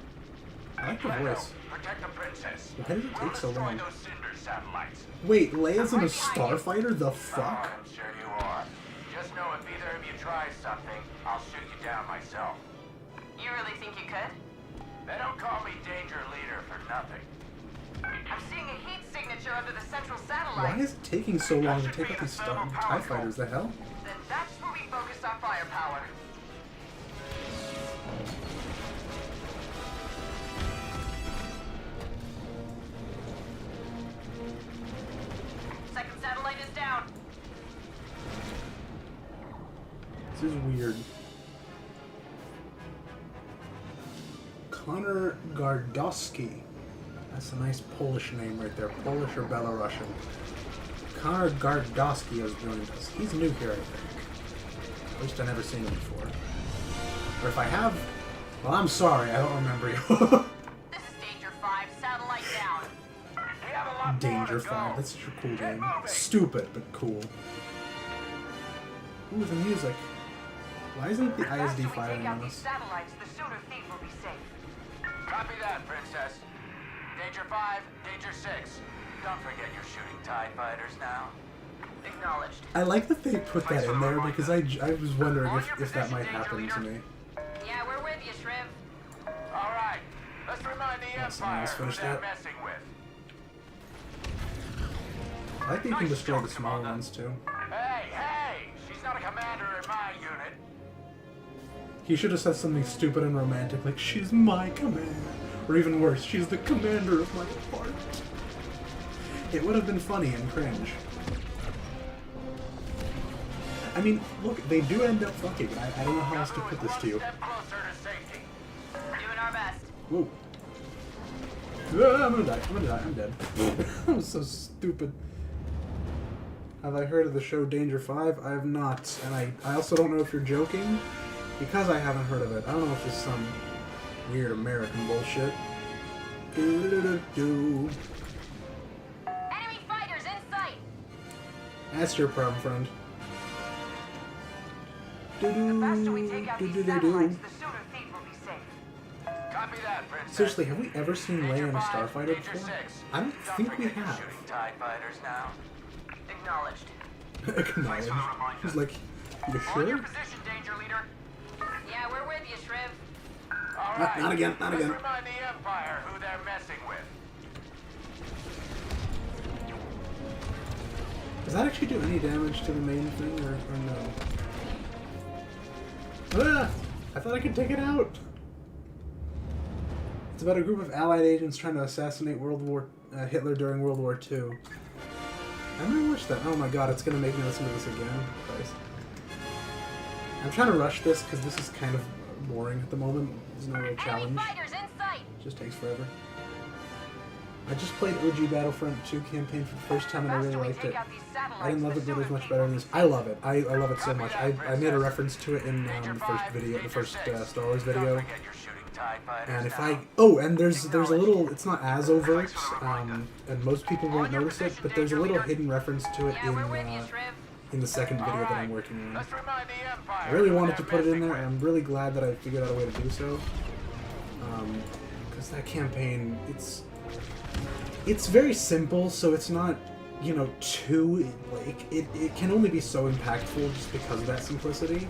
I like the voice. Protect the princess. Why did it take so Destroy long? those Cinder satellites. Wait, Leia's in a starfighter? The fuck? I'm sure you are. Just know if either of you try something, I'll shoot you down myself. You really think you could? They don't call me Danger Leader for nothing. I'm seeing a heat signature under the central Why satellite. is it taking so long to take out these TIE fighters? The hell? Then that's where we focus our firepower. Second satellite is down. This is weird. Connor Gardowski. That's a nice Polish name right there. Polish or Belarusian. Connor Gardowski has joined us. He's new here, I think. At least I've never seen him before. Or if I have, well, I'm sorry. I don't remember you. This is Danger 5, satellite down. We have a lot Danger 5. That's such a cool name. Stupid, but cool. Ooh, the music. Why isn't the ISD firing on us? Satellites, the sooner Thief will be safe. Copy that, Princess. Danger 5, Danger 6. Don't forget you're shooting TIE fighters now. Acknowledged. I like that they put that in there because I was wondering if that might happen to me. Yeah, we're with you, Shriv. All right. Let's remind the Empire who finish they're that. messing with. I like that you can destroy the small ones too. Hey! She's not a commander in my unit. He should have said something stupid and romantic like, she's my commander. Or even worse, she's the commander of my heart. It would have been funny and cringe. I mean, look, they do end up fucking. I don't know how else to put this to you. Doing our best. Whoa. Ah, I'm gonna die. I'm dead. That was so stupid. Have I heard of the show Danger 5? I have not. And I also don't know if you're joking, because I haven't heard of it. I don't know if this is some weird American bullshit. Do-do-do-do. Enemy fighters in sight. That's your problem, friend. The faster we take out these satellites, the sooner Thief will be safe. Copy that, Princess. Seriously, have we ever seen Leia in a starfighter before? I don't think we have. Shooting TIE fighters now. Acknowledged. Acknowledged. He's like, you On your sure? position, Danger Leader. Yeah, we're with you, Shriv. All Not- right. not again, not Let's again. remind the Empire who they're messing with. Does that actually do any damage to the main thing, or no? Ah, I thought I could take it out! It's about a group of Allied agents trying to assassinate Hitler during World War II. I never watched that. Oh my god, it's gonna make me listen to this again. Christ. I'm trying to rush this because this is kind of boring at the moment. There's no real challenge. It just takes forever. I just played OG Battlefront II campaign for the first time and I really liked it. I didn't love it, but it was much better than this. I love it. I love it so much. I made a reference to it in the first video, the first Star Wars video. And if I and there's a little. It's not as overt, and most people won't notice it, but there's a little hidden reference to it in the second video that I'm working on. I really wanted to put it in there, and I'm really glad that I figured out a way to do so. Because that campaign, it's very simple, so it's not, you know, too, like, it can only be so impactful just because of that simplicity,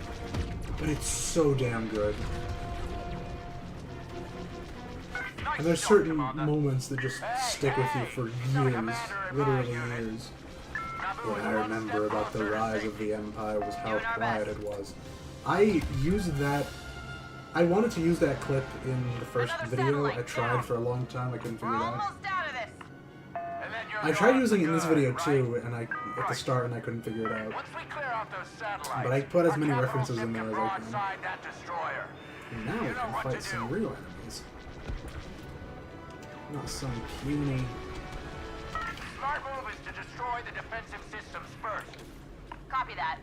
but it's so damn good. And there's certain moments that just stick with you for years, literally years. what I remember about the rise of the Empire was how quiet it was. I used that. I wanted to use that clip in the first video. I tried for a long time. I couldn't figure it out. I tried using it in this video too, and at the start, and I couldn't figure it out. But I put as many references in there as I can. And now we can fight some real enemies. Not some puny. Smart move is to destroy the defensive systems first. Copy that.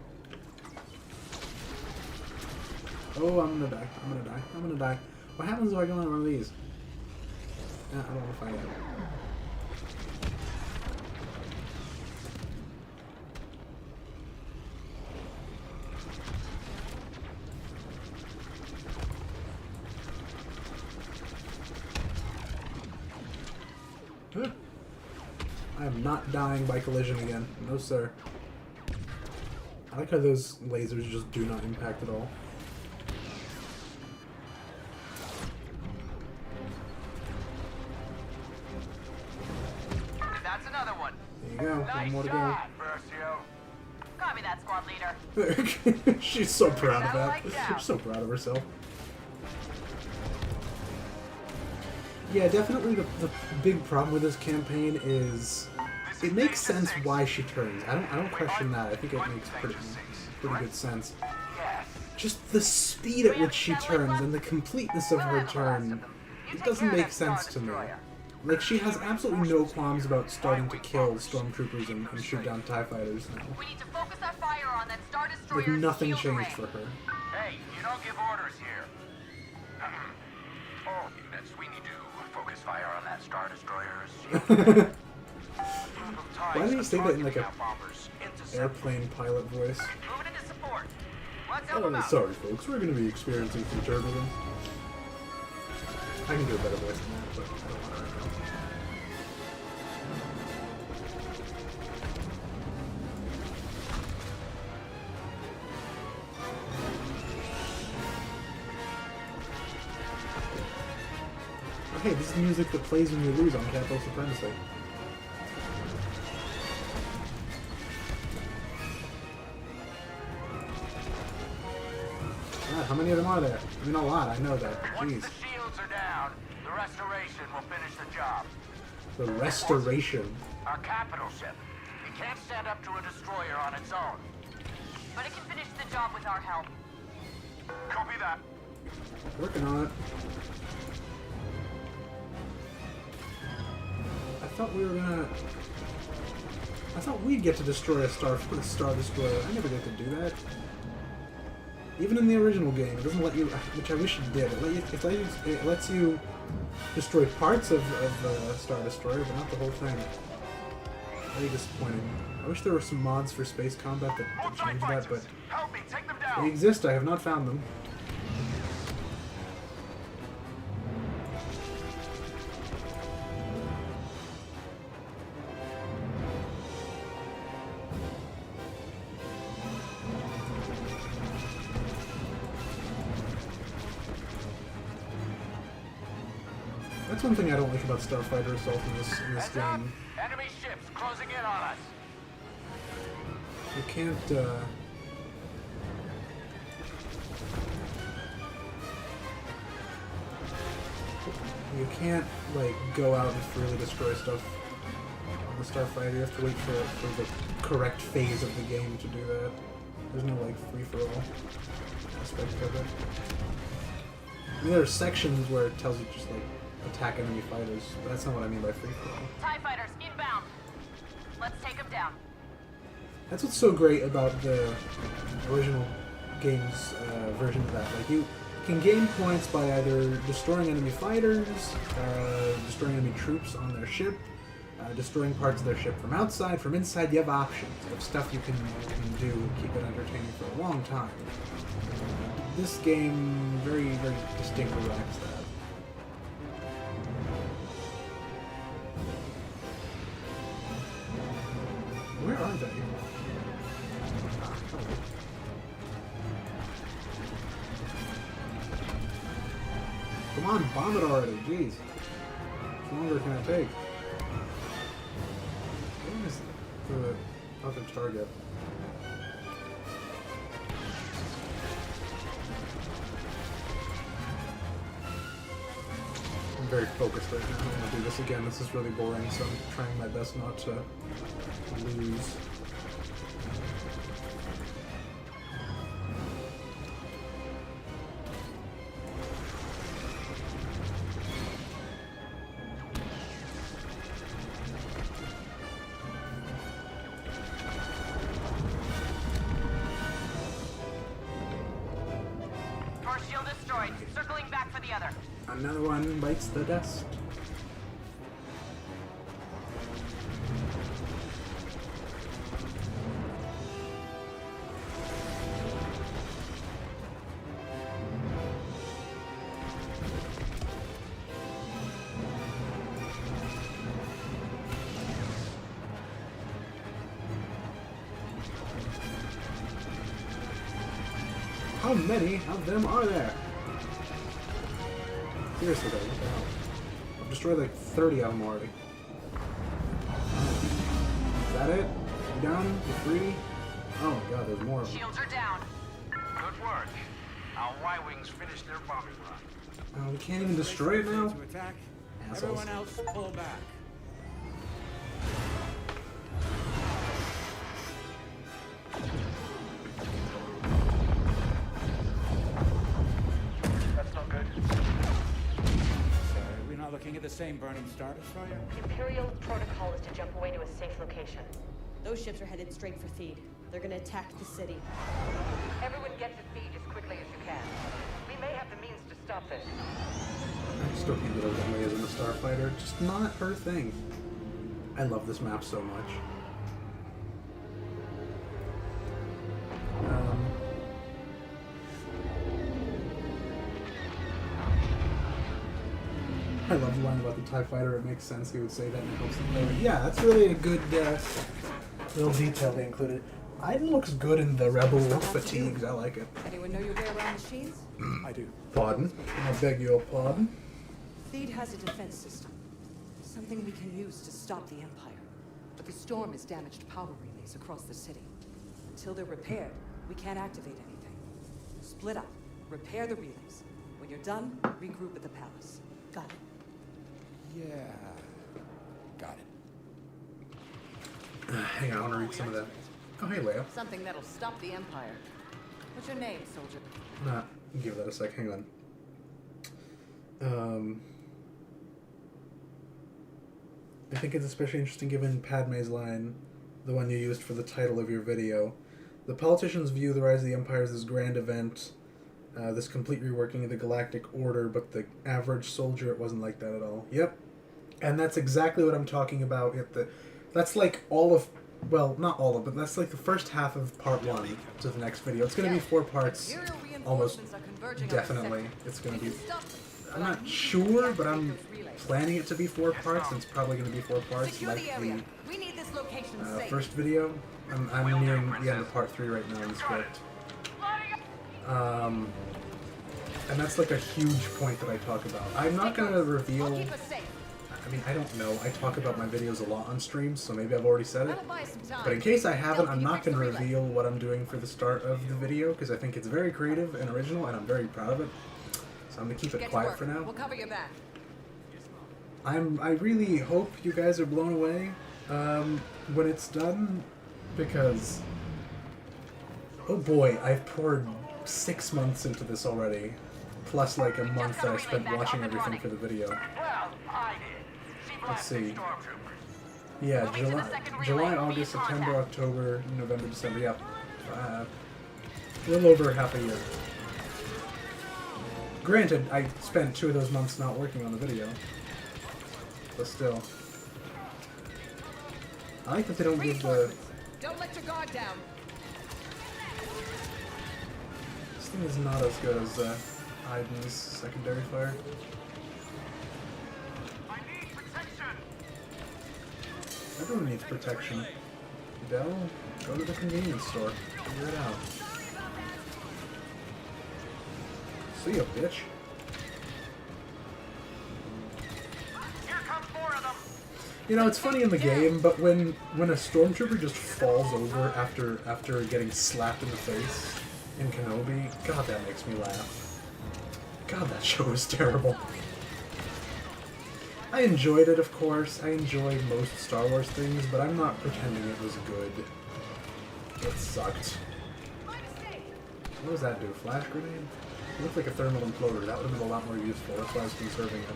Oh, I'm gonna die. I'm gonna die. I'm gonna die. What happens if I go on one of these? I don't want to find out. I am not dying by collision again. No, sir. I like how those lasers just do not impact at all. That's another one. There you go. Nice One more to go. shot, Versio. Copy that, squad leader. She's so proud of that. She's so proud of herself. Yeah, definitely the big problem with this campaign is it makes sense why she turns. I don't question that. I think it makes pretty good sense. Just the speed at which she turns and the completeness of her turn, it doesn't make sense to me. Like, she has absolutely no qualms about starting to kill stormtroopers and shoot down TIE fighters now. We need to focus our fire on that Star Destroyer. Like, nothing changed for her. Hey, you don't give orders here. All units, we need to focus fire on that Star Destroyer's shield. Why do you say that in like a airplane pilot voice? Moving into support. Let's help them Oh, out. sorry folks, we're going to be experiencing some turbulence. I can do a better voice than that, but I don't want to right now. Oh, hey, this is the music that plays when you lose on Capital Supremacy. God, how many of them are there? I mean, a lot, I know that. Once Jeez. the shields are down, the restoration will finish the job. The restoration. Our capital ship. It can't stand up to a destroyer on its own. But it can finish the job with our help. Copy that. Working on it. I thought we were gonna... I thought we'd get to destroy a Star Destroyer. I never get to do that. Even in the original game, it doesn't let you, which I wish it did. It lets you destroy parts of Star Destroyer, but not the whole thing. Very disappointing. I wish there were some mods for space combat that change that, but Help me, take them down. they exist. I have not found them. That's one thing I don't like about Starfighter Assault in this game. Enemy ships closing in on us. You can't, you can't, like, go out and freely destroy stuff on the Starfighter. You have to wait for the correct phase of the game to do that. There's no, like, free-for-all aspect of it. I mean, there are sections where it tells you just, like, attack enemy fighters, but that's not what I mean by free-for-all. TIE fighters inbound. Let's take them down. That's what's so great about the original game's version of that. Like, you can gain points by either destroying enemy fighters, destroying enemy troops on their ship, destroying parts of their ship from outside, from inside. You have options of stuff you can do to keep it entertaining for a long time. This game very, very distinctly lacks that. Where are they? Come on, bomb it already, jeez. How much longer can it take? Where is the... other target. I'm very focused right now. I'm gonna do this again. This is really boring, so I'm trying my best not to lose. First shield destroyed. Circling back for the other. Another one bites the dust. How many of them are there? Seriously though, what the hell? I've destroyed like 30 of them already. Is that it? You done? You free? Oh my god, there's more of them. Shields are down. Good work. Our Y-Wings finished their bombing run. Oh, we can't even destroy it now? To attack. Assholes. Everyone else, pull back. That's not good. Sorry, we're not looking at the same burning Star Destroyer. Imperial protocol is to jump away to a safe location. Those ships are headed straight for Theed. They're gonna attack the city. Everyone get to feed as quickly as you can. We may have the means to stop this. I still can't get over Emily as a starfighter. Just not her thing. I love this map so much. I love the line about the TIE fighter. It makes sense he would say that in the yeah, that's really a good little detail they included. It looks good in the Rebel fatigues. I like it. Anyone know your way around machines? I do. Pardon? I beg your pardon? Theed has a defense system. Something we can use to stop the Empire. But the storm has damaged power relays across the city. Until they're repaired, we can't activate anything. Split up. Repair the relays. When you're done, regroup at the palace. Got it. Yeah. Got it. Hang on, I want to read some of that. Oh, hey, Leia. Something that'll stop the Empire. What's your name, soldier? Nah, give that a sec. Hang on. I think it's especially interesting given Padme's line, the one you used for the title of your video. The politicians view the rise of the Empire as this grand event, this complete reworking of the galactic order, but the average soldier, it wasn't like that at all. Yep. And that's exactly what I'm talking about. That's like all of, well, not all of, but that's like the first half of part 1 to the next video. It's going to be 4 parts, almost definitely. It's going to be, I'm not sure, but I'm planning it to be 4 parts, and it's probably going to be 4 parts, like the first video. I'm nearing the end of part 3 right now in the script. And that's like a huge point that I talk about. I'm not going to reveal, I mean, I don't know. I talk about my videos a lot on streams, so maybe I've already said it. But in case I haven't, I'm not going to reveal what I'm doing for the start of the video, because I think it's very creative and original, and I'm very proud of it. So I'm going to keep it quiet for now. We'll cover your back. I really hope you guys are blown away when it's done, because, oh boy, I've poured 6 months into this already, plus like a month that I spent watching everything for the video. Let's see. Yeah, July, August, September, October, November, December. Yep. A little over half a year. Granted, I spent 2 of those months not working on the video. But still. I like that they don't give the... Don't let your guard down. This thing is not as good as Iden's secondary fire. Everyone needs protection. Dell, go to the convenience store. Figure it out. See ya, bitch. Here come 4 of them. You know, it's funny in the game, but when a stormtrooper just falls over after getting slapped in the face in Kenobi, God, that makes me laugh. God, that show was terrible. I enjoyed it, of course. I enjoyed most Star Wars things, but I'm not pretending it was good. It sucked. What does that do? Flash grenade? It looked like a thermal imploder. That would have been a lot more useful. That's why I was conserving it.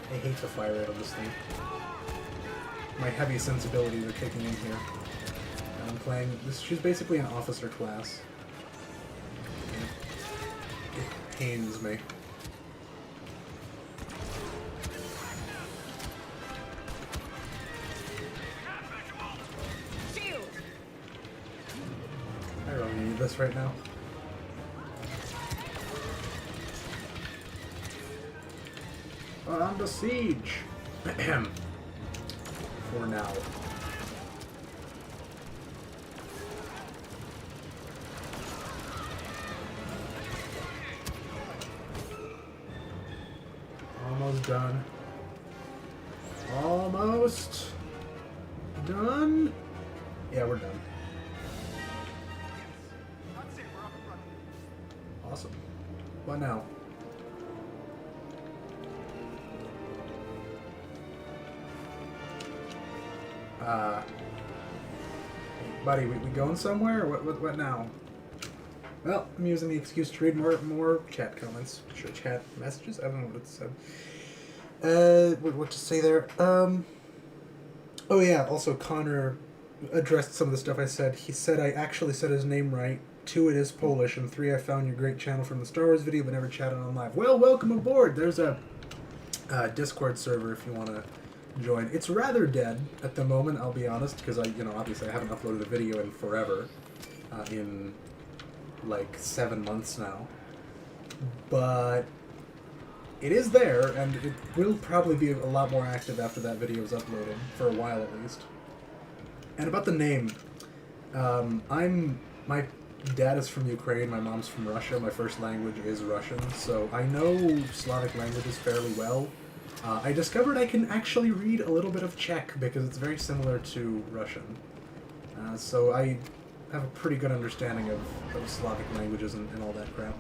I hate the fire rate on this thing. My heavy sensibilities are kicking in here. And I'm playing this. She's basically an officer class. It pains me. I really need this right now. Under siege. For now. Almost done. Almost done. Yeah, we're done. Awesome. What now? Buddy, we going somewhere? Or what now? Well, I'm using the excuse to read more chat comments. Sure, chat messages? I don't know what it said. What to say there? Oh yeah, also Connor addressed some of the stuff I said. He said I actually said his name right. 2, it is Polish, and 3, I found your great channel from the Star Wars video, but never chatted on live. Well, welcome aboard! There's a Discord server if you want to join. It's rather dead at the moment, I'll be honest, because obviously I haven't uploaded a video in forever, in like 7 months now. But it is there, and it will probably be a lot more active after that video is uploaded, for a while at least. And about the name, my dad is from Ukraine, my mom's from Russia, my first language is Russian, so I know Slavic languages fairly well. I discovered I can actually read a little bit of Czech because it's very similar to Russian. So I have a pretty good understanding of Slavic languages and all that crap.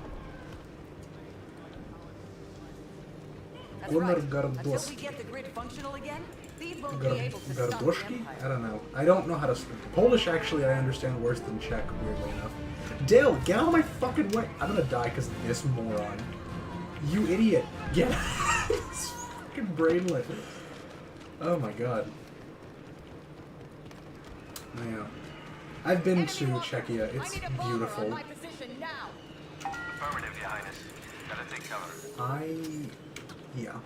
That's right. Until we get the grid functional again, Thebe won't be able to stop the Empire. I don't know. I don't know how to speak. Polish, actually, I understand worse than Czech, weirdly enough. Dale, get out of my fucking way! I'm gonna die because of this moron. You idiot! Get out! It's fucking brainless. Oh my god. Yeah. I've been to Czechia. It's beautiful. Affirmative, Your Highness. Gotta take cover. Yeah.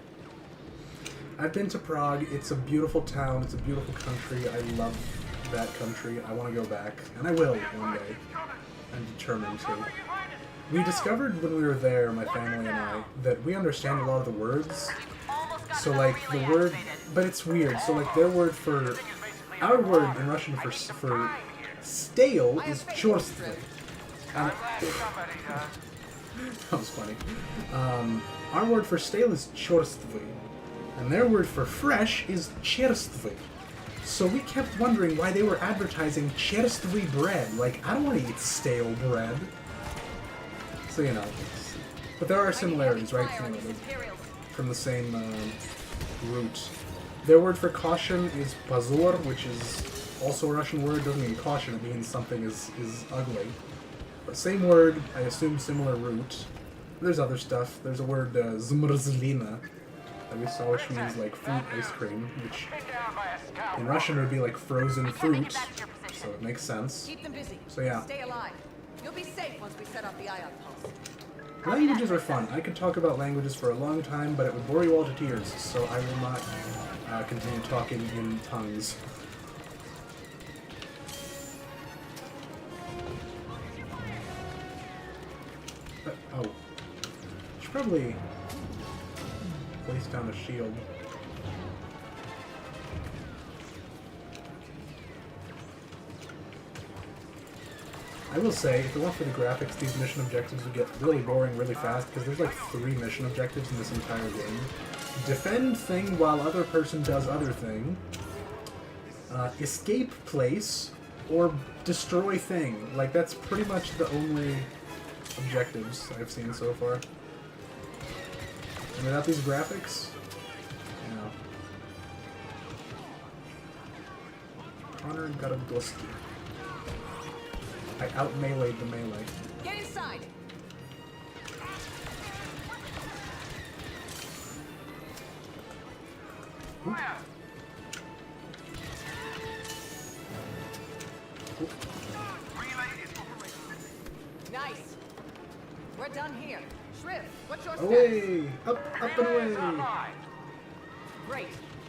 I've been to Prague. It's a beautiful town. It's a beautiful country. I love that country. I want to go back. And I will one day. I'm determined to. We discovered when we were there, my family and I, that we understand a lot of the words. So like the word, but it's weird. So like their word for, our word in Russian for stale is chorstvy. That was funny. Our word for stale is chorstvy, and their word for fresh is cherstvy. So we kept wondering why they were advertising cherstvy bread. Like, I don't want to eat stale bread. So, you know. But there are similarities, right? From the same root. Their word for caution is pazur, which is also a Russian word. It doesn't mean caution, it means something is ugly. But same word, I assume similar root. There's other stuff. There's a word, zmrzlina, that we saw, which means like fruit ice cream, which in Russian would be like frozen fruit, so it makes sense. Keep them busy. So yeah. Stay alive. You'll be safe once we set off the ion pulse. Languages are fun. I could talk about languages for a long time, but it would bore you all to tears, so I will not continue talking in tongues. Oh. Should probably place down a shield. I will say, if it weren't for the graphics, these mission objectives would get really boring really fast, because there's like 3 mission objectives in this entire game. Defend thing while other person does other thing. Escape place, or destroy thing. Like, that's pretty much the only objectives I've seen so far. And without these graphics, you know. Honor got a Glusky. I out-meleeed the melee. Get inside! Nice. We're done here. Shriv, what's your status? Away! Up and away! Great.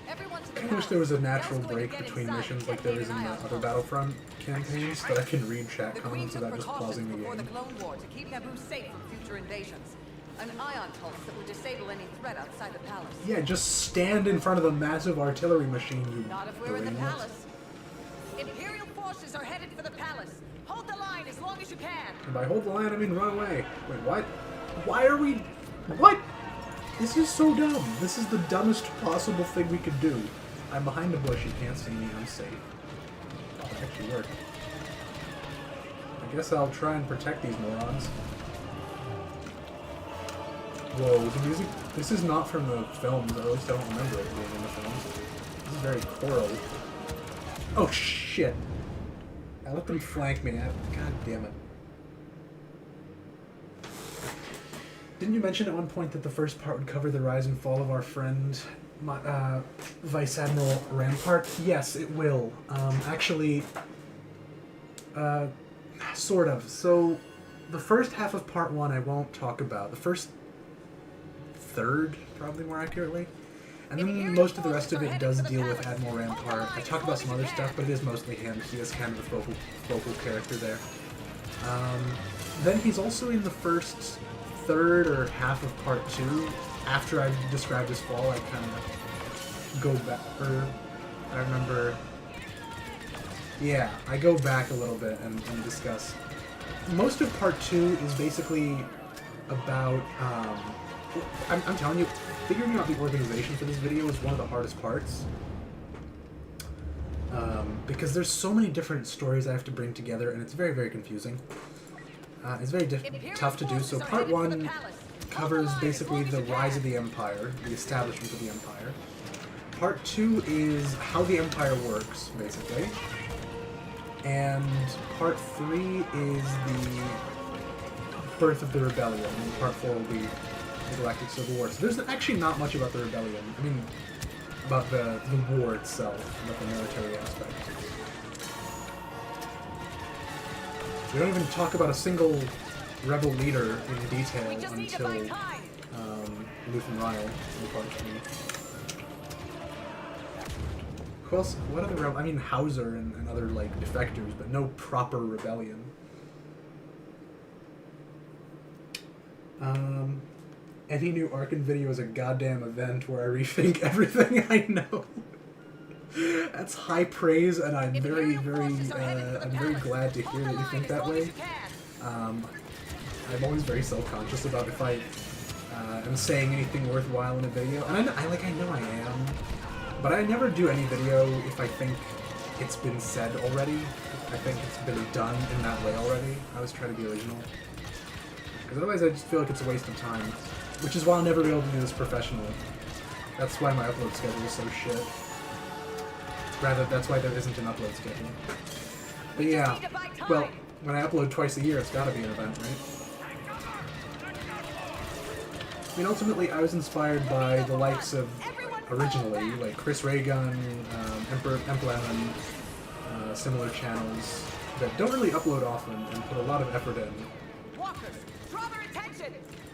Everyone to the I wish there was a natural break between missions like there is in the other Battlefront campaigns, that I can read chat comments without just pausing the before the game. Clone War to keep Naboo safe from future invasions. An ion pulse that would disable any threat outside the palace. Yeah, just stand in front of the massive artillery machine, you Not if we're in the brainless. palace. Imperial forces are headed for the palace. Hold the line as long as you can. And by hold the line, I mean run away. Wait, what? Why are we... What? This is so dumb. This is the dumbest possible thing we could do. I'm behind a bush, you can't see me, I'm safe. Oh, that actually worked. I guess I'll try and protect these morons. Whoa, the music... This is not from the films, or at least I don't remember it being in the films. This is very choral. Oh, shit. I let them flank me. God damn it. Didn't you mention at one point that the first part would cover the rise and fall of our friend, Vice Admiral Rampart? Yes, it will. Actually, sort of. So, the first half of part 1 I won't talk about. The first third, probably more accurately. And then most of the rest of it does deal with Admiral Rampart. I talk about some other stuff, but it is mostly him. He is kind of the focal character there. Then he's also in the first third or half of part 2. After I've described his fall, I kind of go back, or I remember, yeah, I go back a little bit and discuss. Most of part 2 is basically about, I'm telling you, figuring out the organization for this video is one of the hardest parts. Because there's so many different stories I have to bring together, and it's very, very confusing. It's very tough to do. So part 1 covers basically the rise of the Empire, the establishment of the Empire. Part 2 is how the Empire works, basically. And part 3 is the birth of the Rebellion, and part 4 will be the Galactic Civil War. So there's actually not much about the Rebellion. I mean, about the war itself, about the military aspect. We don't even talk about a single rebel leader in detail until Luthen Ryle in part 3. Who else? What other rebel? I mean, Hauser and other, like, defectors, but no proper rebellion. Any new Arkin video is a goddamn event where I rethink everything I know. That's high praise, and I'm very, I'm very glad to hear that you think that way. I'm always very self-conscious about if I am saying anything worthwhile in a video, and I know I am, but I never do any video if I think it's been said already. If I think it's been done in that way already. I always try to be original, because otherwise I just feel like it's a waste of time. Which is why I'll never be able to do this professionally. That's why my upload schedule is so shit. Rather, that's why there isn't an upload schedule. But yeah, well, when I upload twice a year, it's gotta be an event, right? I mean, ultimately, I was inspired by the likes of, originally, like Chris Raygun, Emperor Emblem, similar channels that don't really upload often and put a lot of effort in.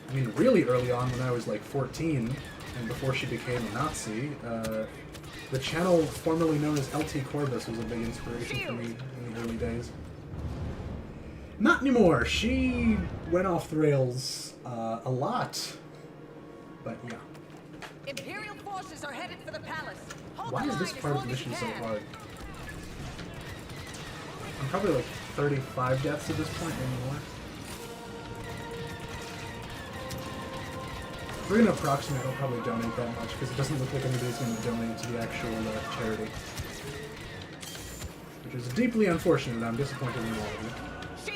I mean, really early on, when I was like 14, and before she became a Nazi, the channel formerly known as LT Corvus was a big inspiration for me in the early days. Not anymore. She went off the rails a lot, but yeah. Imperial forces are headed for the palace. Why is this part of the mission so hard? I'm probably like 35 deaths at this point, maybe more. If we're gonna approximate, I'll probably donate that much because it doesn't look like anybody's gonna donate to the actual charity. Which is deeply unfortunate. I'm disappointed in all of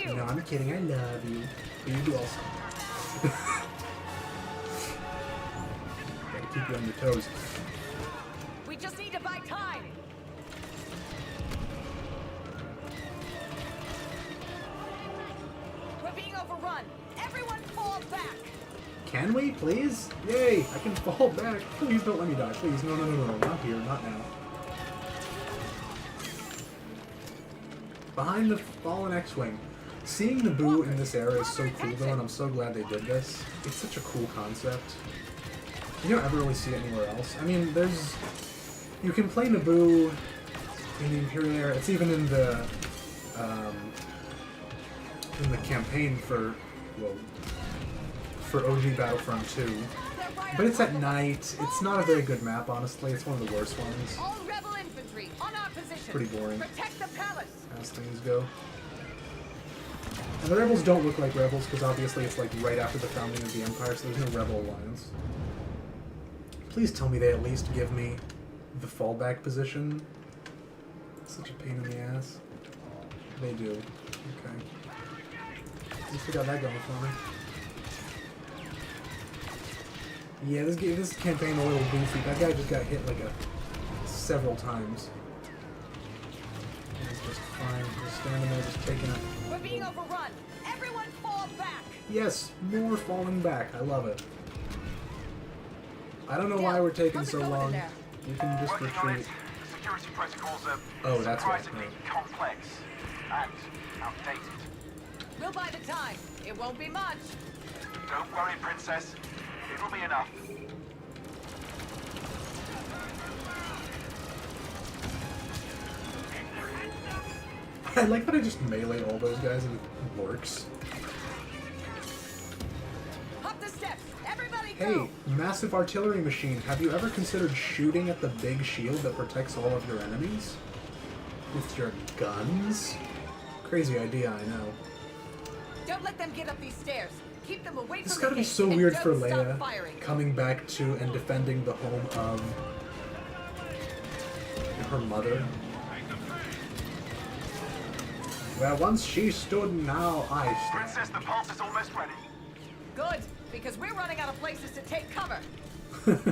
you. No, I'm kidding. I love you. But you do also. Gotta keep you on your toes. We just need to buy time. We're being overrun. Everyone fall back. Can we, please? Yay! I can fall back. Please don't let me die. Please. No, no, no, no, no. Not here. Not now. Behind the fallen X-Wing. Seeing Naboo in this era is so cool, though, and I'm so glad they did this. It's such a cool concept. You don't ever really see it anywhere else. I mean, there's... You can play Naboo in the Imperial era. It's even in the campaign for, well, for OG Battlefront II. But it's at night. It's not a very good map, honestly. It's one of the worst ones. All rebel infantry on our position. Pretty boring. Protect the palace. As things go. And the rebels don't look like rebels because obviously it's like right after the founding of the Empire, so there's no rebel alliance. Please tell me they at least give me the fallback position. Such a pain in the ass. They do. Okay. At least we got that going for me. Yeah, this campaign a little goofy. That guy just got hit like several times. He's just fine. Just standing there, just taking it. We're being overrun. Everyone fall back. Yes, more falling back. I love it. I don't know why we're taking so long. You can just retreat. Security protocols are surprisingly complex and outdated. We'll buy the time. It won't be much. Don't worry, Princess. It'll be enough. I like that I just melee all those guys and it works. Up the steps. Everybody go. Hey, massive artillery machine. Have you ever considered shooting at the big shield that protects all of your enemies? With your guns? Crazy idea, I know. Don't let them get up these stairs. Keep them away This from gotta the be gate so and weird don't for stop Leia firing. coming back to and defending the home of her mother. Well, once she stood, now I stand. Princess, the pulse is almost ready. Good, because we're running out of places to take cover.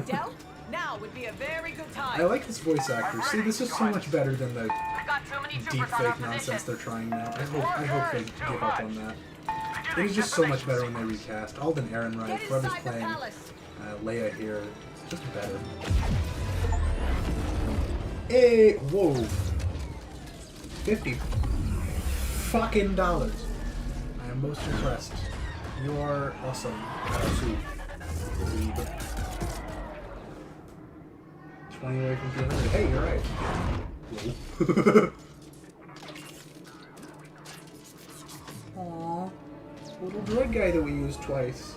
Del, now would be a very good time. I like this voice actor. See, this is so much better than the deepfake nonsense they're trying now. I hope they give up on that. It is just so much better when they recast. Alden Ehrenreich, whoever's playing Leia here, it's just better. Hey, whoa. $50 fucking dollars. I am most impressed. You are awesome. Sweet. 20 away from 200. Hey, you're right. Aww. Little droid guy that we used twice.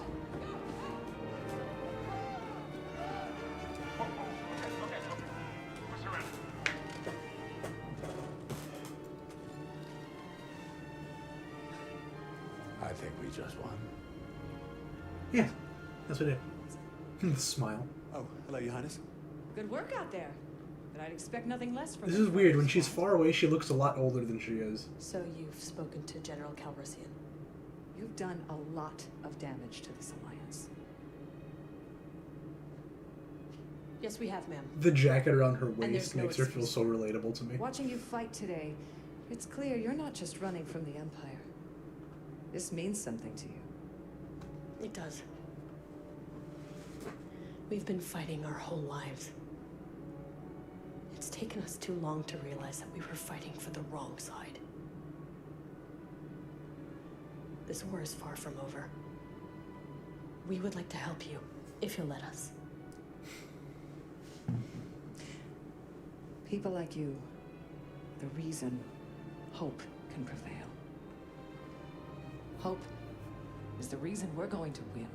I think we just won. Yeah, that's what it is. Smile. Oh, hello, Your Highness. Good work out there. But I'd expect nothing less from This her. is weird. When she's far away, she looks a lot older than she is. So you've spoken to General Calrissian. You've done a lot of damage to this alliance. Yes, we have, ma'am. The jacket around her there's waist no makes her feel excuse. so relatable to me. Watching you fight today, it's clear you're not just running from the Empire. This means something to you. It does. We've been fighting our whole lives. It's taken us too long to realize that we were fighting for the wrong side. This war is far from over. We would like to help you, if you'll let us. People like you, the reason hope can prevail. Hope is the reason we're going to win.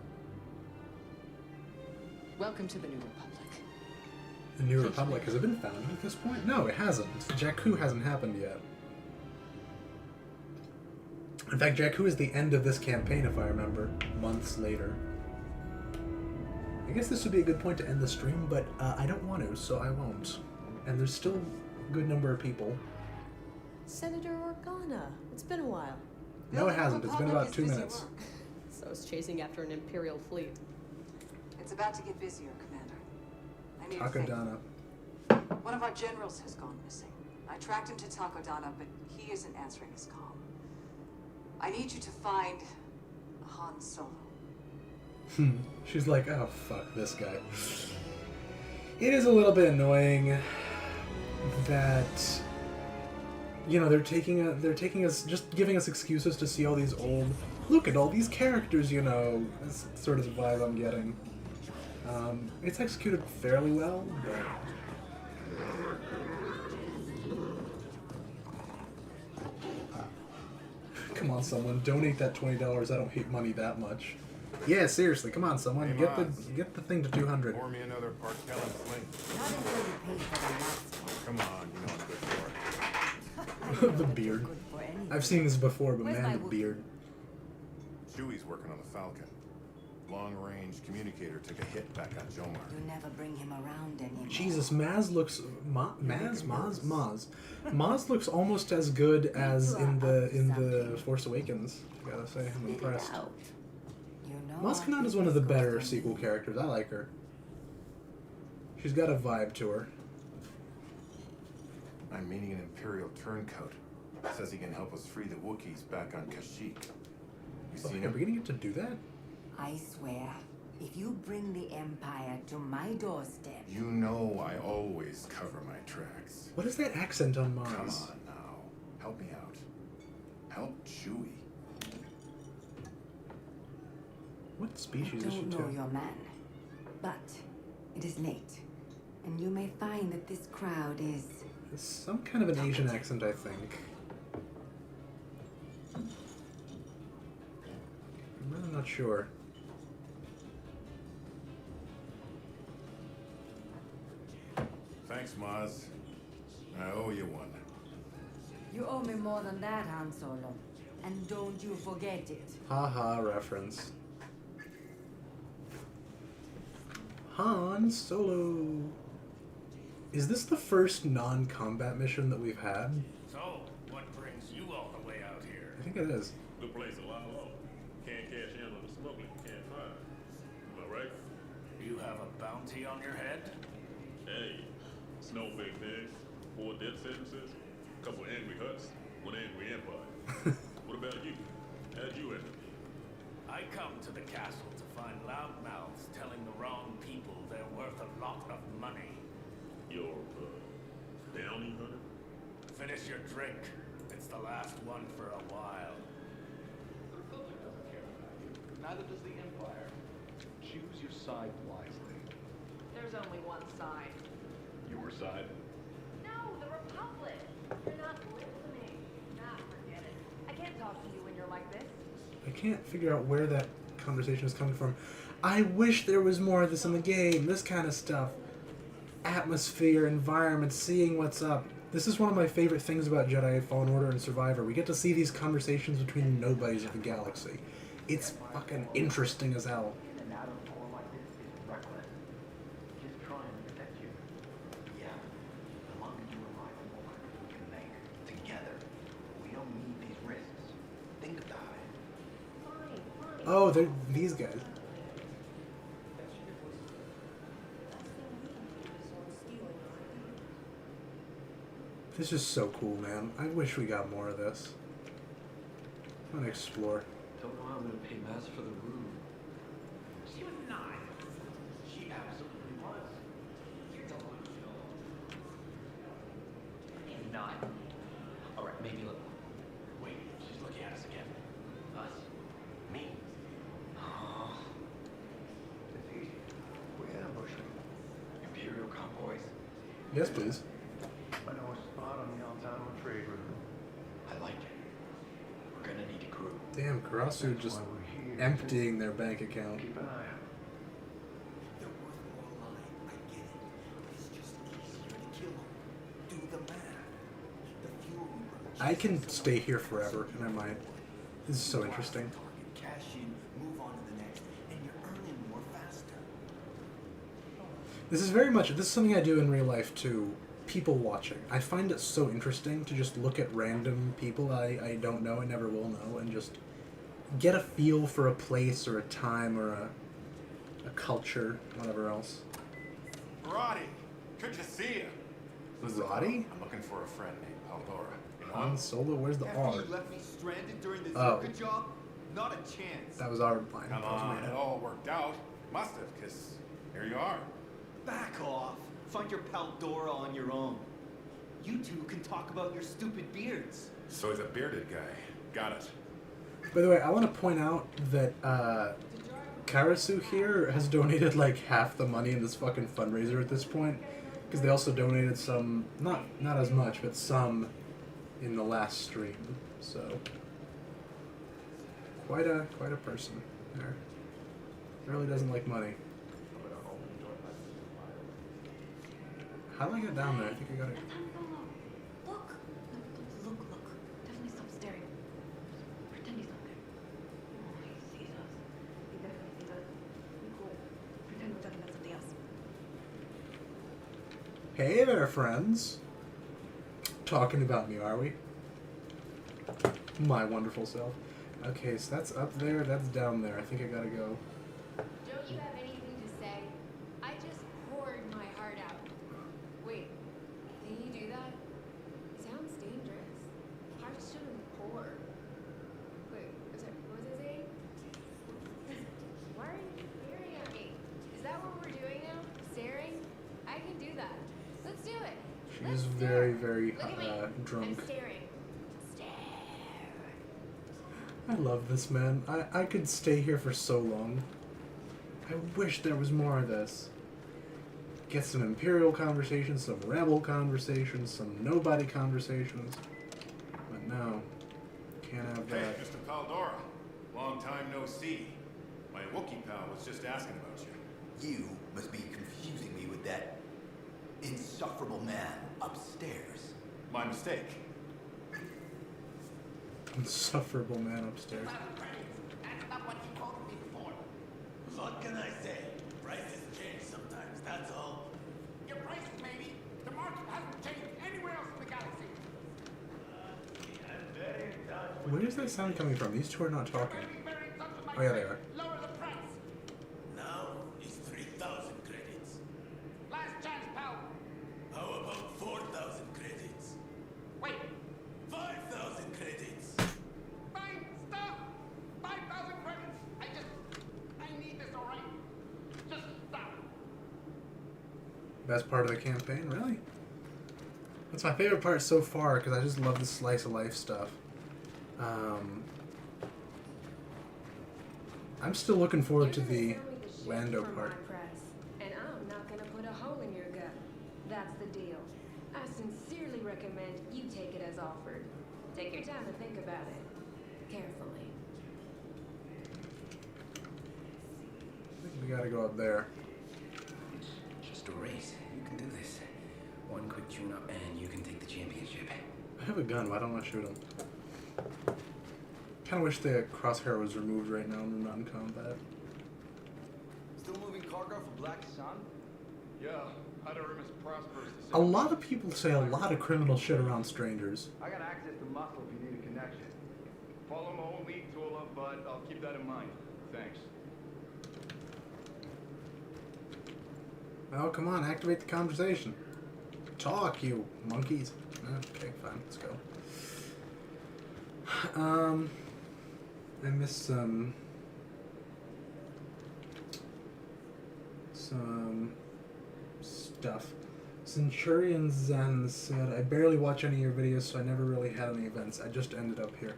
Welcome to the New Republic. The New Republic, has it been founded at this point? No, it hasn't. Jakku hasn't happened yet. In fact, Jakku is the end of this campaign, if I remember, months later. I guess this would be a good point to end the stream, but I don't want to, so I won't. And there's still a good number of people. Senator Organa, it's been a while. No, it hasn't. It's been about 2 minutes. So it's chasing after an Imperial fleet. It's about to get busier, Commander. I need Takodana. One of our generals has gone missing. I tracked him to Takodana, but he isn't answering his call. I need you to find Han Solo. She's like, oh, fuck this guy. It is a little bit annoying that, you know, they're taking us, just giving us excuses to see all these old, look at all these characters, you know. That's sort of the vibe I'm getting. It's executed fairly well, but... Come on, someone, donate that $20. I don't hate money that much. Yeah, seriously, come on, someone, Hey, get the thing to 200. Pour me another Parkell and Sling. Come on, you know I'm good for it. The beard. I've seen this before, but man, the beard. Chewie's working on the Falcon. Long-range communicator took a hit back on Jomar. You never bring him around anymore. Jesus, Maz looks Maz looks almost as good as in the Force Awakens. I gotta say, I'm impressed. Maz Kanata is one of the better sequel characters. I like her. She's got a vibe to her. I'm meeting an Imperial turncoat. Says he can help us free the Wookiees back on Kashyyyk. You seen him? Are we gonna get to do that? I swear, if you bring the Empire to my doorstep... You know I always cover my tracks. What is that accent on Maz? Come on now. Help me out. Help Chewie. What species is she I don't to? know your man, but it is late, and you may find that this crowd is... It's some kind of an Asian accent, I think. I'm really not sure. Thanks, Maz. I owe you one. You owe me more than that, Han Solo. And don't you forget it. Haha, reference. Han Solo. Is this the first non-combat mission that we've had? So, what brings you all the way out here? I think it is. Good place a lot low. Can't cash in on the smuggling you can't find. Am I right? You have a bounty on your head? Hey, it's no big thing. 4 death sentences, a couple angry huts, one angry empire. What about you? How'd you end up? I come to the castle to find loud mouths telling the wrong people they're worth a lot of money. You're, bounty hunter? Finish your drink. It's the last one for a while. The Republic doesn't care about you. Neither does the Empire. Choose your side wisely. There's only one side. Your side? No, the Republic. You're not listening. Nah, forget it. I can't talk to you when you're like this. I can't figure out where that conversation is coming from. I wish there was more of this in the game. This kind of stuff. Atmosphere, environment, seeing what's up. This is one of my favorite things about Jedi Fallen Order and Survivor. We get to see these conversations between the nobodies of the galaxy. It's fucking interesting as hell. An atom core like this is reckless. Just trying to protect you. Yeah. The longer you rely on what we can make together, we don't need these risks. Think about it. Oh, they're these guys. This is so cool, man. I wish we got more of this. I'm gonna explore. Don't know how I'm gonna pay Maz for the room. She was not. She absolutely was. You're delusional. Maybe not. Alright, maybe look. Wait, she's looking at us again. Us? Me? Oh. It's easy. We ambush them. Imperial convoys. Yes, please. I know a spot on the Altano trade route. I like it. We're gonna need a crew. Damn, Karasu just emptying their bank account. Keep an eye out. They're worth more alive. I get it. It's just easier to kill them. Do the math. The fuel we burn. I can stay here forever, and I might. This is so interesting. Cash in, move on to the next, and you're earning more faster. This is something I do in real life too. People watching. I find it so interesting to just look at random people I don't know, I never will know, and just get a feel for a place or a time or a culture, whatever else. Roddy, good to see you. Roddy? I'm looking for a friend named Aldora. You know Han him? Solo, where's the After R? you left me stranded during the Oh. Zerka job? Not a chance. That was our line. Come That was on, mine. it all worked out. Must have, because here you are. Back off. Find your pal Dora on your own. You two can talk about your stupid beards. So he's a bearded guy. Got it. By the way, I want to point out that Karasu here has donated like half the money in this fucking fundraiser at this point, because they also donated some, not as much, but some in the last stream. So quite a person there. Really doesn't like money. How do I get down there? I think I got it. Look. Look. Definitely stop staring. Pretend he's not there. Oh, he sees us. He definitely sees us. Be cool. Pretend we're talking about something else. Hey there, friends. Talking about me, are we? My wonderful self. Okay, so that's up there, that's down there. I think I gotta go. Don't you have anything to say? I just poured my heart out. Wait, can you do that? Sounds dangerous. Hearts shouldn't pour. Wait, sorry, what was I saying? Why are you staring at me? Is that what we're doing now? Staring? I can do that. Let's do it. She's very, very Look at me. drunk. I'm staring. I love this man. I could stay here for so long. I wish there was more of this. Get some Imperial conversations, some Rebel conversations, some nobody conversations. But no, can't have Hey, that. Mr. Paldora. Long time no see. My Wookiee pal was just asking about you. You must be confusing me with that insufferable man upstairs. My mistake. Insufferable man upstairs. That's not what you told me before. What can I say? Prices change sometimes, that's all. Your prices, maybe. The market hasn't changed anywhere else in the galaxy. Where is that sound coming from? These two are not talking. Oh yeah, they are. Lower the price. Now it's 3,000 credits. Last chance, pal. How about 4,000 credits? Wait. 5,000 credits. Fine, stop. 5,000 credits. I need this, all right? Just stop. Best part of the campaign, really? That's my favorite part so far because I just love the slice of life stuff. I'm still looking forward to the Lando part. And I'm not gonna put a hole in your gut. That's the deal. I sincerely recommend you take it as offered. Take your time to think about it. Carefully. I think we gotta go up there. Just a race. You can do this. One quick tune-up and you can take the championship. I have a gun, why don't I shoot him? Kinda wish the crosshair was removed right now when we're not in combat. Still moving cargo for Black Sun? Yeah, Hyderim is prosperous. A lot of people say a lot of criminal shit around strangers. I got access to muscle if you need a connection. Follow my own lead, Tula, but I'll keep that in mind. Thanks. Oh, come on, activate the conversation. Talk, you monkeys. Okay, fine, let's go. I missed some stuff. Centurion Zen said, I barely watch any of your videos, so I never really had any events. I just ended up here.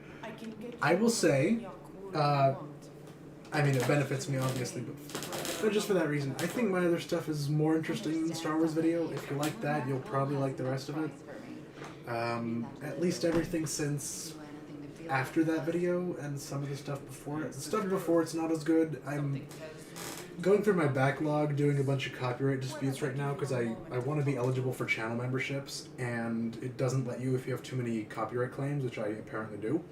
I will say, I mean, it benefits me, obviously, but just for that reason. I think my other stuff is more interesting than Star Wars video. If you like that, you'll probably like the rest of it. At least everything since after that video and some of the stuff before it. The stuff before it's not as good. I'm going through my backlog doing a bunch of copyright disputes right now because I want to be eligible for channel memberships and it doesn't let you if you have too many copyright claims, which I apparently do.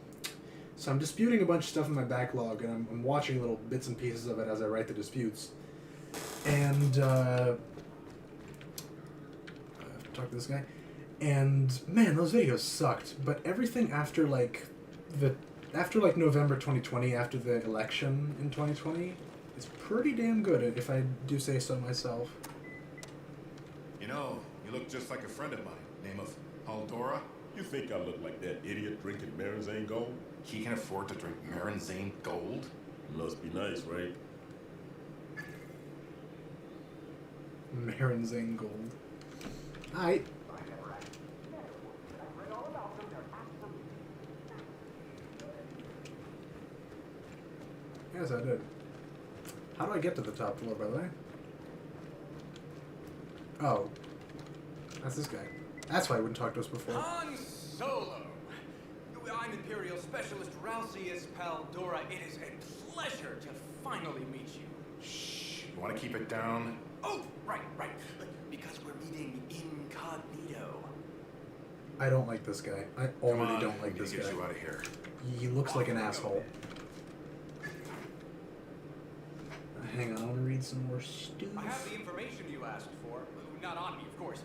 So I'm disputing a bunch of stuff in my backlog, and I'm watching little bits and pieces of it as I write the disputes. And I have to talk to this guy. And man, those videos sucked. But everything after like November 2020, after the election in 2020, is pretty damn good, if I do say so myself. You know, you look just like a friend of mine. Name of Haldora. You think I look like that idiot drinking Marinzane Gold? He can afford to drink Marinzane Gold? Must be nice, right? Marinzane Gold. Aight. Yes, I did. How do I get to the top floor, by the way? Oh. That's this guy. That's why he wouldn't talk to us before. Han Solo! I'm Imperial Specialist Ralcius Paldora. It is a pleasure to finally meet you. Shh. You want to keep it down? Oh, right. Because we're meeting incognito. I don't like this guy. I already don't like this guy. Get you out of here. He looks like an asshole. Hang on, I want to read some more stuff. I have the information you asked for. Not on me, of course.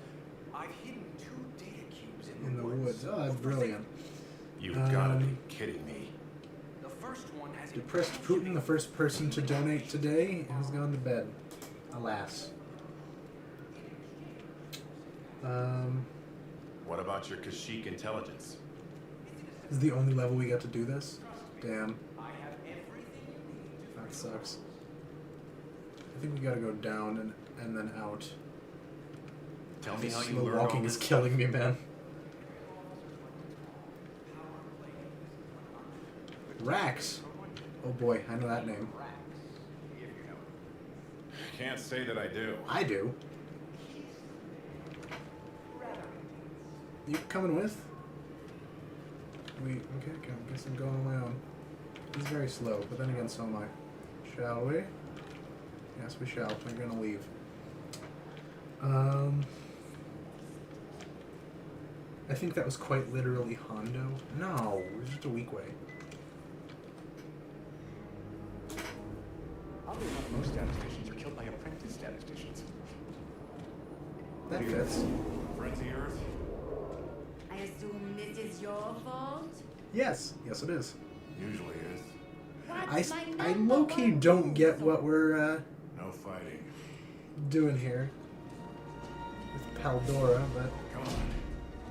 I've hidden 2 data cubes in the woods. Oh, that's brilliant. You've got to be kidding me. The first one has Depressed Putin, the first person to donate today, has gone to bed. Alas. What about your Kashyyyk intelligence? This is the only level we got to do this? Damn. That sucks. I think we gotta go down and then out. Tell me how you Slow learned walking all is this killing me, man. Rax. Oh boy, I know that name. Can't say that I do. I do. You coming with? Okay, I guess I'm going on my own. He's very slow, but then again, so am I. Shall we? Yes, we shall. We're gonna leave. I think that was quite literally Hondo. No, it was just a weak way. Oddly enough, most statisticians are killed by apprentice statisticians. That fits. Frenzy Earth? I assume this is your fault? Yes, it is. Usually is. I low-key don't get what we're No fighting. doing here with Paldora, but Come on.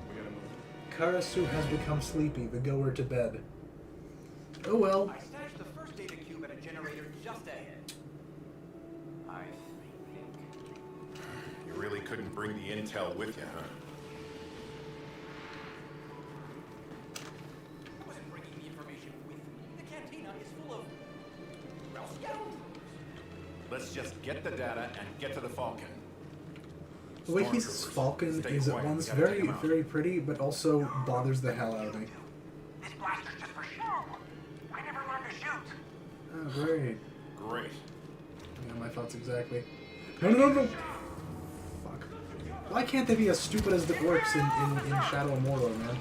We gotta move. Karasu has become sleepy, the goer to bed. Oh well. I stashed the first data cube at a generator just ahead. I think. You really couldn't bring the intel with you, huh? I wasn't bringing the information with me. The cantina is full of scoundrels. Let's just get the data and get to the Falcon. The way he says Falcon is at once very, very pretty, but also bothers the hell out of me. This blaster's just for show. I never learned to shoot. Oh, great. Great. Yeah, my thoughts exactly. No. Fuck. Why can't they be as stupid as the orcs in Shadow of Mordor, man?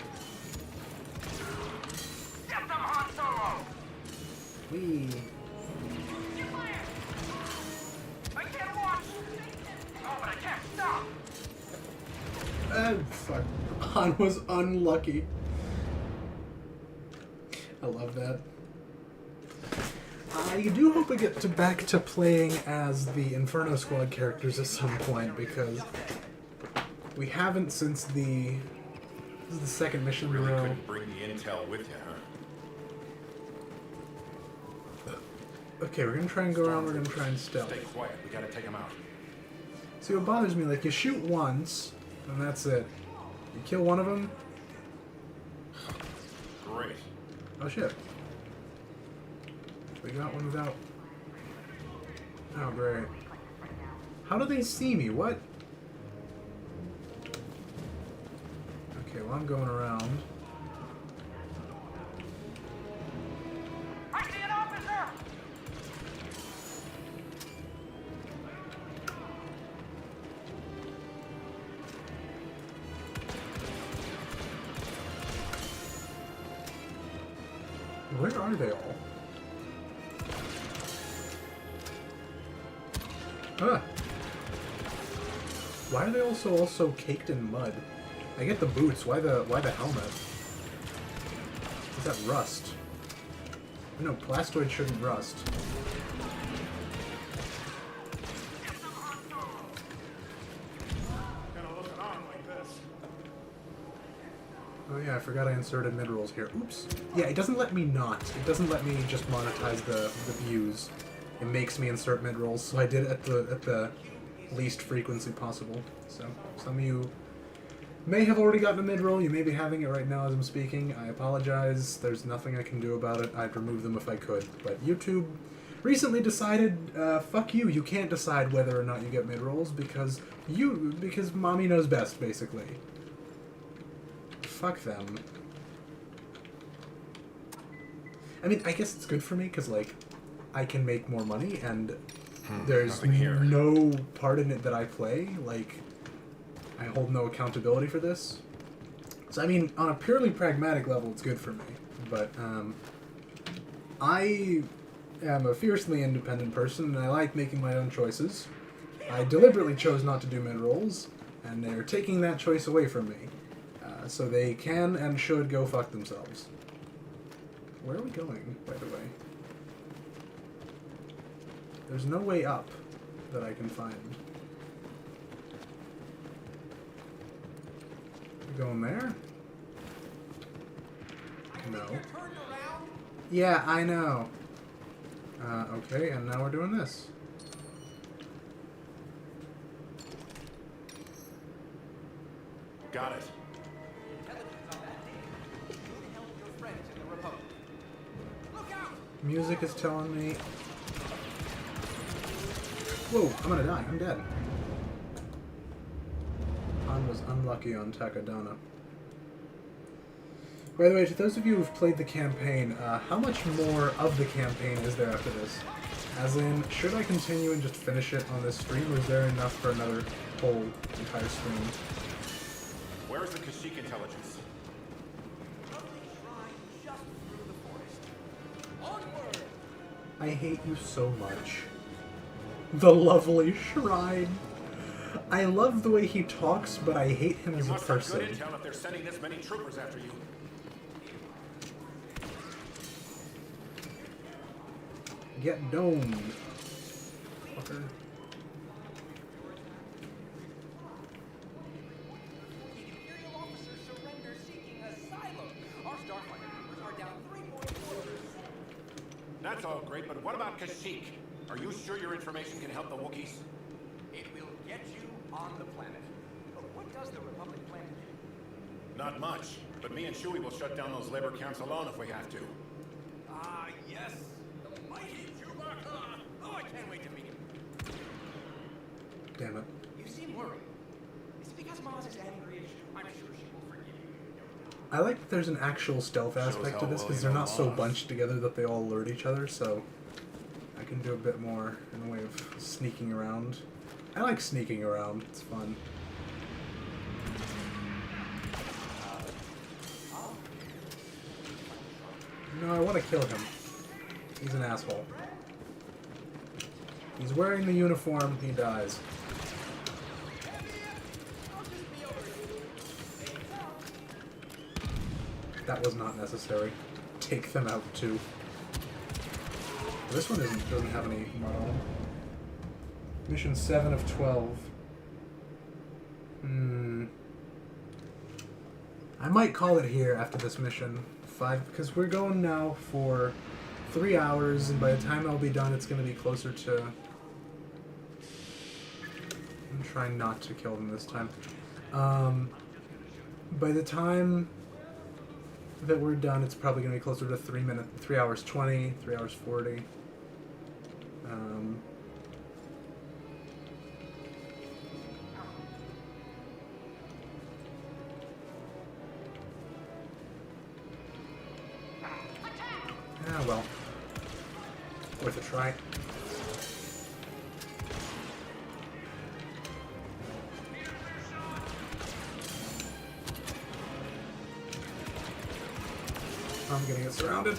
Get them, Han Solo! Whee. I can't watch! Oh, but I can't stop! Fuck. Han was unlucky. I love that. I do hope we get back to playing as the Inferno Squad characters at some point, because we haven't since this is the second mission in a Really row. couldn't bring the intel with you, huh? Okay, we're gonna try and go around, we're gonna try and stealth. Stay quiet. We gotta take him out. See, what bothers me, like, you shoot once, and that's it. You kill one of them. Great. Oh shit. We got one without. Oh great. How do they see me? What? Okay, well I'm going around. I see an officer! Where are they all? Ah. Why are they also caked in mud? I get the boots. Why the helmet? Is that rust? No, plastoid shouldn't rust. Oh yeah, I forgot I inserted mid-rolls here. Oops. Yeah, it doesn't let me not. It doesn't let me just monetize the views. It makes me insert mid-rolls, so I did it at the least frequency possible. So some of you may have already gotten a mid-roll. You may be having it right now as I'm speaking. I apologize. There's nothing I can do about it. I'd remove them if I could. But YouTube recently decided, fuck you. You can't decide whether or not you get mid-rolls because mommy knows best, basically. Fuck them. I mean, I guess it's good for me because, like, I can make more money and there's no part in it that I play. Like, I hold no accountability for this. So, I mean, on a purely pragmatic level, it's good for me. But, I am a fiercely independent person and I like making my own choices. I deliberately chose not to do mid-rolls, and they're taking that choice away from me. So they can and should go fuck themselves. Where are we going, by the way? There's no way up that I can find. We going there? No. Yeah, I know. Okay, and now we're doing this. Got it. Music is telling me... Whoa, I'm gonna die. I'm dead. Han was unlucky on Takodana. By the way, to those of you who've played the campaign, how much more of the campaign is there after this? As in, should I continue and just finish it on this stream, or is there enough for another whole entire stream? Where is the Kashyyyk intelligence? I hate you so much. The lovely shrine. I love the way he talks, but I hate him as a person. Good intel if they're sending this many troopers after you. Get domed. Fucker. That's all great, but what about Kashyyyk? Are you sure your information can help the Wookiees? It will get you on the planet. But what does the Republic plan to do? Not much, but me and Chewie will shut down those labor camps alone if we have to. Ah, yes. The mighty Chewbacca. Oh, I can't wait to meet him. Damn it. You seem worried. Is it because Maz is angry? I'm sure she will forgive you. I like that there's an actual stealth aspect to this, because they're not so bunched together that they all alert each other, so I can do a bit more in the way of sneaking around. I like sneaking around, it's fun. No, I want to kill him. He's an asshole. He's wearing the uniform, he dies. That was not necessary. Take them out too. This one doesn't have any model. Mission 7 of 12. I might call it here after this mission. 5, because we're going now for 3 hours, and by the time I'll be done, it's going to be closer to... I'm trying not to kill them this time. By the time that we're done, it's probably going to be closer to 3 hours 20, 3 hours 40. Ah, well. Worth a try. I'm gonna get surrounded.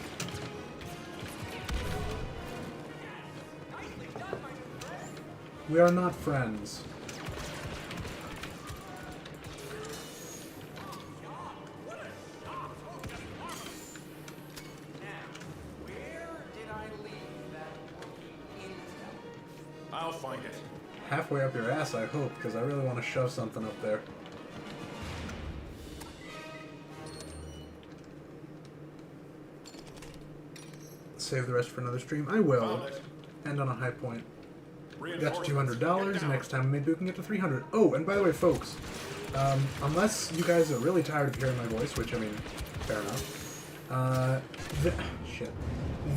We are not friends. I'll find it. Halfway up your ass, I hope, because I really want to shove something up there. Save the rest for another stream. I will. End on a high point. We got to $200. Next time maybe we can get to 300. Oh, and by the way, folks, unless you guys are really tired of hearing my voice, which I mean, fair enough.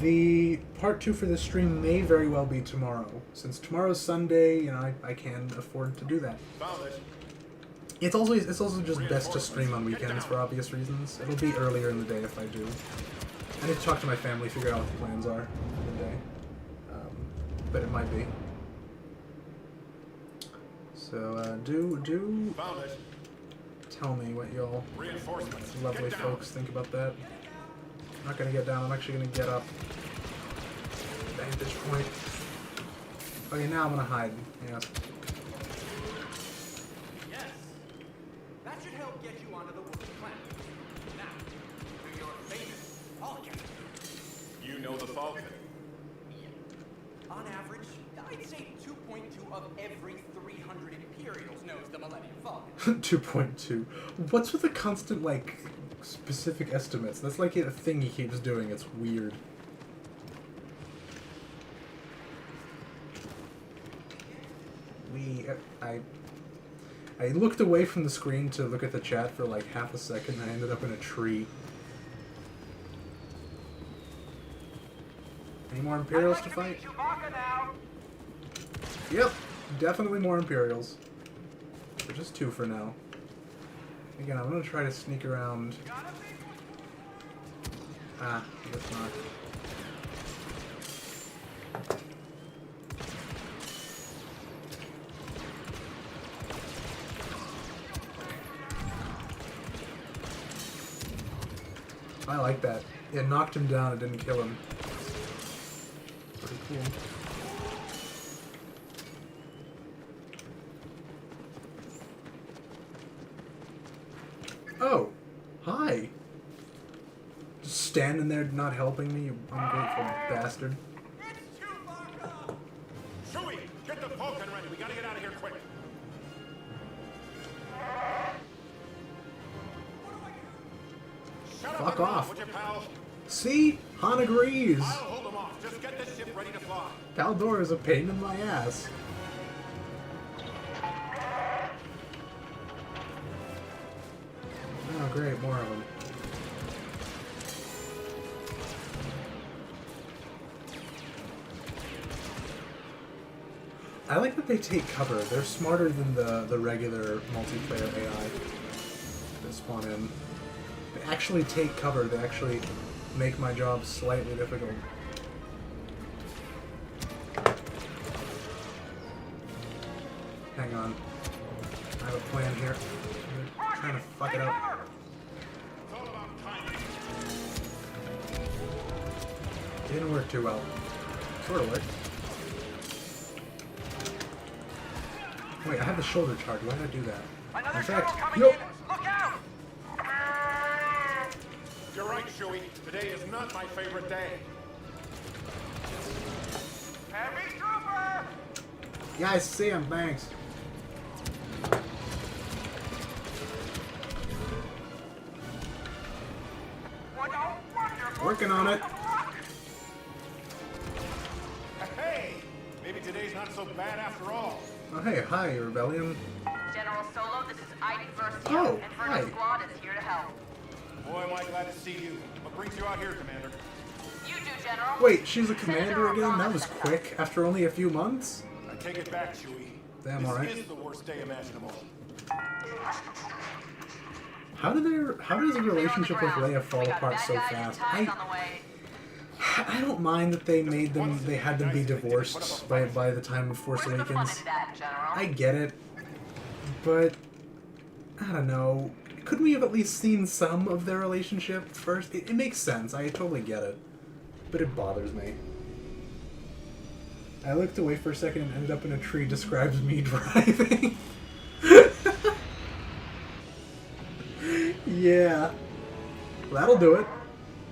The part 2 for this stream may very well be tomorrow. Since tomorrow's Sunday, you know, I can afford to do that. It's also just best to stream on weekends for obvious reasons. It'll be earlier in the day if I do. I need to talk to my family, figure out what the plans are for the day. But it might be. So, do tell me what y'all lovely folks think about that. I'm not gonna get down, I'm actually gonna get up. Vantage point. Okay, now I'm gonna hide. Yes. Yes! That should help get you onto the world planet. Now, to your famous Falcon. You know the Falcon? On average, I'd say 2.2 of every 300 Imperials knows the Millennium Falcon. 2.2. What's with the constant, like, specific estimates? That's like a thing he keeps doing. It's weird. I looked away from the screen to look at the chat for like half a second, and I ended up in a tree. Any more Imperials to fight? Yep, definitely more Imperials. But just 2 for now. Again, I'm gonna try to sneak around. Ah, I guess not. I like that. It knocked him down, it didn't kill him. Pretty cool. Oh, hi. Just standing there not helping me, you ungrateful bastard. Chewie, get the Falcon ready. We gotta get out of here quick. Fuck off. Would you, pal? See? Han agrees. I'll hold them off. Just get the ship ready to fly. Caldor is a pain in my ass. Oh great, more of them. I like that they take cover. They're smarter than the regular multiplayer AI that spawn in. They actually take cover. They actually make my job slightly difficult. Hang on. I have a plan here. I'm trying to fuck it up. It didn't work too well. Sort of worked. Wait, I have the shoulder charge. Why did I do that? In fact, nope. You're right, Chewie. Today is not my favorite day. Heavy trooper! Yeah, I see him. Thanks. Working on it. Hey, maybe today's not so bad after all. Oh, hey, hi, Rebellion. General Solo, this is Iden Versio, Oh, and hi. Vardos Squad is here to help. Boy, am I glad to see you. What brings you out here, Commander? You do, General. Wait, she's a commander again? That was quick. After only a few months? I take it back, Chewie. Damn, alright. This is the worst day imaginable. How does the relationship with Leia fall apart so fast? I don't mind that they had them be divorced by the time of Force Awakens. I get it, but I don't know. Couldn't we have at least seen some of their relationship first? It makes sense. I totally get it, but it bothers me. I looked away for a second and ended up in a tree describes me driving. Yeah. That'll do it.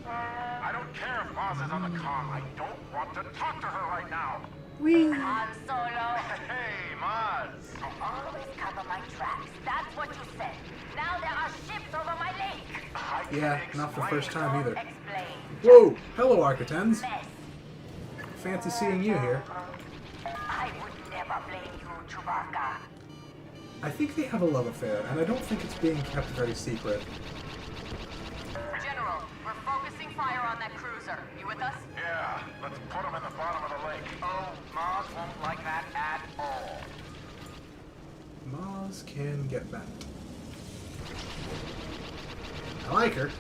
I don't care if Maz is on the comm. I don't want to talk to her right now. Han Solo. Hey, Maz. I always cover my tracks. That's what you said. Now there are ships over my lake. Yeah, not for the first time either. Explain. Whoa! Hello, Architens. Fancy seeing you here. I would never blame you, Chewbacca. I think they have a love affair, and I don't think it's being kept very secret. General, we're focusing fire on that cruiser. You with us? Yeah, let's put him in the bottom of the lake. Oh, Maz won't like that at all. Maz can get that. I like her.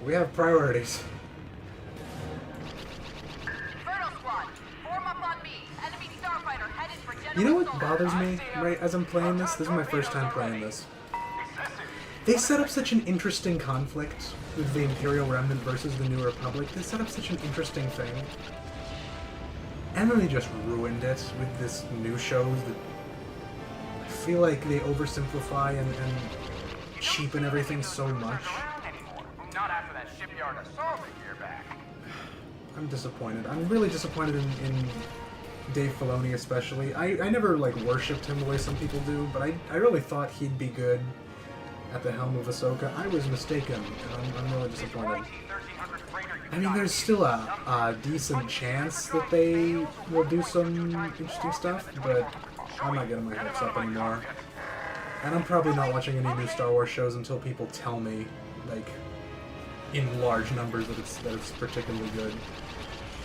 We have priorities. Vardos squad, form up on me. Enemy starfighter headed for General. You know what bothers me, right, as I'm playing this? This is my first time playing this. They set up such an interesting conflict with the Imperial Remnant versus the New Republic. They set up such an interesting thing. And then they just ruined it with this new shows that I feel like they oversimplify and cheapen everything so much. Not after that shipyard assault a year back. I'm disappointed. I'm really disappointed in Dave Filoni especially. I never like worshipped him the way some people do, but I really thought he'd be good at the helm of Ahsoka. I was mistaken, and I'm really disappointed. I mean, there's still a decent chance that they will do some interesting stuff, but I'm not getting my hopes up anymore. And I'm probably not watching any new Star Wars shows until people tell me, like, in large numbers that it's particularly good.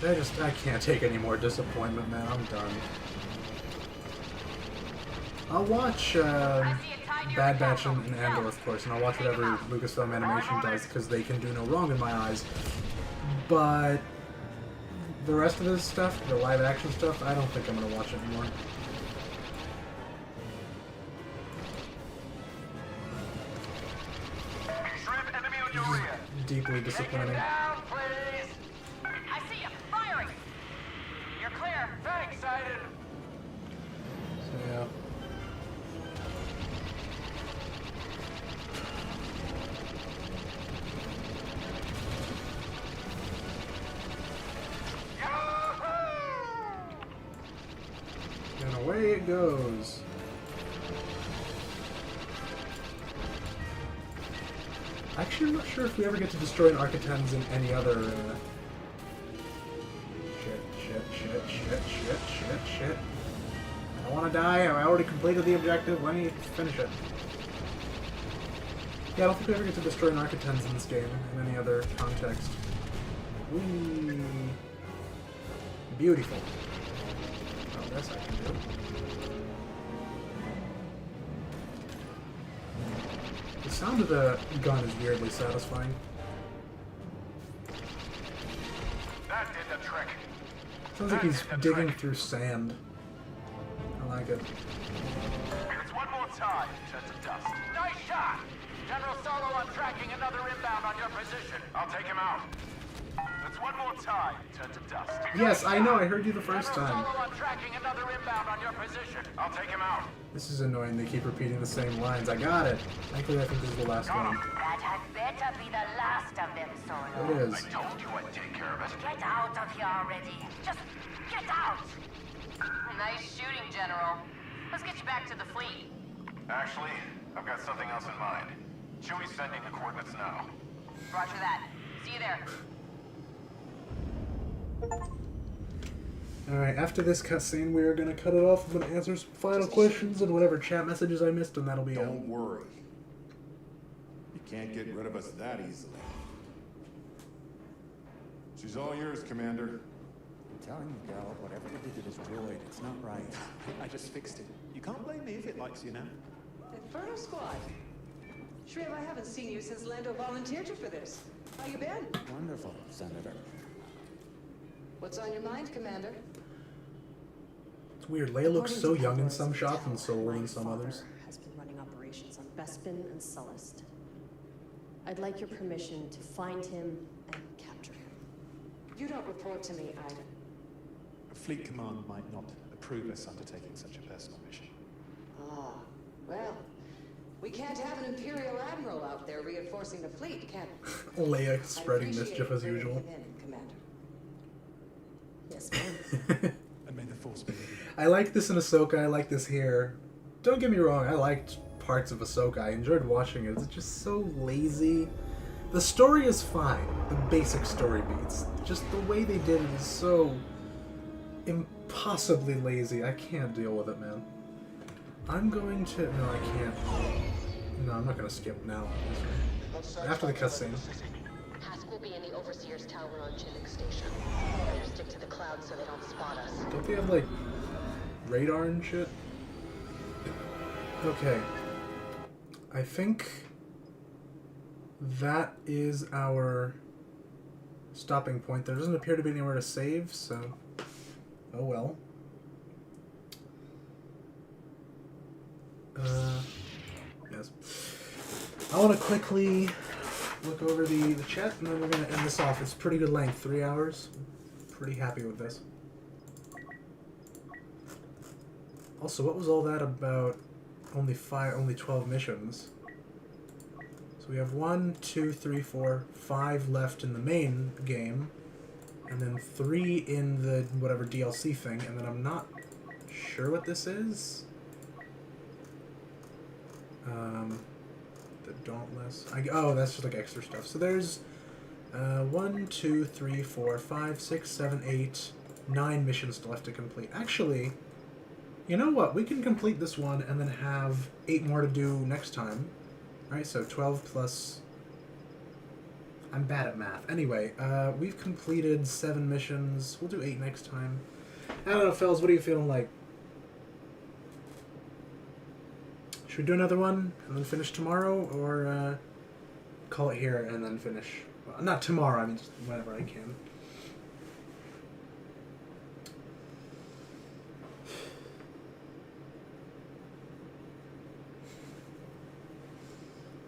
I can't take any more disappointment, man. I'm done. I'll watch Bad Batch and Endor, of course, and I'll watch whatever Lucasfilm Animation does, because they can do no wrong in my eyes. But the rest of this stuff, the live-action stuff, I don't think I'm going to watch it anymore. Deeply disappointing. I see you. Firing. You're clear. Thanks, Aiden. So, yeah. And away it goes. Actually, I'm not sure if we ever get to destroy an Architens in any other... Shit. I don't want to die. I already completed the objective. Let me finish it. Yeah, I don't think we ever get to destroy an Architens in this game in any other context. Whee! Beautiful. Oh, this I can do. The sound of the gun is weirdly satisfying. That did the trick. Sounds like he's digging through sand. I like it. It's one more time, turn to dust. Nice shot! General Solo on tracking another inbound on your position. I'll take him out. It's one more time, turn to dust. Yes, I know, I heard you the first time. Solo on tracking another inbound on your position. I'll take him out. This is annoying, they keep repeating the same lines. I got it. Thankfully, I think this is the last one. That had better be the last of them, Solo. It is. I told you I'd take care of it. Get out of here already. Just get out. Nice shooting, General. Let's get you back to the fleet. Actually, I've got something else in mind. Chewie's sending the coordinates now. Roger that. See you there. Alright, after this cutscene, we are going to cut it off. I'm going to answer some final questions and whatever chat messages I missed, and that'll be it. Don't worry. You can't get rid of us that easily. She's all yours, Commander. I'm telling you, Gal, whatever they did to this droid, it's not right. I just fixed it. You can't blame me if it likes you now. Inferno Squad. Shriv, I haven't seen you since Lando volunteered you for this. How you been? Wonderful, Senator. What's on your mind, Commander? It's weird. Leia looks so young in some shots and so old in some others. Has been running operations on Bespin and Sullust. I'd like your permission to find him and capture him. You don't report to me, Iden. Fleet Command might not approve us undertaking such a personal mission. Ah, well, we can't have an Imperial Admiral out there reinforcing the fleet, can we? Leia spreading mischief as usual. Commander. Yes, ma'am. And may the Force be with you. I like this in Ahsoka, I like this here. Don't get me wrong, I liked parts of Ahsoka. I enjoyed watching it. It's just so lazy. The story is fine. The basic story beats. Just the way they did it is so impossibly lazy. I can't deal with it, man. I'm going to... No, I can't. No, I'm not going to skip now, obviously. After the cutscene. Task will be in the Overseer's Tower on Chinook Station. Better stick to the clouds so they don't spot us. Don't they have, like, radar and shit? Okay. I think that is our stopping point. There doesn't appear to be anywhere to save, so... Oh well. Yes. I want to quickly look over the chat, and then we're going to end this off. It's pretty good length, 3 hours. Pretty happy with this. Also, what was all that about only 12 missions? So we have 1, 2, 3, 4, 5 left in the main game, and then 3 in the whatever DLC thing, and then I'm not sure what this is. The Dauntless. Oh, that's just like extra stuff. So there's 1, 2, 3, 4, 5, 6, 7, 8, 9 missions left to complete. Actually, you know what? We can complete this one and then have 8 more to do next time. Right, so 12 plus... I'm bad at math. Anyway, we've completed 7 missions. We'll do 8 next time. I don't know, fellas, what are you feeling like? Should we do another one and then finish tomorrow, or call it here and then finish? Well, not tomorrow, I mean just whenever I can.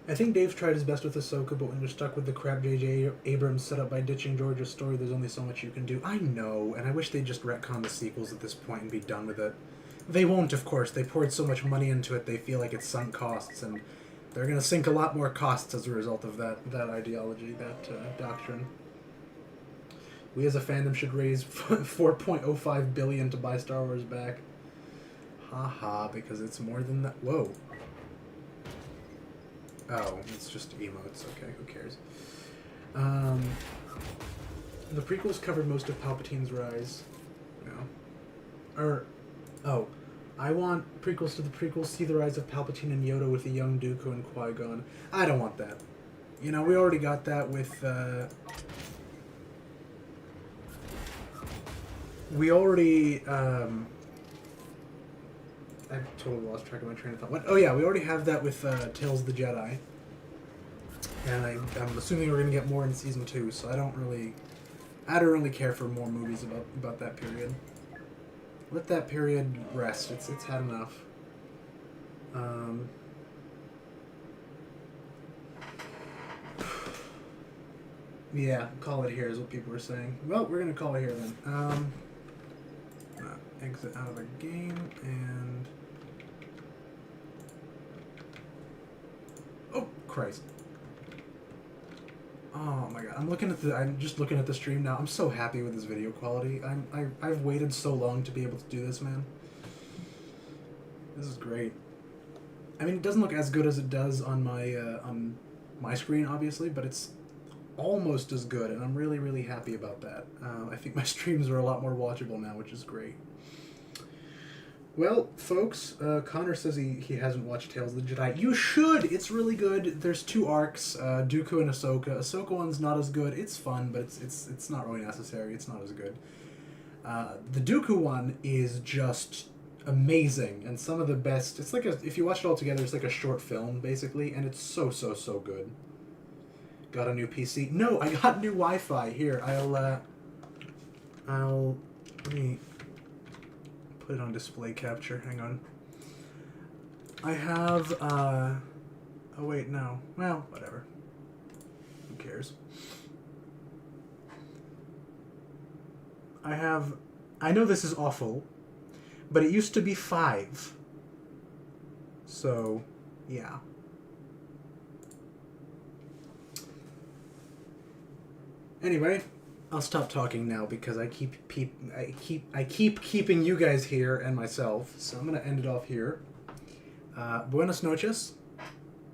I think Dave's tried his best with Ahsoka, but when you're stuck with the crap J.J. Abrams set up by ditching George's story, there's only so much you can do. I know, and I wish they'd just retcon the sequels at this point and be done with it. They won't, of course. They poured so much money into it, they feel like it's sunk costs, and they're going to sink a lot more costs as a result of that ideology, that doctrine. We as a fandom should raise $4.05 billion to buy Star Wars back. Haha, because it's more than that. Whoa. Oh, it's just emotes. Okay, who cares? The prequels covered most of Palpatine's rise. No. Oh. I want prequels to the prequels, see the rise of Palpatine and Yoda with the young Dooku and Qui-Gon. I don't want that. You know, we already got that with, we already, I've totally lost track of my train of thought. What? Oh yeah, we already have that with Tales of the Jedi. And I'm assuming we're going to get more in Season 2, so I don't really care for more movies about that period. Let that period rest. It's had enough. Yeah, call it here is what people were saying. Well, we're going to call it here then. Exit out of the game and... Oh, Christ. Oh my god, I'm just looking at the stream now. I'm so happy with this video quality. I've waited so long to be able to do this, man. This is great. I mean, it doesn't look as good as it does on my screen, obviously, but it's almost as good, and I'm really, really happy about that. I think my streams are a lot more watchable now, which is great. Well, folks, Connor says he hasn't watched Tales of the Jedi. You should! It's really good. There's 2 arcs, Dooku and Ahsoka. Ahsoka one's not as good. It's fun, but it's not really necessary. It's not as good. The Dooku one is just amazing, and some of the best. It's like if you watch it all together, it's like a short film, basically, and it's so good. Got a new PC. No, I got new Wi-Fi. Here, I'll let me put it on display capture. Hang on. I have, oh wait, no. Well, whatever. Who cares? I have I know this is awful, but it used to be 5. So, yeah. Anyway, I'll stop talking now because I keep keeping you guys here and myself. So I'm gonna end it off here. Buenas noches,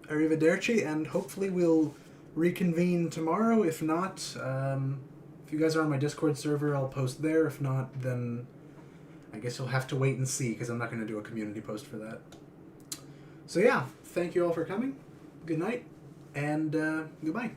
arrivederci, and hopefully we'll reconvene tomorrow. If not, if you guys are on my Discord server, I'll post there. If not, then I guess you'll have to wait and see because I'm not going to do a community post for that. So yeah, thank you all for coming. Good night, and goodbye.